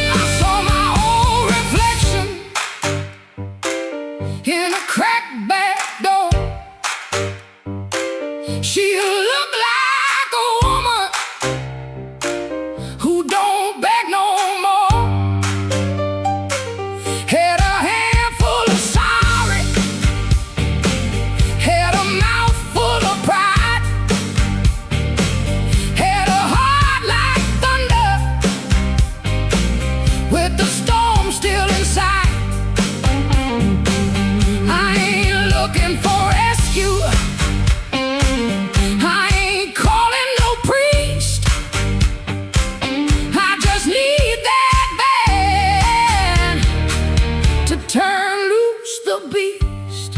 I saw my old reflection in a cracked back door. She looked like a woman who don't beg no more. Had a handful of sorry, had a mouth full of pride, had a heart like thunder with the storm still inside. I ain't looking for rescue, I ain't calling no priest. I just need that band to turn loose the beast.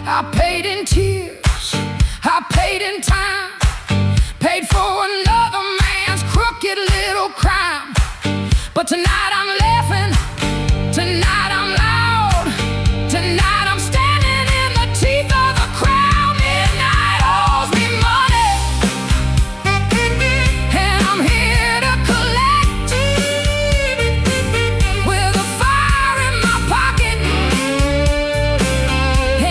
I paid in tears, I paid in time, paid for another man's crooked little crime. But tonight I'm laughing, tonight I'm loud, tonight I'm standing in the teeth of the crowd. Midnight owes me money, and I'm here to collect. With a fire in my pocket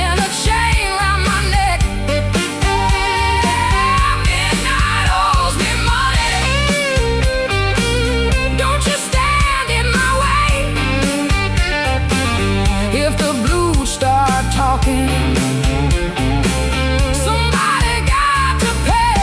and a chain round my neck. Midnight owes me money. Don't you stand in my way. If the blues start talking, somebody got to pay.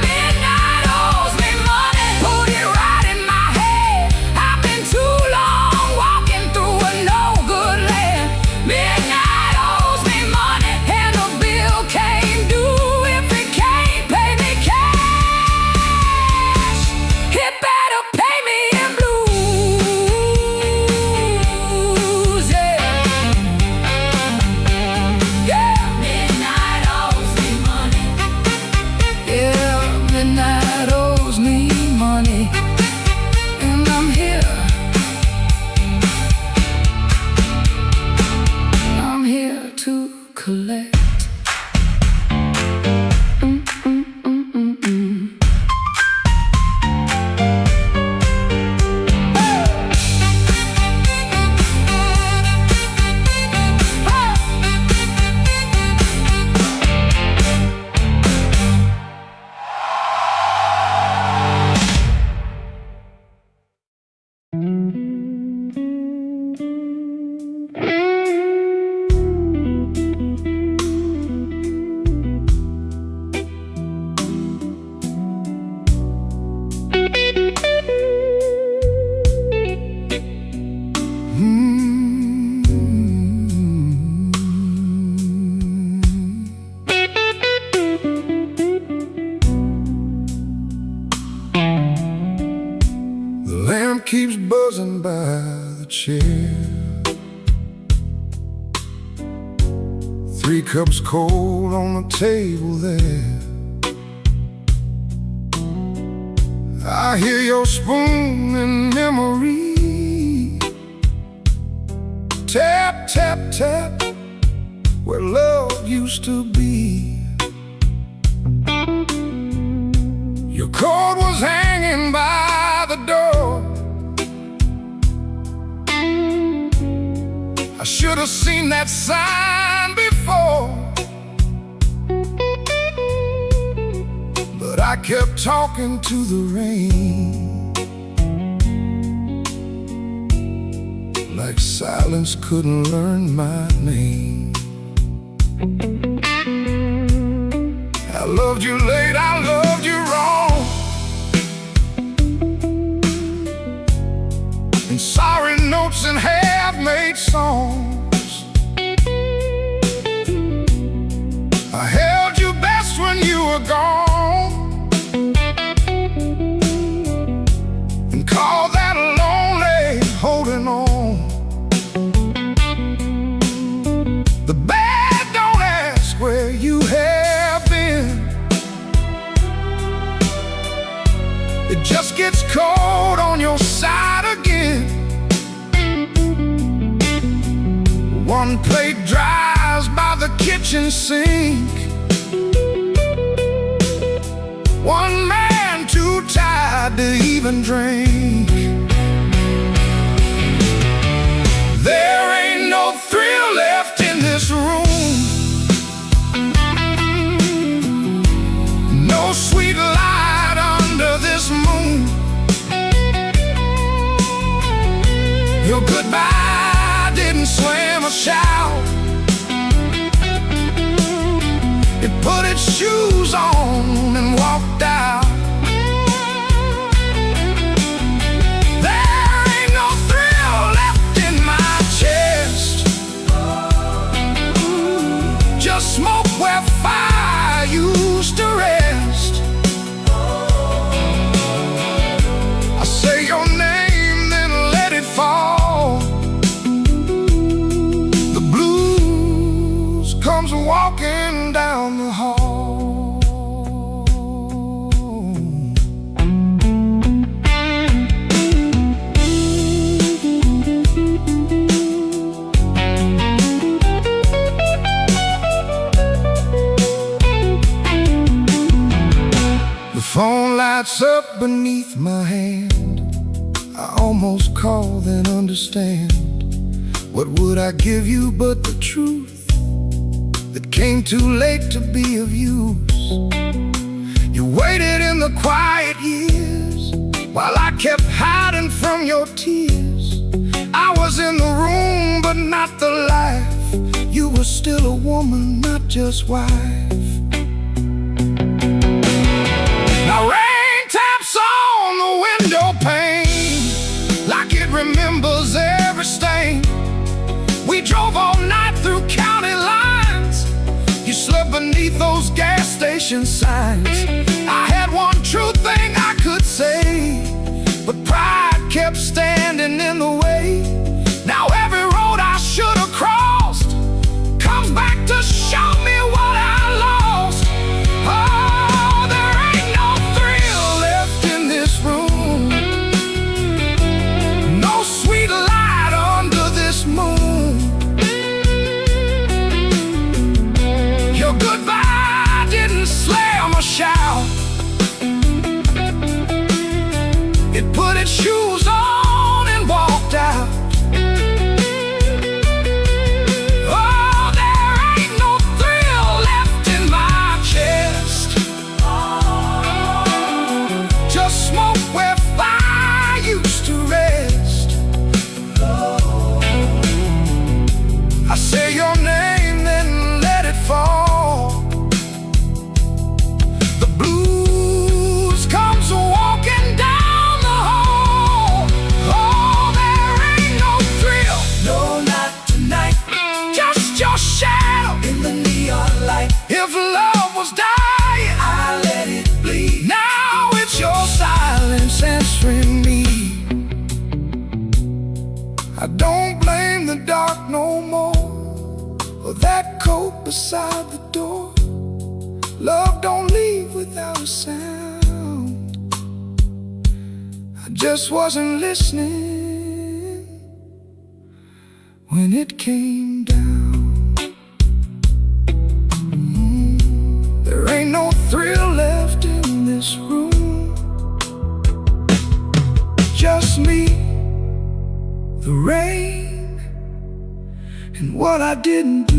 Midnight owes me money. Put it right in my head. I've been too long walking through a no good land. Midnight owes me money, and the bill came due. If it can't pay me cash, it better pay me in blues. Yeah. Yeah. Midnight owes me money. Yeah, midnight owes me money, and I'm here. I'm here to collect. 3 cups cold on the table there. I hear your spoon in memory. Tap, tap, tap, where love used to be. Your coat was hanging by the door. I should have seen that sign before, but I kept talking to the rain, like silence couldn't learn my name. I loved you late, I loved you wrong, and sorry notes and half-made songs. I held you best when you were gone, and called that lonely holding on. The bad don't ask where you have been. It just gets cold on your side again. One plate dries by the kitchen sink. One man too tired to even drink. There ain't no thrill left in this room. No sweet light under this moon. Your goodbye didn't slam a shout. It put its shoes on and walked out. There ain't no thrill left in my chest. Just smoke where fire used to rest. I say your name, then let it fall. The blues comes walking down the hall. The phone lights up beneath my hand. I almost call, then understand. What would I give you but the truth that came too late to be of use? You waited in the quiet years while I kept hiding from your tears. I was in the room but not the life. You were still a woman, not just wife. Now rain taps on the window pane like it remembers every stain. We drove all night through county lines. You slept beneath those gas station signs. I had one true thing I could say, but pride kept standing in the way. Now every road I should have crossed comes back to show me what I lost. Oh, there ain't no thrill left in this room. No sweet light under this moon. Your goodbye didn't slam a shout. It put its shoes on and walked out. beside the door. Love don't leave without a sound. I just wasn't listening when it came down. There ain't no thrill left in this room. Just me, the rain, and what I didn't do.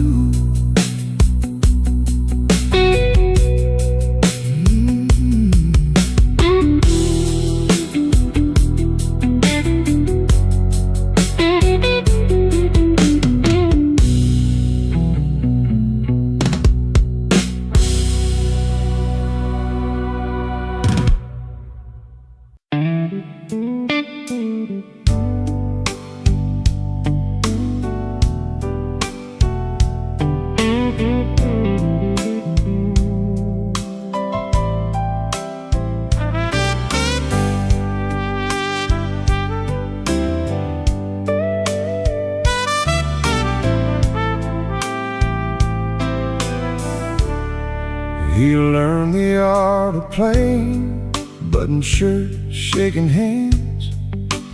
He learned the art of playing, button shirt, shaking hands,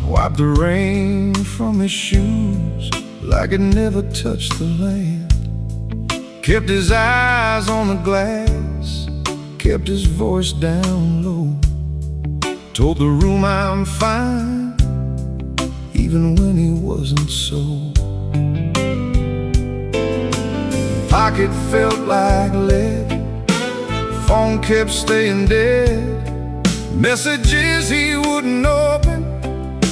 wiped the rain from his shoes like it never touched the land. Kept his eyes on the glass, kept his voice down low, told the room I'm fine, even when he wasn't so. Pocket felt like lead, phone kept staying dead, messages he wouldn't open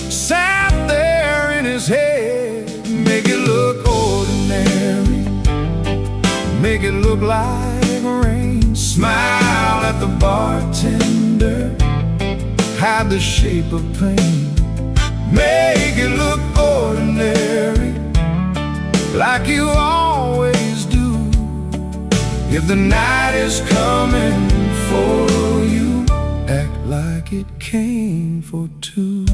sat there in his head. Make it look ordinary, make it look like rain. Smile at the bartender, hide the shape of pain. Make it look ordinary, like you always do. If the night is coming for you, act like it came for two.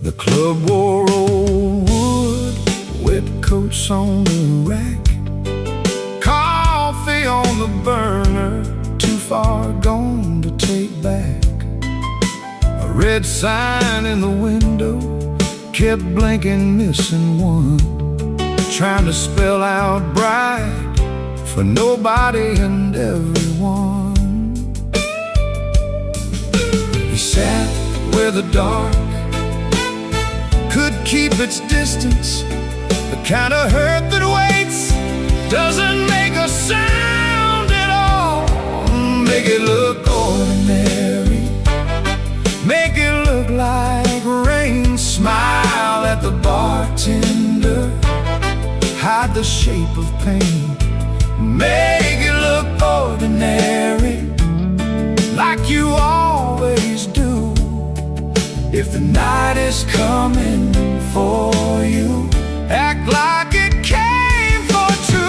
The club wore old wood, wet coats on the rack, coffee on the burner, too far gone to take back. A red sign in the window kept blinking, missing one, trying to spell out bright for nobody and everyone. He sat where the dark could keep its distance, the kind of hurt that waits, doesn't make a sound at all. Make it look ordinary, make it look like rain. Smile at the bartender, hide the shape of pain. Make it look ordinary, like you always do. If the night is coming for you, act like it came for two.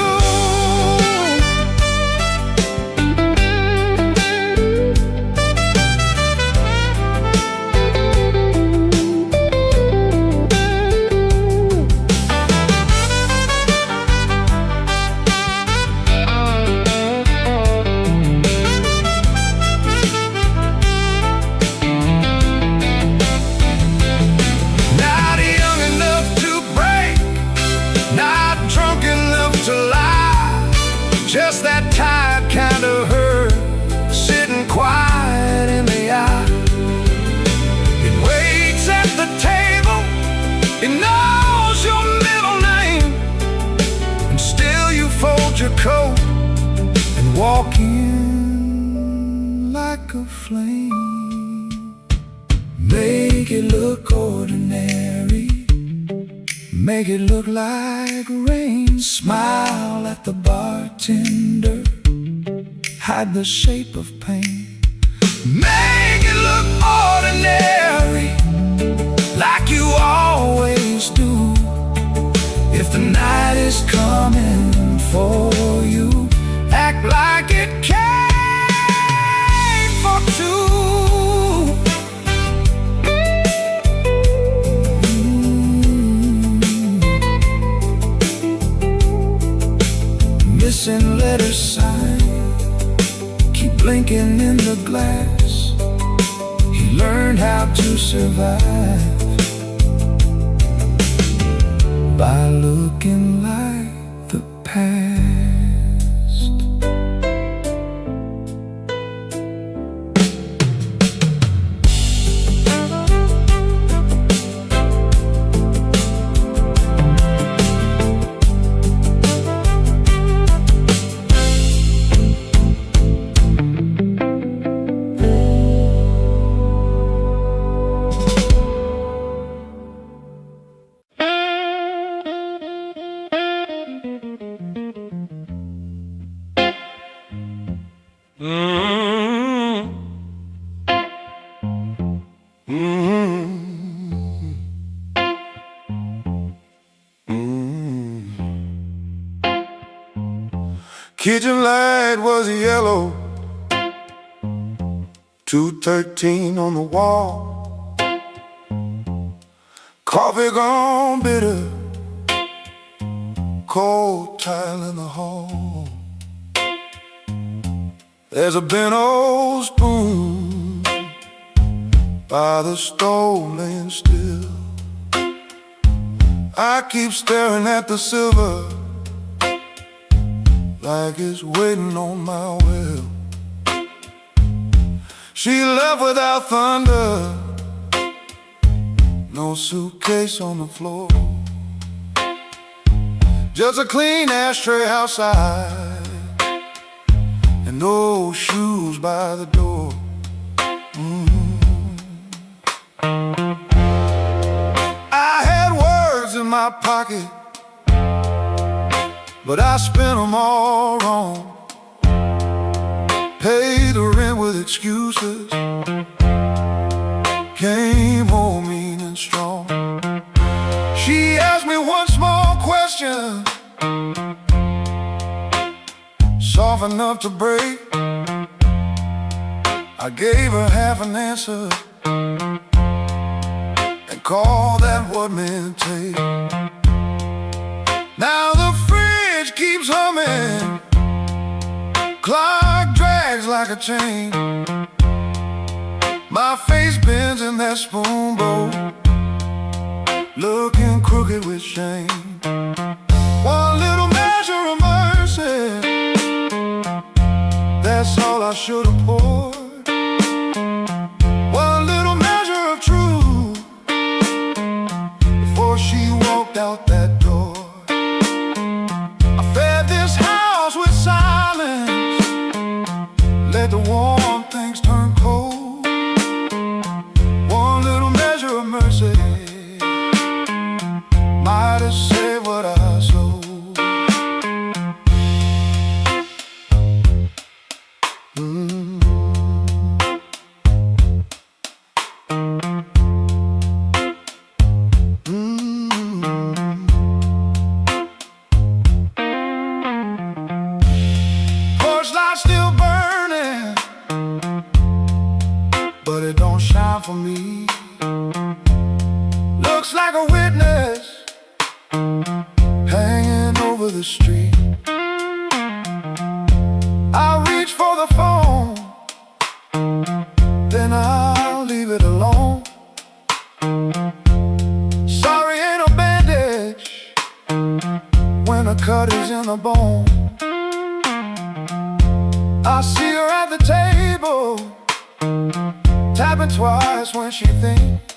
Just that tired kind of hurt, sitting quiet in the eye. It waits at the table, it knows your middle name, and still you fold your coat and walk in like a flame. Make it look ordinary, make it look like rain. Smile at the bartender, hide the shape of pain. Make it look ordinary, like you always do. If the night is coming for you, act like it came for two. better sign. Keep blinking in the glass. He learned how to survive by looking like the past. Kitchen light was yellow, 213 on the wall. Coffee gone bitter, cold tile in the hall. There's a bent old spoon by the stove laying still. I keep staring at the silver like it's waiting on my will. She left without thunder, no suitcase on the floor, just a clean ashtray outside and no shoes by the door. I had words in my pocket, but I spent them all wrong. Paid the rent with excuses, came home mean and strong. She asked me one small question, soft enough to break. I gave her half an answer and called that what men take. Now the fridge keeps humming, clock drags like a chain. My face bends in that spoon bowl, looking crooked with shame. One little measure of mercy, that's all I should have poured. One little measure of truth before she walked out that door. Let the warm things turn cold. One little measure of mercy might have saved what I sold. Porch light still burning, but it don't shine for me. Looks like a witness hanging over the street. I reach for the phone, then I'll leave it alone. Sorry, ain't no bandage when a cut is in the bone. I see her at the table, tapping twice when she thinks.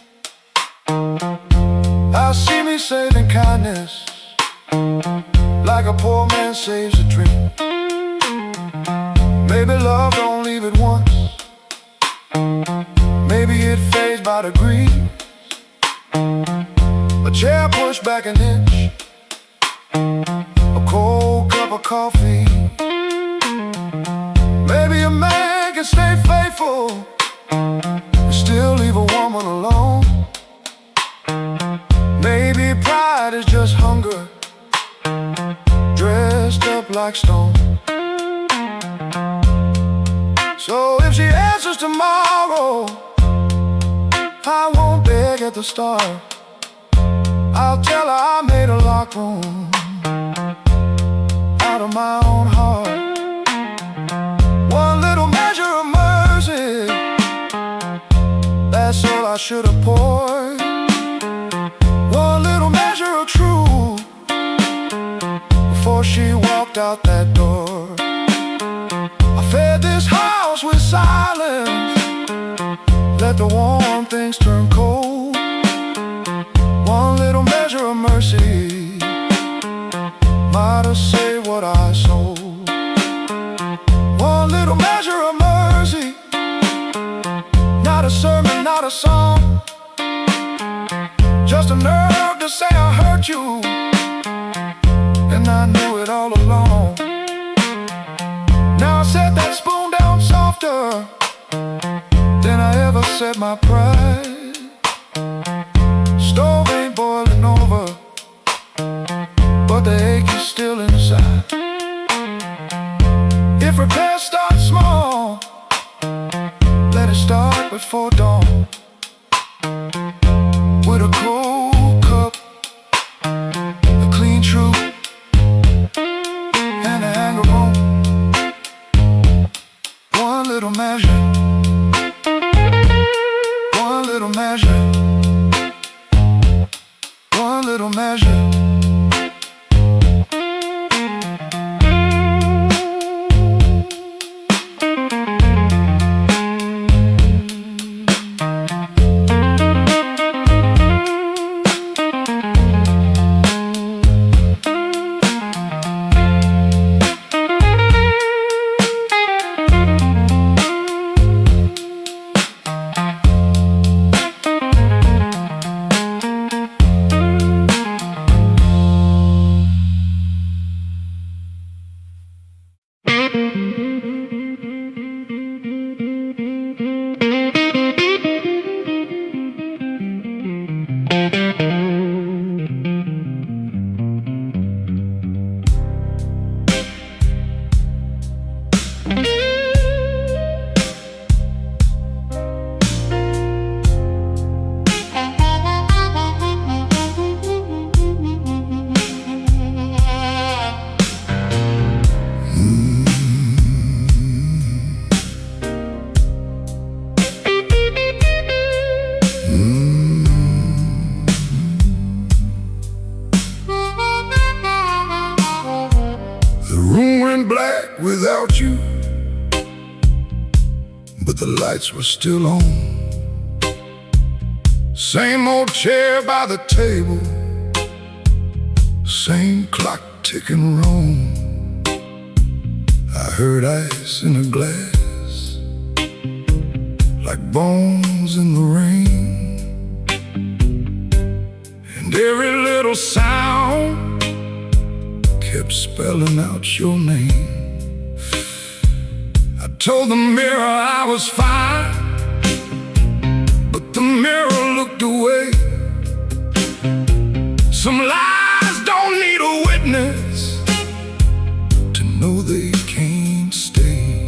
I see me saving kindness like a poor man saves a drink. Maybe love don't leave it once, maybe it fades by degrees. A chair pushed back an inch, a cold cup of coffee. Maybe a man can stay faithful and still leave a woman alone. Maybe pride is just hunger dressed up like stone. So if she answers tomorrow, I won't beg at the start. I'll tell her I made a locker room out of my own heart. should have poured one little measure of truth before she walked out that door. I fed this house with silence, let the warm things turn cold. One little measure of mercy might have saved what I sold. One little measure of mercy, not a sermon, not a song, just a nerve to say I hurt you, and I knew it all along. Now I set that spoon down softer than I ever set my pride. Stove ain't boiling over, but the ache is still inside. If repairs start small, let it start before dawn. With a cold cup, a clean truth, and a hanger on. One little measure, one little measure, one little measure. Without you, but the lights were still on. Same old chair by the table, same clock ticking wrong. I heard ice in a glass, like bones in the rain, and every little sound kept spelling out your name. Told the mirror I was fine, but the mirror looked away. Some lies don't need a witness to know they can't stay.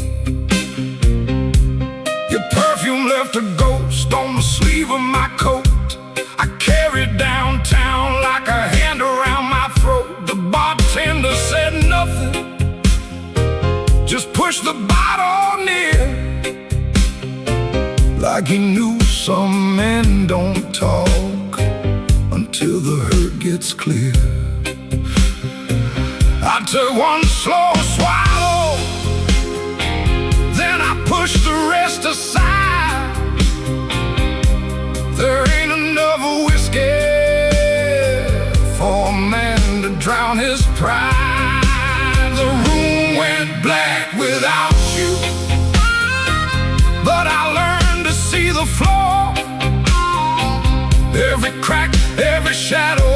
Your perfume left a ghost on the sleeve of my coat. I carried downtown like a hand around my throat. The bartender said nothing, just pushed the bottle near, like he knew some men don't talk until the hurt gets clear. I took one slow swallow, then I pushed the rest aside. There ain't enough whiskey for a man to drown his pride. The room went black without you, but I learned to see the floor, every crack, every shadow,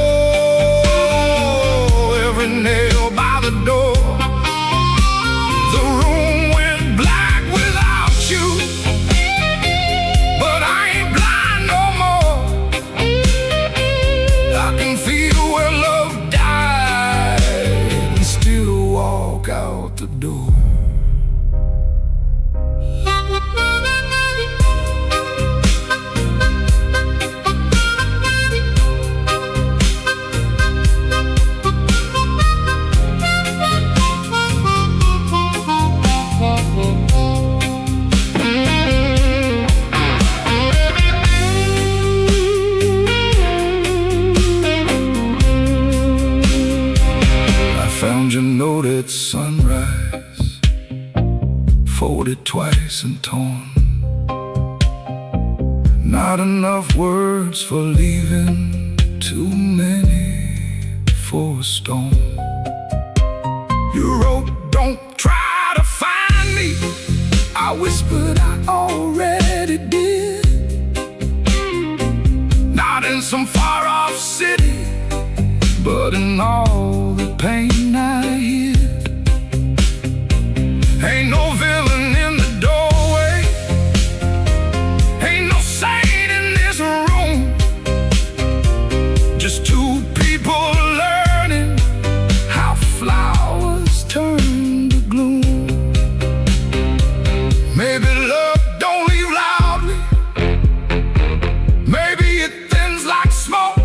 every nail by the door. The room went black without you, but I ain't blind no more. I can feel where love died and still walk out the door. you know that sunrise, folded twice and torn? Not enough words for leaving, too many for a storm. You wrote, don't try to find me. I whispered, I already did. Not in some far-off city, but in all the pain I hid. Ain't no villain in the doorway, ain't no saint in this room. Just two people learning how flowers turn to gloom. Maybe love don't leave loudly, maybe it thins like smoke.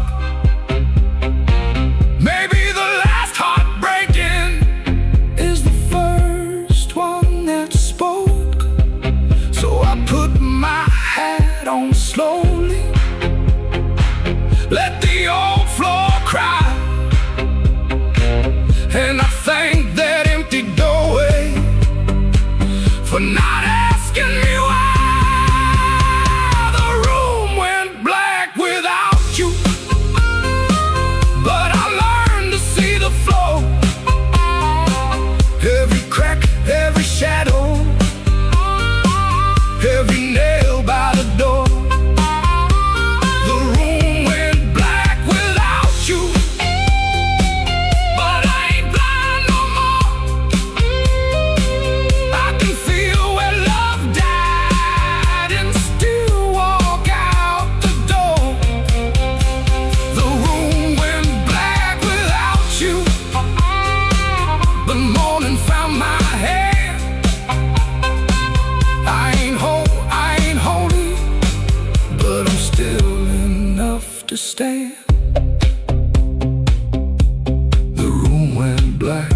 Maybe the last heartbreaking is the first one that spoke. So I put my hat on slowly, let the old floor cry, and I thank that empty doorway for not asking me why. The room went black without you, but I learned to see the flow. Every crack, every shadow, every nail by the door. The room went black without you, but I ain't blind no more. I can feel where love died and still walk out the door. The room went black without you. The morning found my hand. I ain't holy, but I'm still enough to stand. The room went black,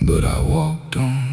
but I walked on.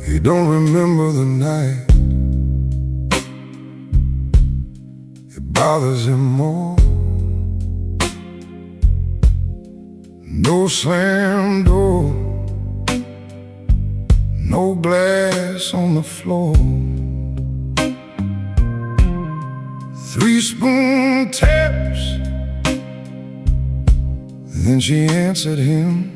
He don't remember the night, it bothers him more. No slam door, no glass on the floor. 3 spoon taps, then she answered him.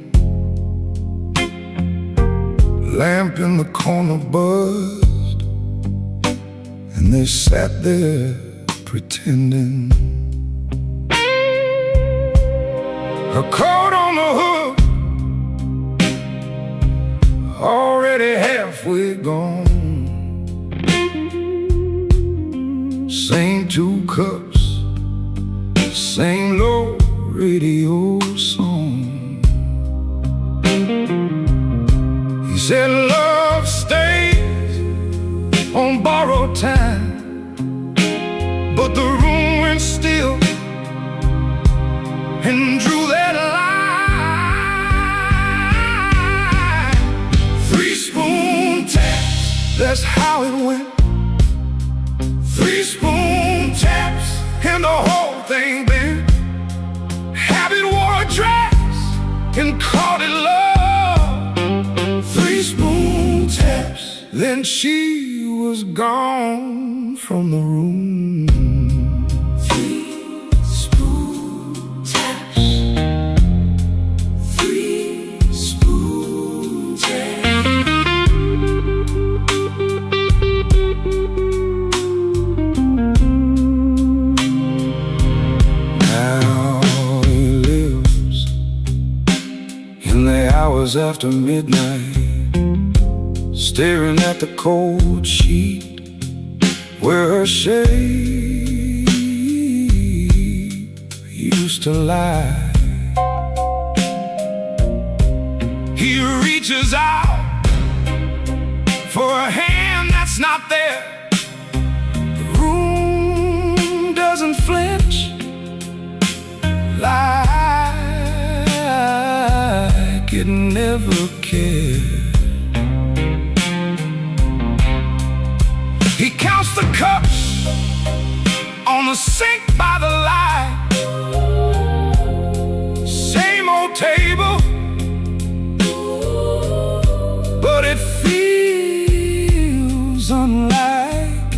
Lamp in the corner buzzed, and they sat there pretending. Her coat on the hook, already halfway gone. Same 2 cups, same low radio song. He said love stays on borrowed time, but the room went still and drew that line. 3 spoon taps, that's how it went. 3 spoon taps and the whole thing bent. Habit wore a dress and called it love. 3 spoon taps, then she was gone from the room. 3 spoon taps, 3 spoon taps. Now he lives hours after midnight, staring at the cold sheet where her shape used to lie. He reaches out for a hand that's not there. The room doesn't flinch like it never cared. He counts the cups on the sink by the light. Same old table, but it feels unlike.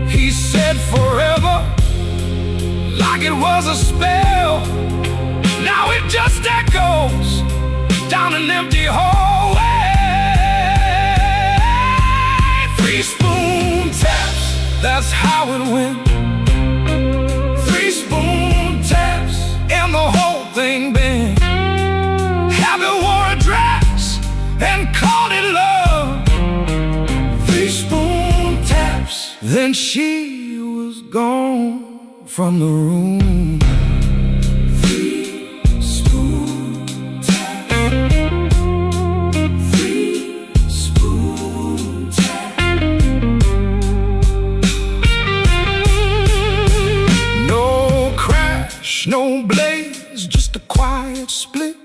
He said forever, like it was a spell. Now it just echoes down an empty hallway. 3 spoon taps, that's how it went. 3 spoon taps, and the whole thing bent. Happy wore a dress and called it love. 3 spoon taps, then she was gone from the room. 3 spoon taps. 3 spoon taps. No crash, no blaze, just a quiet split.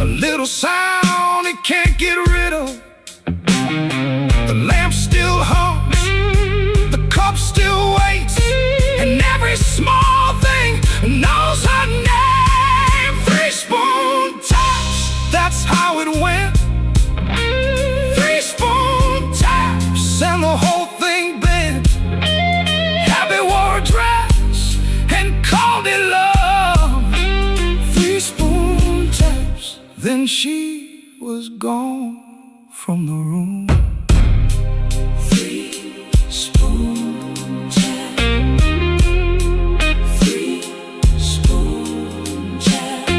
A little sound it can't get rid of. The lamp still hums, the cup still waits, and every small thing knows her name. 3 spoon taps, that's how it went. 3 spoon taps, and the whole thing bent. Happy wore a dress and called it love. 3 spoon taps, then she was gone from the room. 3 spoon taps. 3 spoon taps.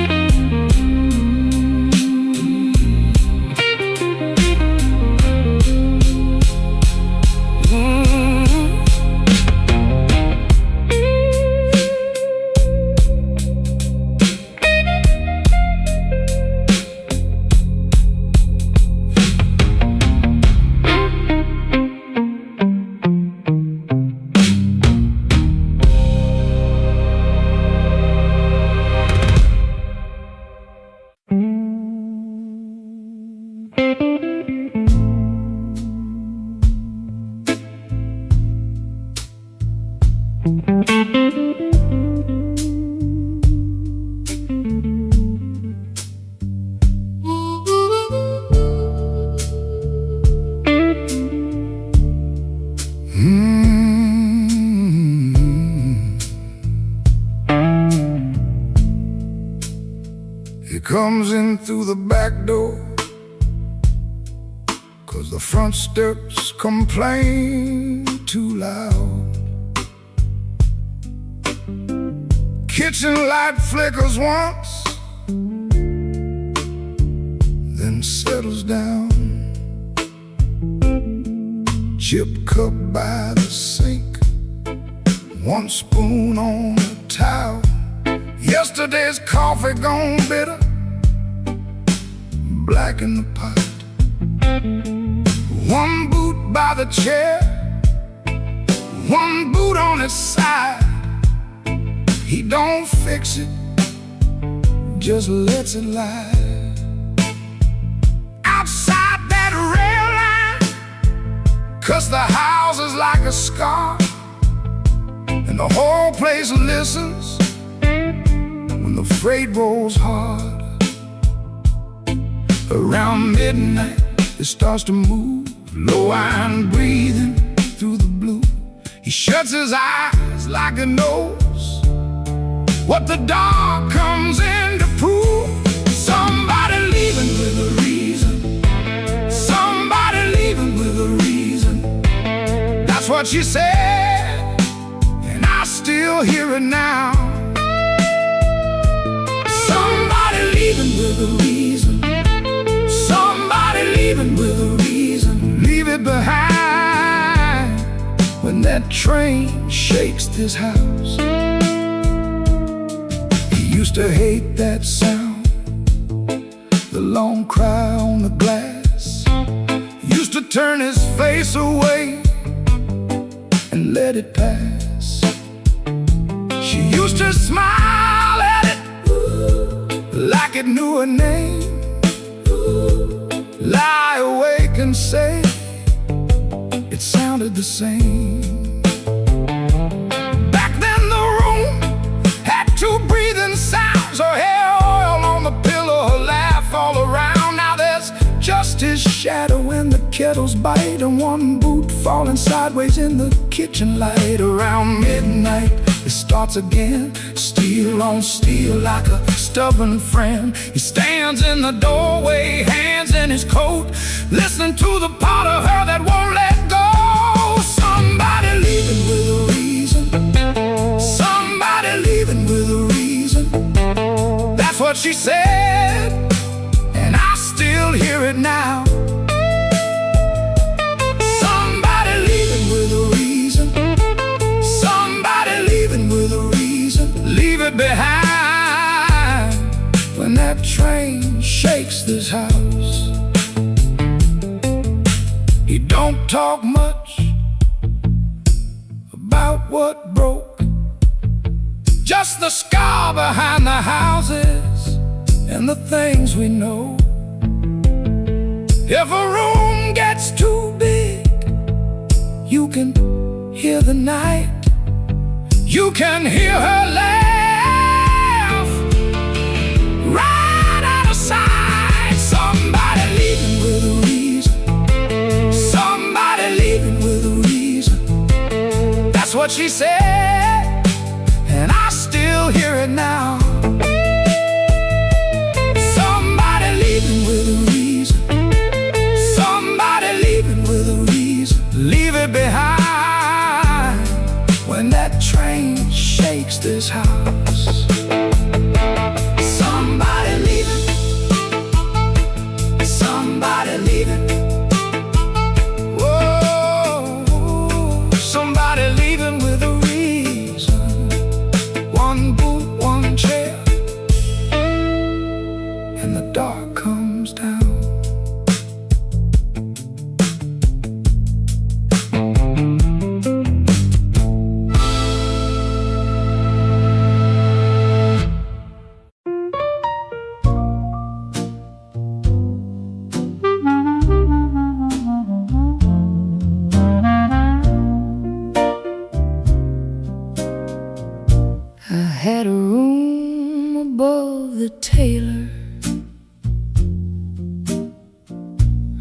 He comes in through the back door, 'cause the front steps complain too loud. Kitchen light flickers once, then settles down. Chip cup by the sink, 1 spoon on the towel. Yesterday's coffee gone bitter, black in the pot. 1 boot by the chair, 1 boot on its side. He don't fix it, just lets it lie. Outside that rail line, 'cause the house is like a scar, and the whole place listens when the freight rolls hard. Around midnight it starts to move, low iron breathing through the blue. He shuts his eyes like he knows what the dark comes in to prove. Somebody leaving with a reason, somebody leaving with a reason. That's what she said, and I still hear it now. with a reason. Somebody leaving with a reason. Leave it behind when that train shakes this house. He used to hate that sound, the long cry on the glass. Used to turn his face away and let it pass. She used to smile at it like it knew her name. Lie awake and say it sounded the same. Back then the room had two breathing sounds. Her hair oil on the pillow, her laugh all around. Now there's just his shadow in the kettle's bite, and one boot falling sideways in the kitchen light. Around midnight it starts again, steel on steel like a stubborn friend. He stands in the doorway, hands in his coat, listening to the part of her that won't let go. Somebody leaving with a reason. Somebody leaving with a reason. That's what she said, and I still hear it now. Somebody leaving with a reason. Somebody leaving with a reason. Leave it behind when that train shakes this house. He don't talk much about what broke, just the scar behind the houses and the things we know. If a room gets too big, you can hear the night. You can hear her laugh right out of sight. Somebody leaving with a reason. Somebody leaving with a reason. That's what she said, and I still hear it now. Somebody leaving with a reason. Somebody leaving with a reason. Leave it behind when that train shakes this house. Somebody leaving. Somebody leaving. Whoa, somebody leaving with a reason. One boot, one chair, and the dark comes down. I had a room above the tailor,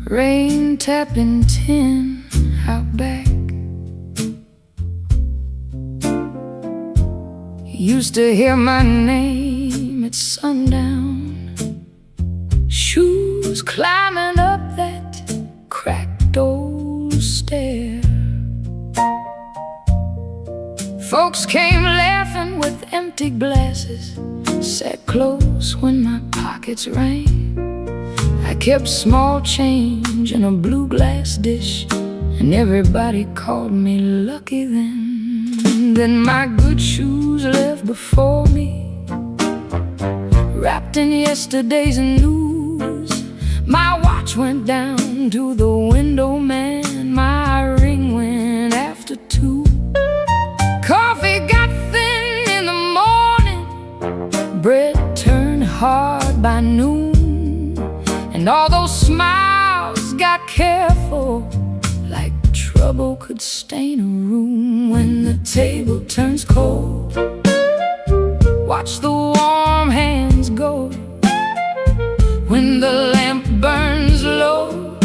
rain tapping tin out back. Used to hear my name at sundown, shoes climbing up that cracked old stair. Folks came laughing with empty glasses, sat close when my pockets rang. I kept small change in a blue glass dish, and everybody called me lucky then. Then my good shoes left before me, wrapped in yesterday's news. My watch went down to the window man, my ring went after 2. Coffee got thin in the morning, bread turned hard by noon, and all those smiles got careful, like trouble could stain a room. When the table turns cold, watch the warm hands go. When the lamp burns low,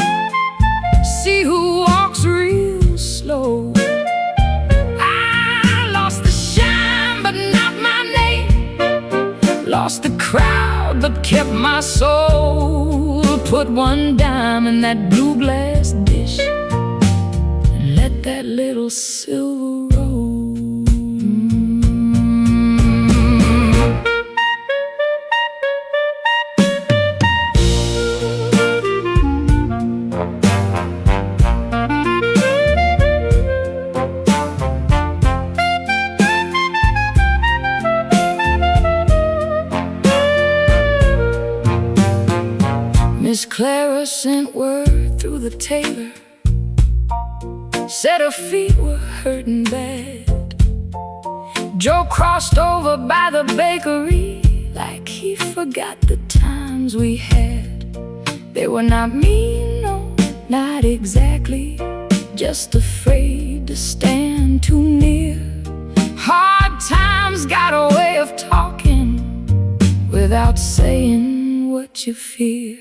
see who walks real slow. Lost the crowd but kept my soul. Put one dime in that blue glass dish and let that little silver roll. Clara sent word through the tailor, said her feet were hurting bad. Joe crossed over by the bakery like he forgot the times we had. They were not mean, no, not exactly, just afraid to stand too near. Hard times got a way of talking without saying what you fear.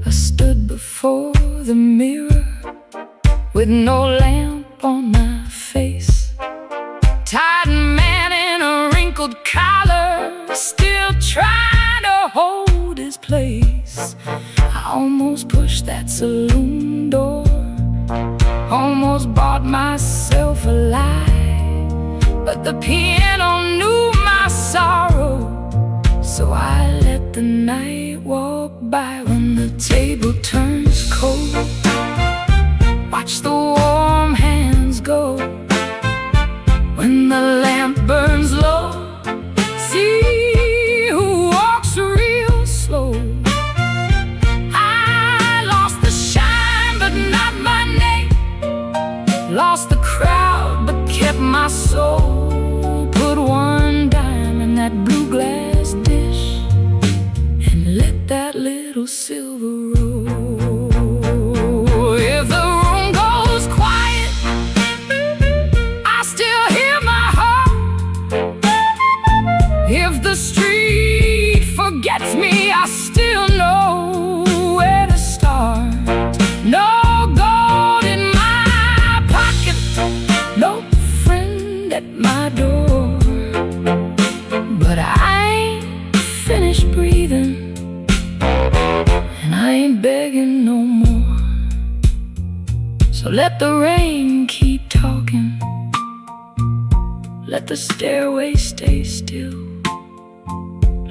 I stood before the mirror with no lamp on my face, tired man in a wrinkled collar, still trying to hold his place. I almost pushed that saloon door, almost bought myself a lie, but the piano knew my sorrow, so I let the night walk by. When the table turns cold, watch the warm hands go. When the lamp burns low, see who walks real slow. I lost the shine but not my name, lost the crowd but kept my soul. Put one dime in that blue glass dish and let that little silver roll. If the room goes quiet, I still hear my heart. If the street forgets me, I still know where to start. No gold in my pocket, no friend at my door, but I ain't finished breathing, and I ain't begging no more. So let the rain keep talking, let the stairway stay still,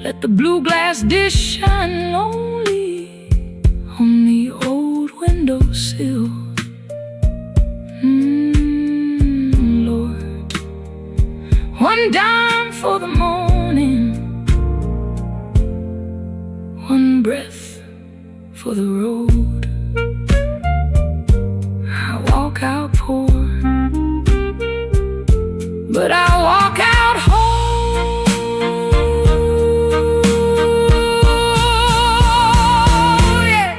let the blue glass dish shine lonely on the old windowsill. Lord, one dime for the morning, one breath for the road. I walk out poor, but I walk out whole. Yeah.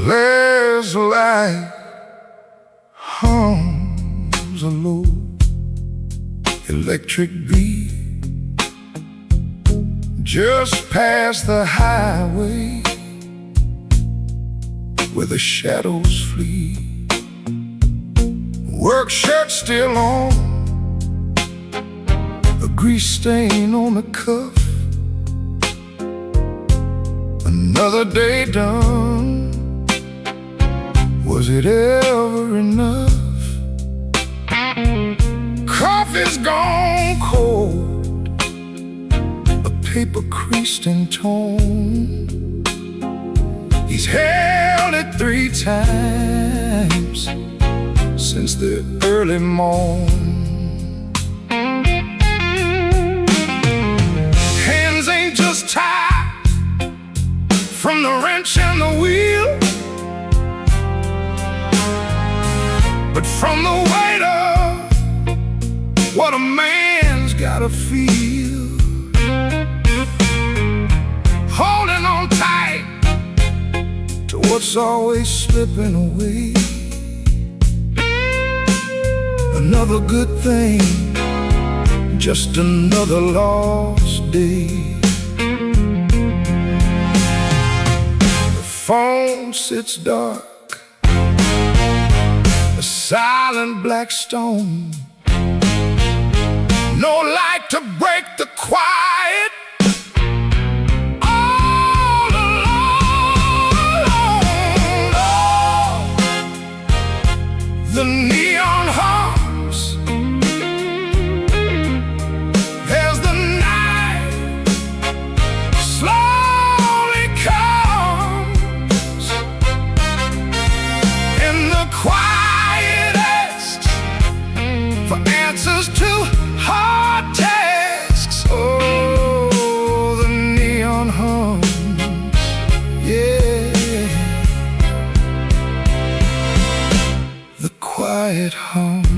There's light hums a low electric beat just past the highway where the shadows flee. Work shirt still on, a grease stain on the cuff. Another day done. Was it ever enough? Coffee's gone cold, a paper creased and torn. He's held it 3 times since the early morn. Hands ain't just tied from the wrench and the wheel, but from the weight of what a man's gotta feel. Holding on tight to what's always slipping away. Another good thing, just another lost day. The phone sits dark, a silent black stone. No light to break the quiet, The neon hums as the night slowly comes, and the quiet asks for answers to hard tasks. Oh, the neon hums, yeah. The quiet hums.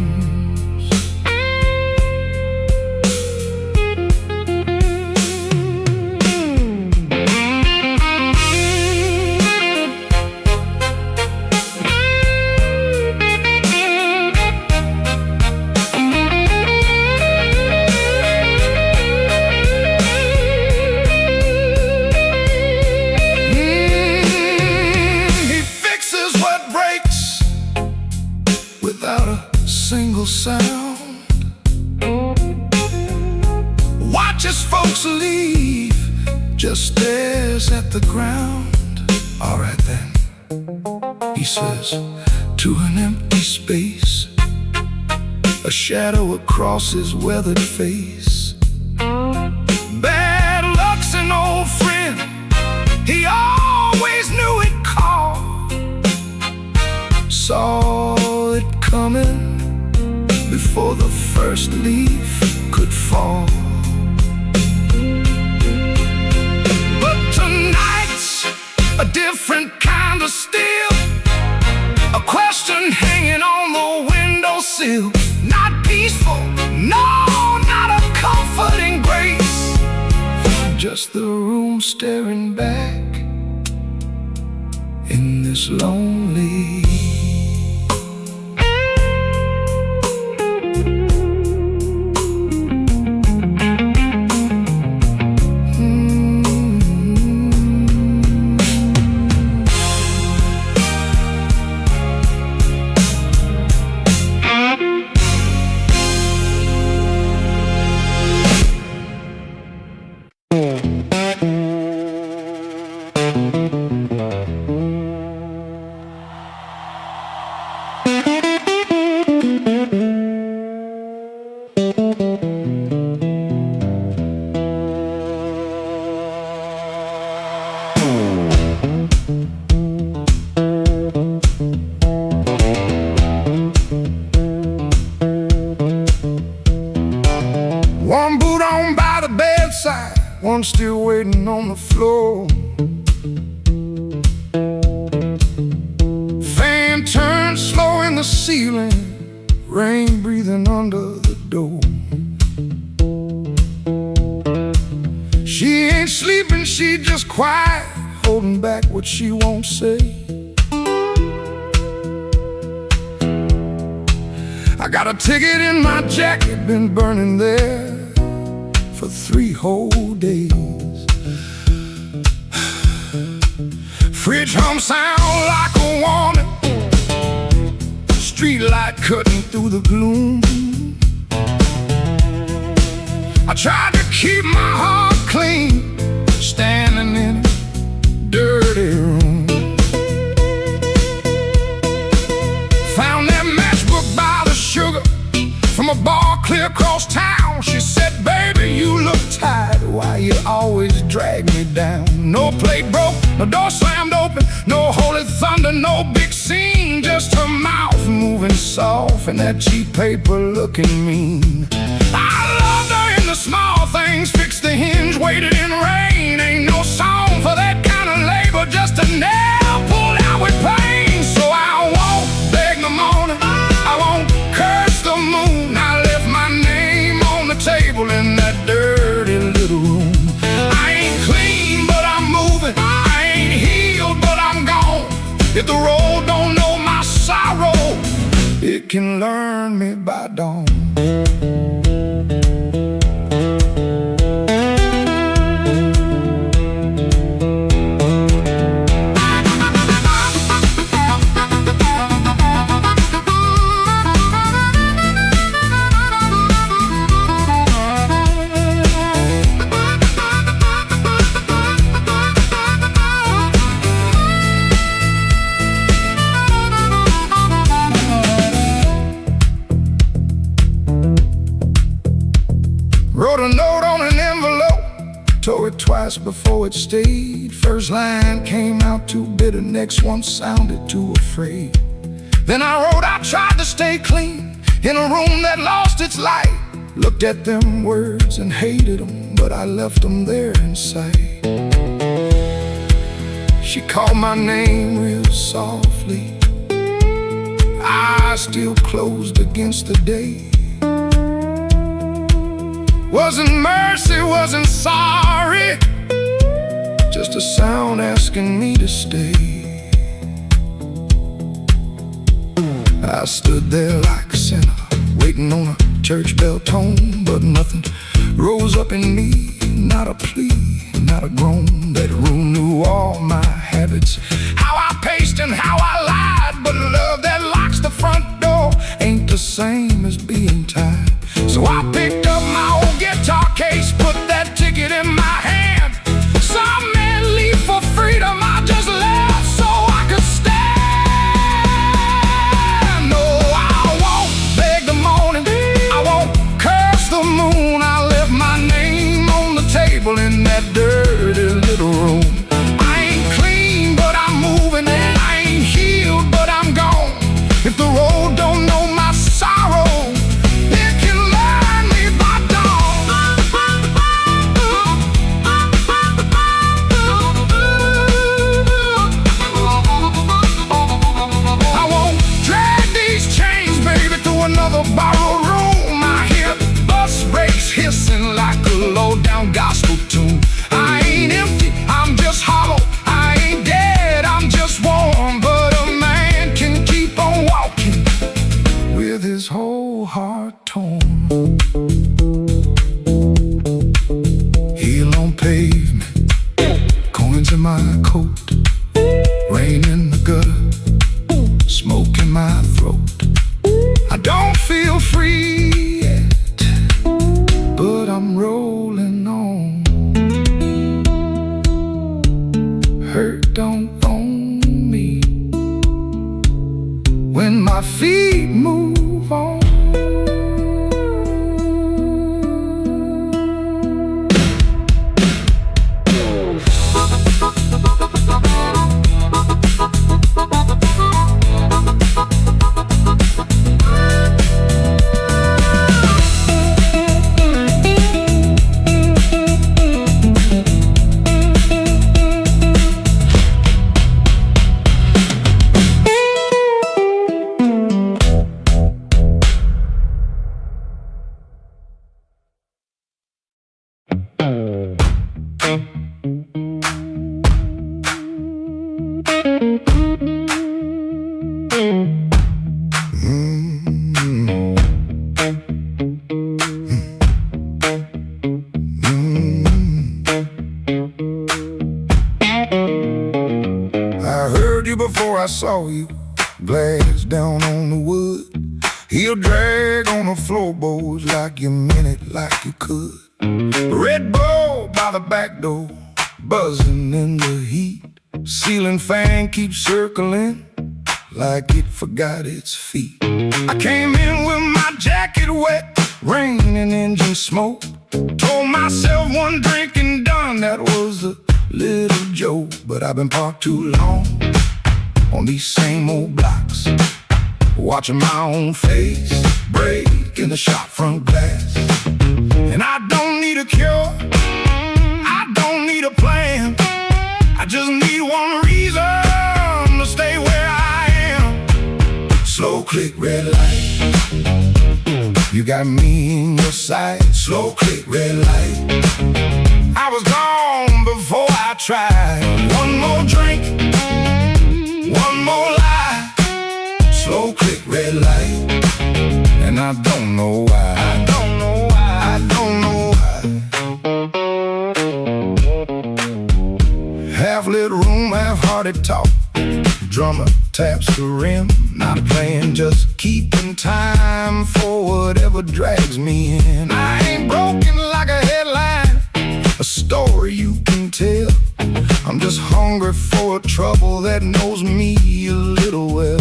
He fixes what breaks without a single sound. Watches folks leave, just stares at the ground. All right then, he says to an empty space, a shadow across his weathered face. Bad luck's an old friend, he always knew it called. Saw it coming before the first leaf could fall. But tonight's a different kind of steel, a question hanging on the windowsill. Not peaceful, no, not a comforting grace, just the room staring back in this lonely. One boot on by the bedside, one still waiting on the floor. Fan turned slow in the ceiling, rain breathing under the door. She ain't sleeping, she just quiet, holding back what she won't say. I got a ticket in my jacket, been burning there for 3 whole days. Fridge hum sound like a warning, street light cutting through the gloom. I tried to keep my heart clean, standing in a dirty room. Found that matchbook by the sugar from a bar clear across town. She said, baby, you look tired, why you always drag me down? No plate broke, no door slammed open, no holy thunder, no big scene, just her mouth moving soft and that cheap paper looking mean. I loved her in the small things, fixed the hinge, waited in rain. Ain't no song for that kind of labor, just a nail pulled out with pain. So I won't beg the morning, I won't curse the moon. I left my name on the table in that dirty little room. I ain't clean, but I'm moving. I ain't healed, but I'm gone. If the road don't know my sorrow, it can learn me by dawn. twice before it stayed. First line came out too bitter, next one sounded too afraid. Then I wrote, I tried to stay clean in a room that lost its light. Looked at them words and hated them, but I left them there in sight. She called my name real softly, eyes still closed against the day. Wasn't mercy, wasn't sorry, just a sound asking me to stay. I stood there like a sinner, waiting on a church bell tone, but nothing rose up in me, not a plea, not a groan. That room knew all my habits, how I paced and how I lied, but love that locks the front door ain't the same as being tied. So I picked up my old guitar case, put that ticket in my hand. Some men leave for freedom, I just left so I could stand. No, I won't beg the morning, I won't curse the moon. I left my name on the table in that dirty little room. I ain't clean, but I'm moving, and I ain't healed, but I'm gone. If the road don't know my sorrow, another borrowed room. I hear bus brakes hissing like a low-down gospel tune. I ain't empty, I'm just hollow. I ain't dead, I'm just warm. But a man can keep on walking with his whole heart torn. Heel on pavement, coins in my coat, rain in the gutter, smoke in my throat. I don't feel free yet, but I'm rolling on. Hurt don't own me when my feet move on. Before I saw you, glass down on the wood. He'll drag on the floorboards like you meant it, like you could. Red Bull by the back door, buzzing in the heat. Ceiling fan keeps circling like it forgot its feet. I came in with my jacket wet, rain and engine smoke. Told myself one drink and done, that was a little joke. But I've been parked too long on these same old blocks, watching my own face break in the shop front glass. And I don't need a cure, I don't need a plan, I just need one reason to stay where I am. Slow click, red light, you got me in your sight. Slow click, red light, I was gone before I tried. One more drink, one more lie. Slow click, red light, and I don't know why. I don't know why. I don't know why. Half-lit room, half-hearted talk. Drummer taps the rim, not playing, just keeping time for whatever drags me in. I ain't broken like a headline, a story you can tell. I'm just hungry for trouble that knows me a little well.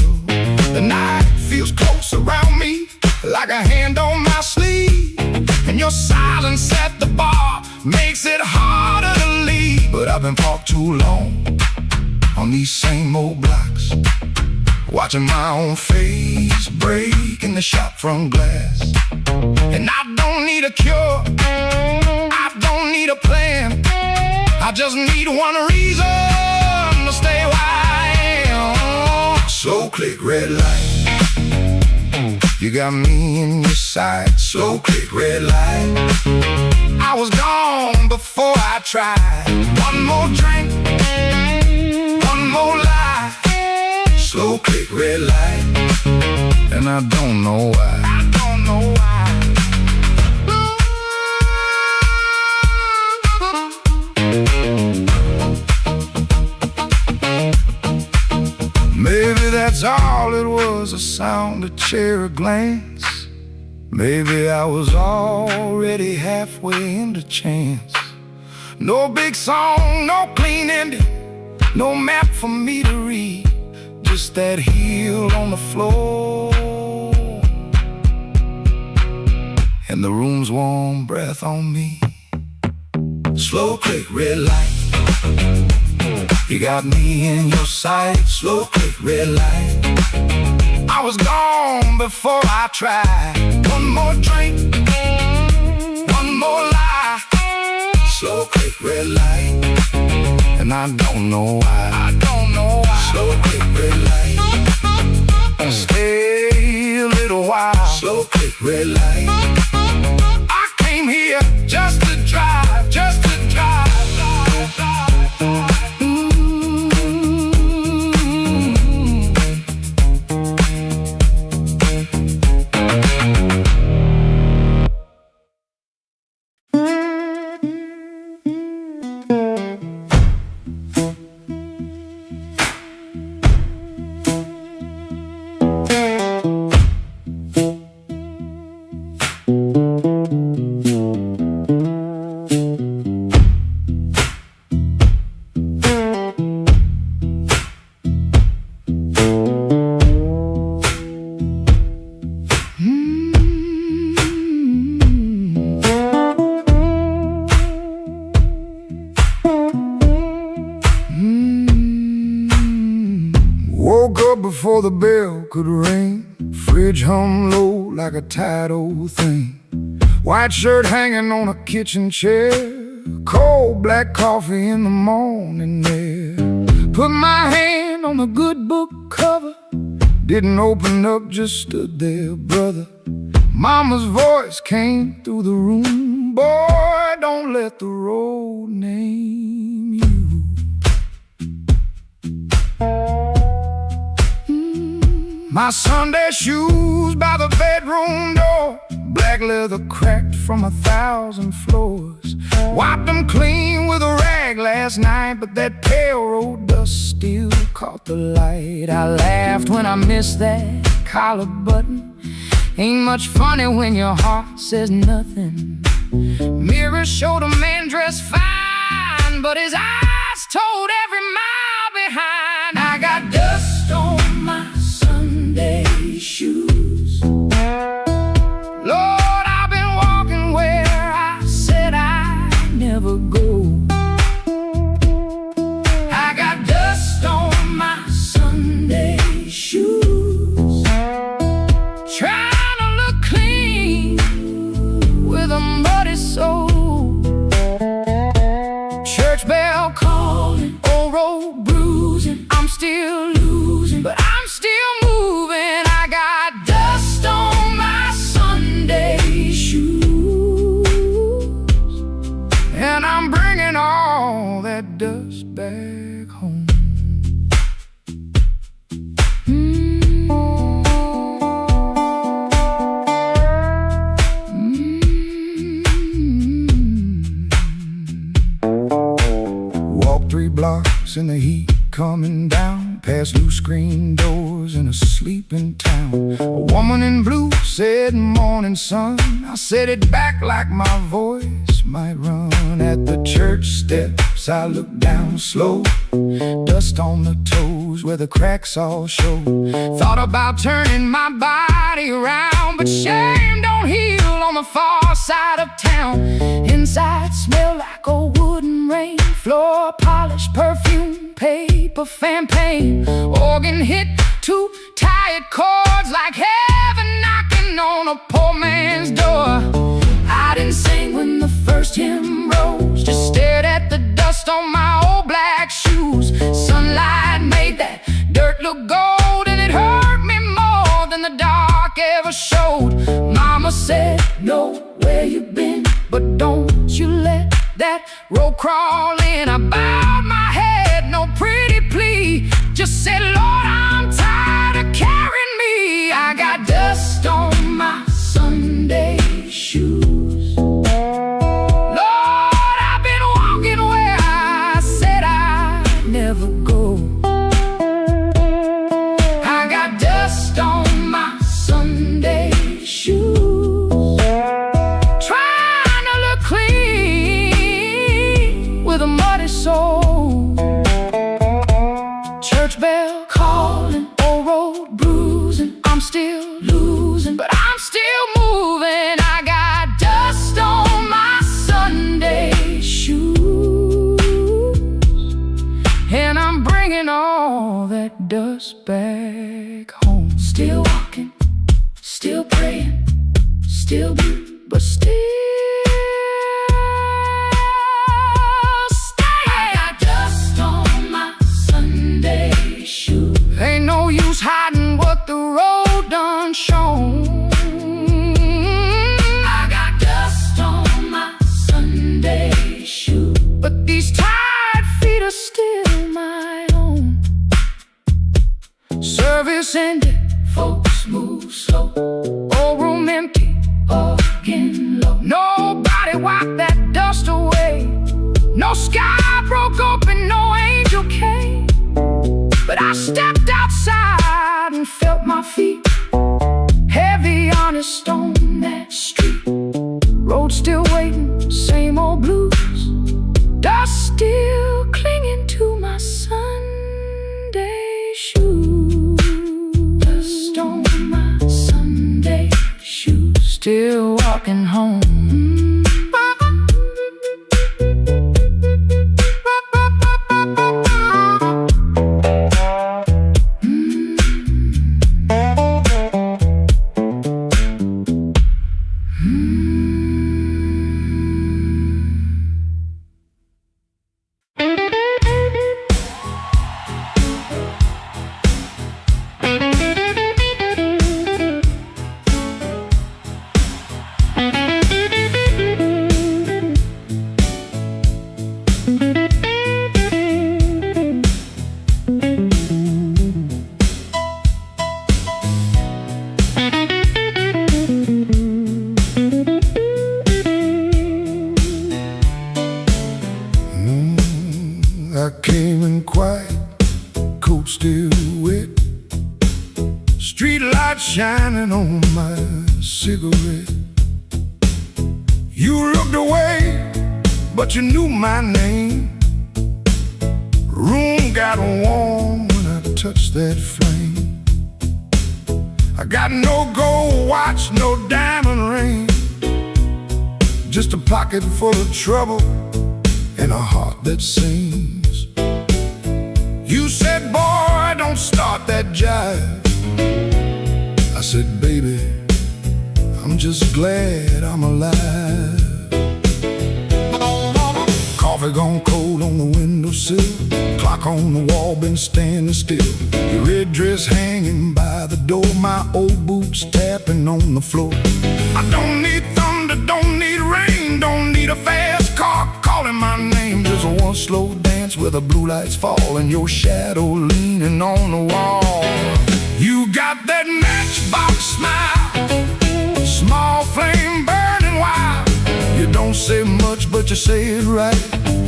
The night feels close around me, like a hand on my sleeve, and your silence at the bar makes it harder to leave. I've been parked too long on these same old blocks, watching my own face break in the shop front glass. And I don't need a cure, I don't need a plan, I just need one reason to stay where I am. Slow click, red light, you got me in your sight. Slow click, red light, I was gone before I tried. One more drink, one more lie. Slow click, red light, and I don't know why. I don't know why. Maybe that's all it was, a sound, a chair, a glance. Maybe I was already halfway into chance. No big song, no clean ending, no map for me to read, just that heel on the floor and the room's warm breath on me. Slow click, red light, you got me in your sight. Slow click, red light, I was gone before I tried. One more drink, one more lie. Slow click, red light, and I don't know why. I don't know why. Slow click, red light, stay a little while. Slow click, red light, I came here just to drive, just to drive. Woke up before the bell could ring, fridge hum low like a tired old thing. White shirt hanging on a kitchen chair, cold black coffee in the morning air. Put my hand on the good book cover, didn't open up, just stood there, brother. Mama's voice came through the room, boy, don't let the road name you. My Sunday shoes by the bedroom door, black leather cracked from 1,000 floors. Wiped them clean with a rag last night, but that pale road dust still caught the light. I laughed when I missed that collar button. Ain't much funny when your heart says nothing. Mirror showed a man dressed fine, but his eyes told every mile behind. I got dust on my Sunday shoes. Lord, I've been walking where I said I'd never go. I got dust on my Sunday shoes, trying to look clean with a muddy soul. Church bell calling, old road bruising. I'm still losing, but I'm still moving. I got dust on my Sunday shoes, and I'm bringing all that dust back home. Walk 3 blocks in the heat coming down, past loose screen doors in a sleeping town. A woman in blue said, "Morning, sun." I said it back like my voice might run. At the church steps I looked down slow, dust on the toes where the cracks all show. Thought about turning my body around, but shame don't heal on the far side of town. Inside smell like a wooden rain floor. fan pain. Organ hit two tired chords like heaven knocking on a poor man's door. I didn't sing when the first hymn rose, just stared at the dust on my old black shoes. Sunlight made that dirt look gold, and it hurt me more than the dark ever showed. Mama said, know where you've been, but don't you let that road crawl in. I bowed my head, no pretty plea, just said, Lord, I'm tired of carrying me. I got dust on my Sunday shoes. Lord, I've been walking where I said I'd never go. I got dust on my Sunday shoes, trying to look clean with a muddy soul. Church bell calling, old road bruising. I'm still losing, but I'm still moving. I got dust on my Sunday shoes, and I'm bringing all that dust back home. Still walking, still praying, still blue, but still staying. I got dust on my Sunday shoes. Ain't no use hiding what the road done shown. I got dust on my Sunday shoes, but these tired feet are still my own. Service ended, folks move slow. Old room empty, organ low. Nobody wiped that dust away. No sky broke open, no angel came. But I stepped outside and felt my feet heavy on a stone that street. Road still waiting, same old blues. Dust still clinging to my Sunday shoes. Dust on my Sunday shoes. Still walking home. I came in quiet, coat still wet, street light shining on my cigarette. You looked away, but you knew my name. Room got warm when I touched that flame. I got no gold watch, no diamond ring, just a pocket full of trouble and a heart that sings. You said, boy, don't start that jive. I said, baby, I'm just glad I'm alive. Coffee gone cold on the windowsill, clock on the wall been standing still. Your red dress hanging by the door, my old boots tapping on the floor. I don't need thunder, don't need rain, don't need a fast car calling my name. Just one slow dance where the blue lights fall and your shadow leaning on the wall. You got that matchbox smile, small flame burning wild. You don't say much, but you say it right.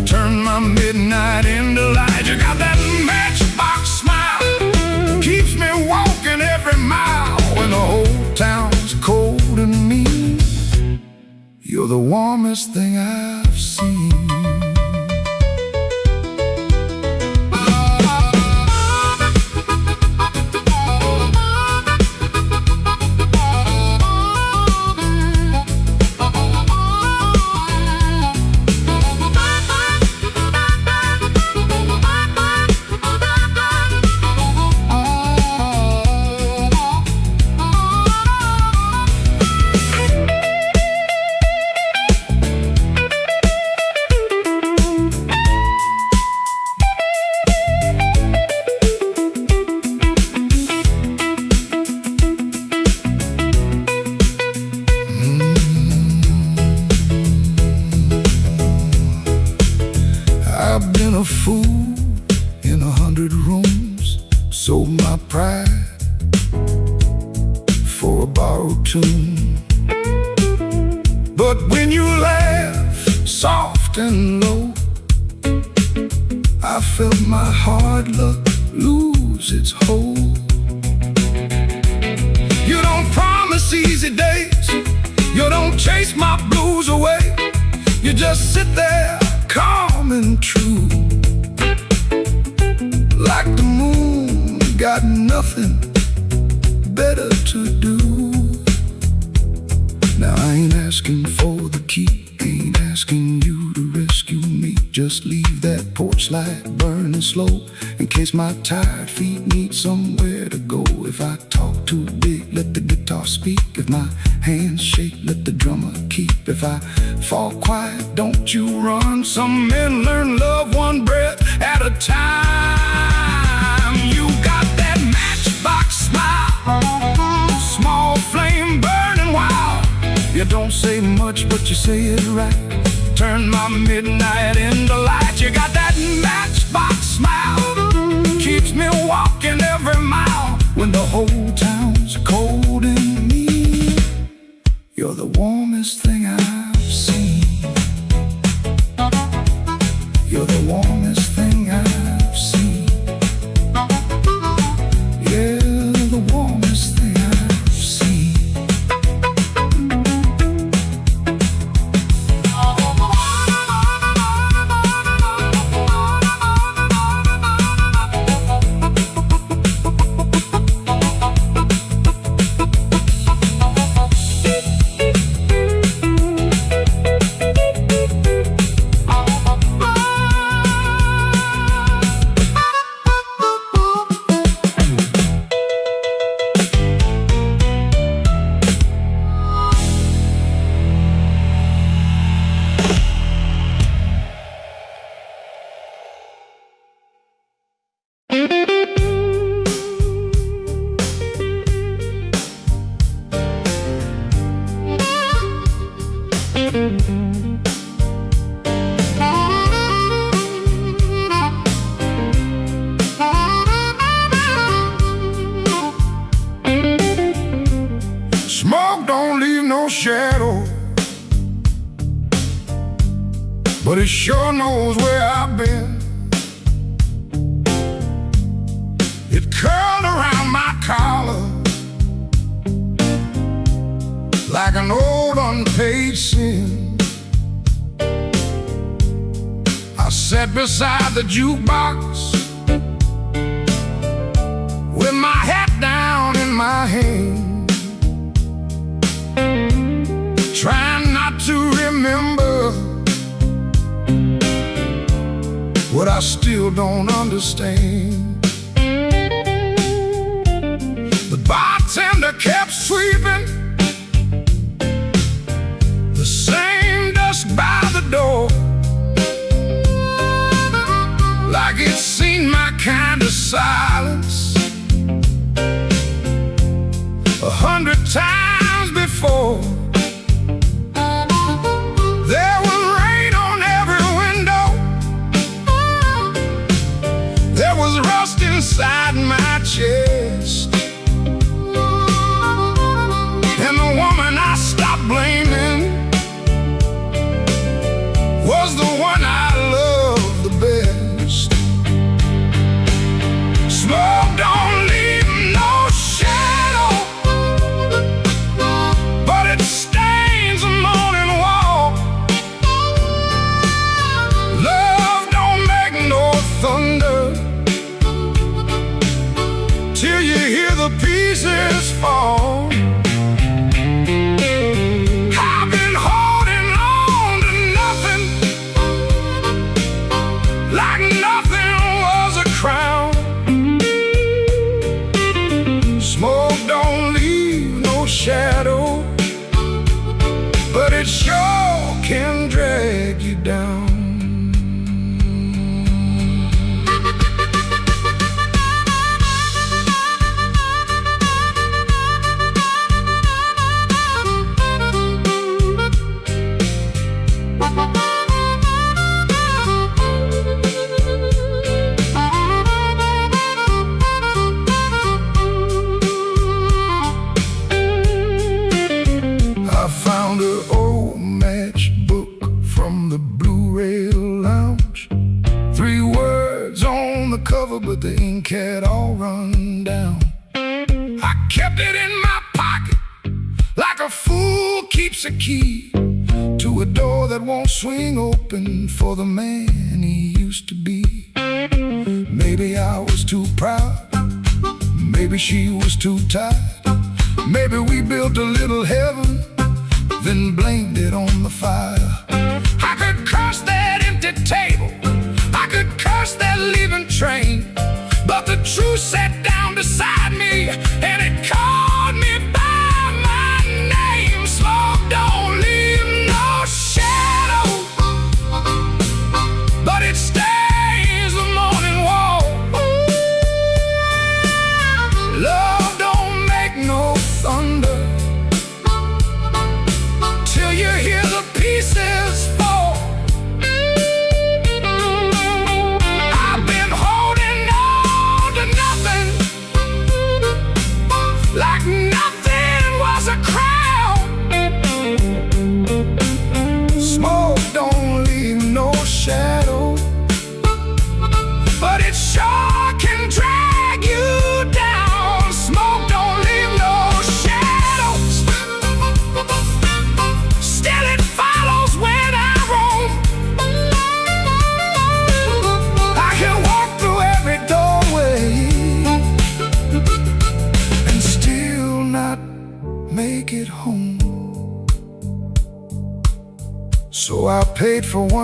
Turn my midnight into light. You got that matchbox smile, keeps me walking every mile. When the whole town's cold and mean, you're the warmest thing I've seen. a borrowed tune. But when you laugh soft and low, I felt my hard luck lose its hold. You don't promise easy days, you don't chase my blues away. You just sit there calm and true, like the moon got nothing better to do. Now I ain't asking for the key, ain't asking you to rescue me. Just leave that porch light burning slow, in case my tired feet need somewhere to go. If I talk too big, let the guitar speak. If my hands shake, let the drummer keep. If I fall quiet, don't you run. Some men learn love one breath at a time. You got that matchbox smile, small flame burning wild. You don't say much, but you say it right. Turn my midnight into light. You got that matchbox smile, keeps me walking every mile. When the whole town's cold and mean, you're the warmest thing I've seen. You're the warmest thing I've seen. Yeah, the warmest thing I've seen. Smoke don't leave no shadow, but it sure knows where I've been. It curled around my collar like an old unpaid sin. I sat beside the jukebox with my hat down in my hand, trying not to remember what I still don't understand. The bartender kept sweeping the same dust by the door, like it's seen my kind of silence 100 times before. There was rain on every window, there was rust inside my chest, and the woman I stopped blaming was the one I loved the best. Smoke don't leave no shadow, but it a fool keeps a key to a door that won't swing open for the man he used to be. Maybe I was too proud, maybe she was too tired. Maybe we built a little heaven, then blamed it on the fire. I could curse that empty table, I could curse that leaving train, but the truth sat down beside me and it called me by my name. Smoke don't leave no shadow, but it stays the morning wall. Love don't make no thunder till you hear the pieces fall. I've been holding on to nothing, like nothing was a crown. Smoke don't leave no shadow, but it sure can drag you down. Smoke don't leave no shadows, still it follows when I roam. I can walk through every doorway and still not make it home. So I paid for one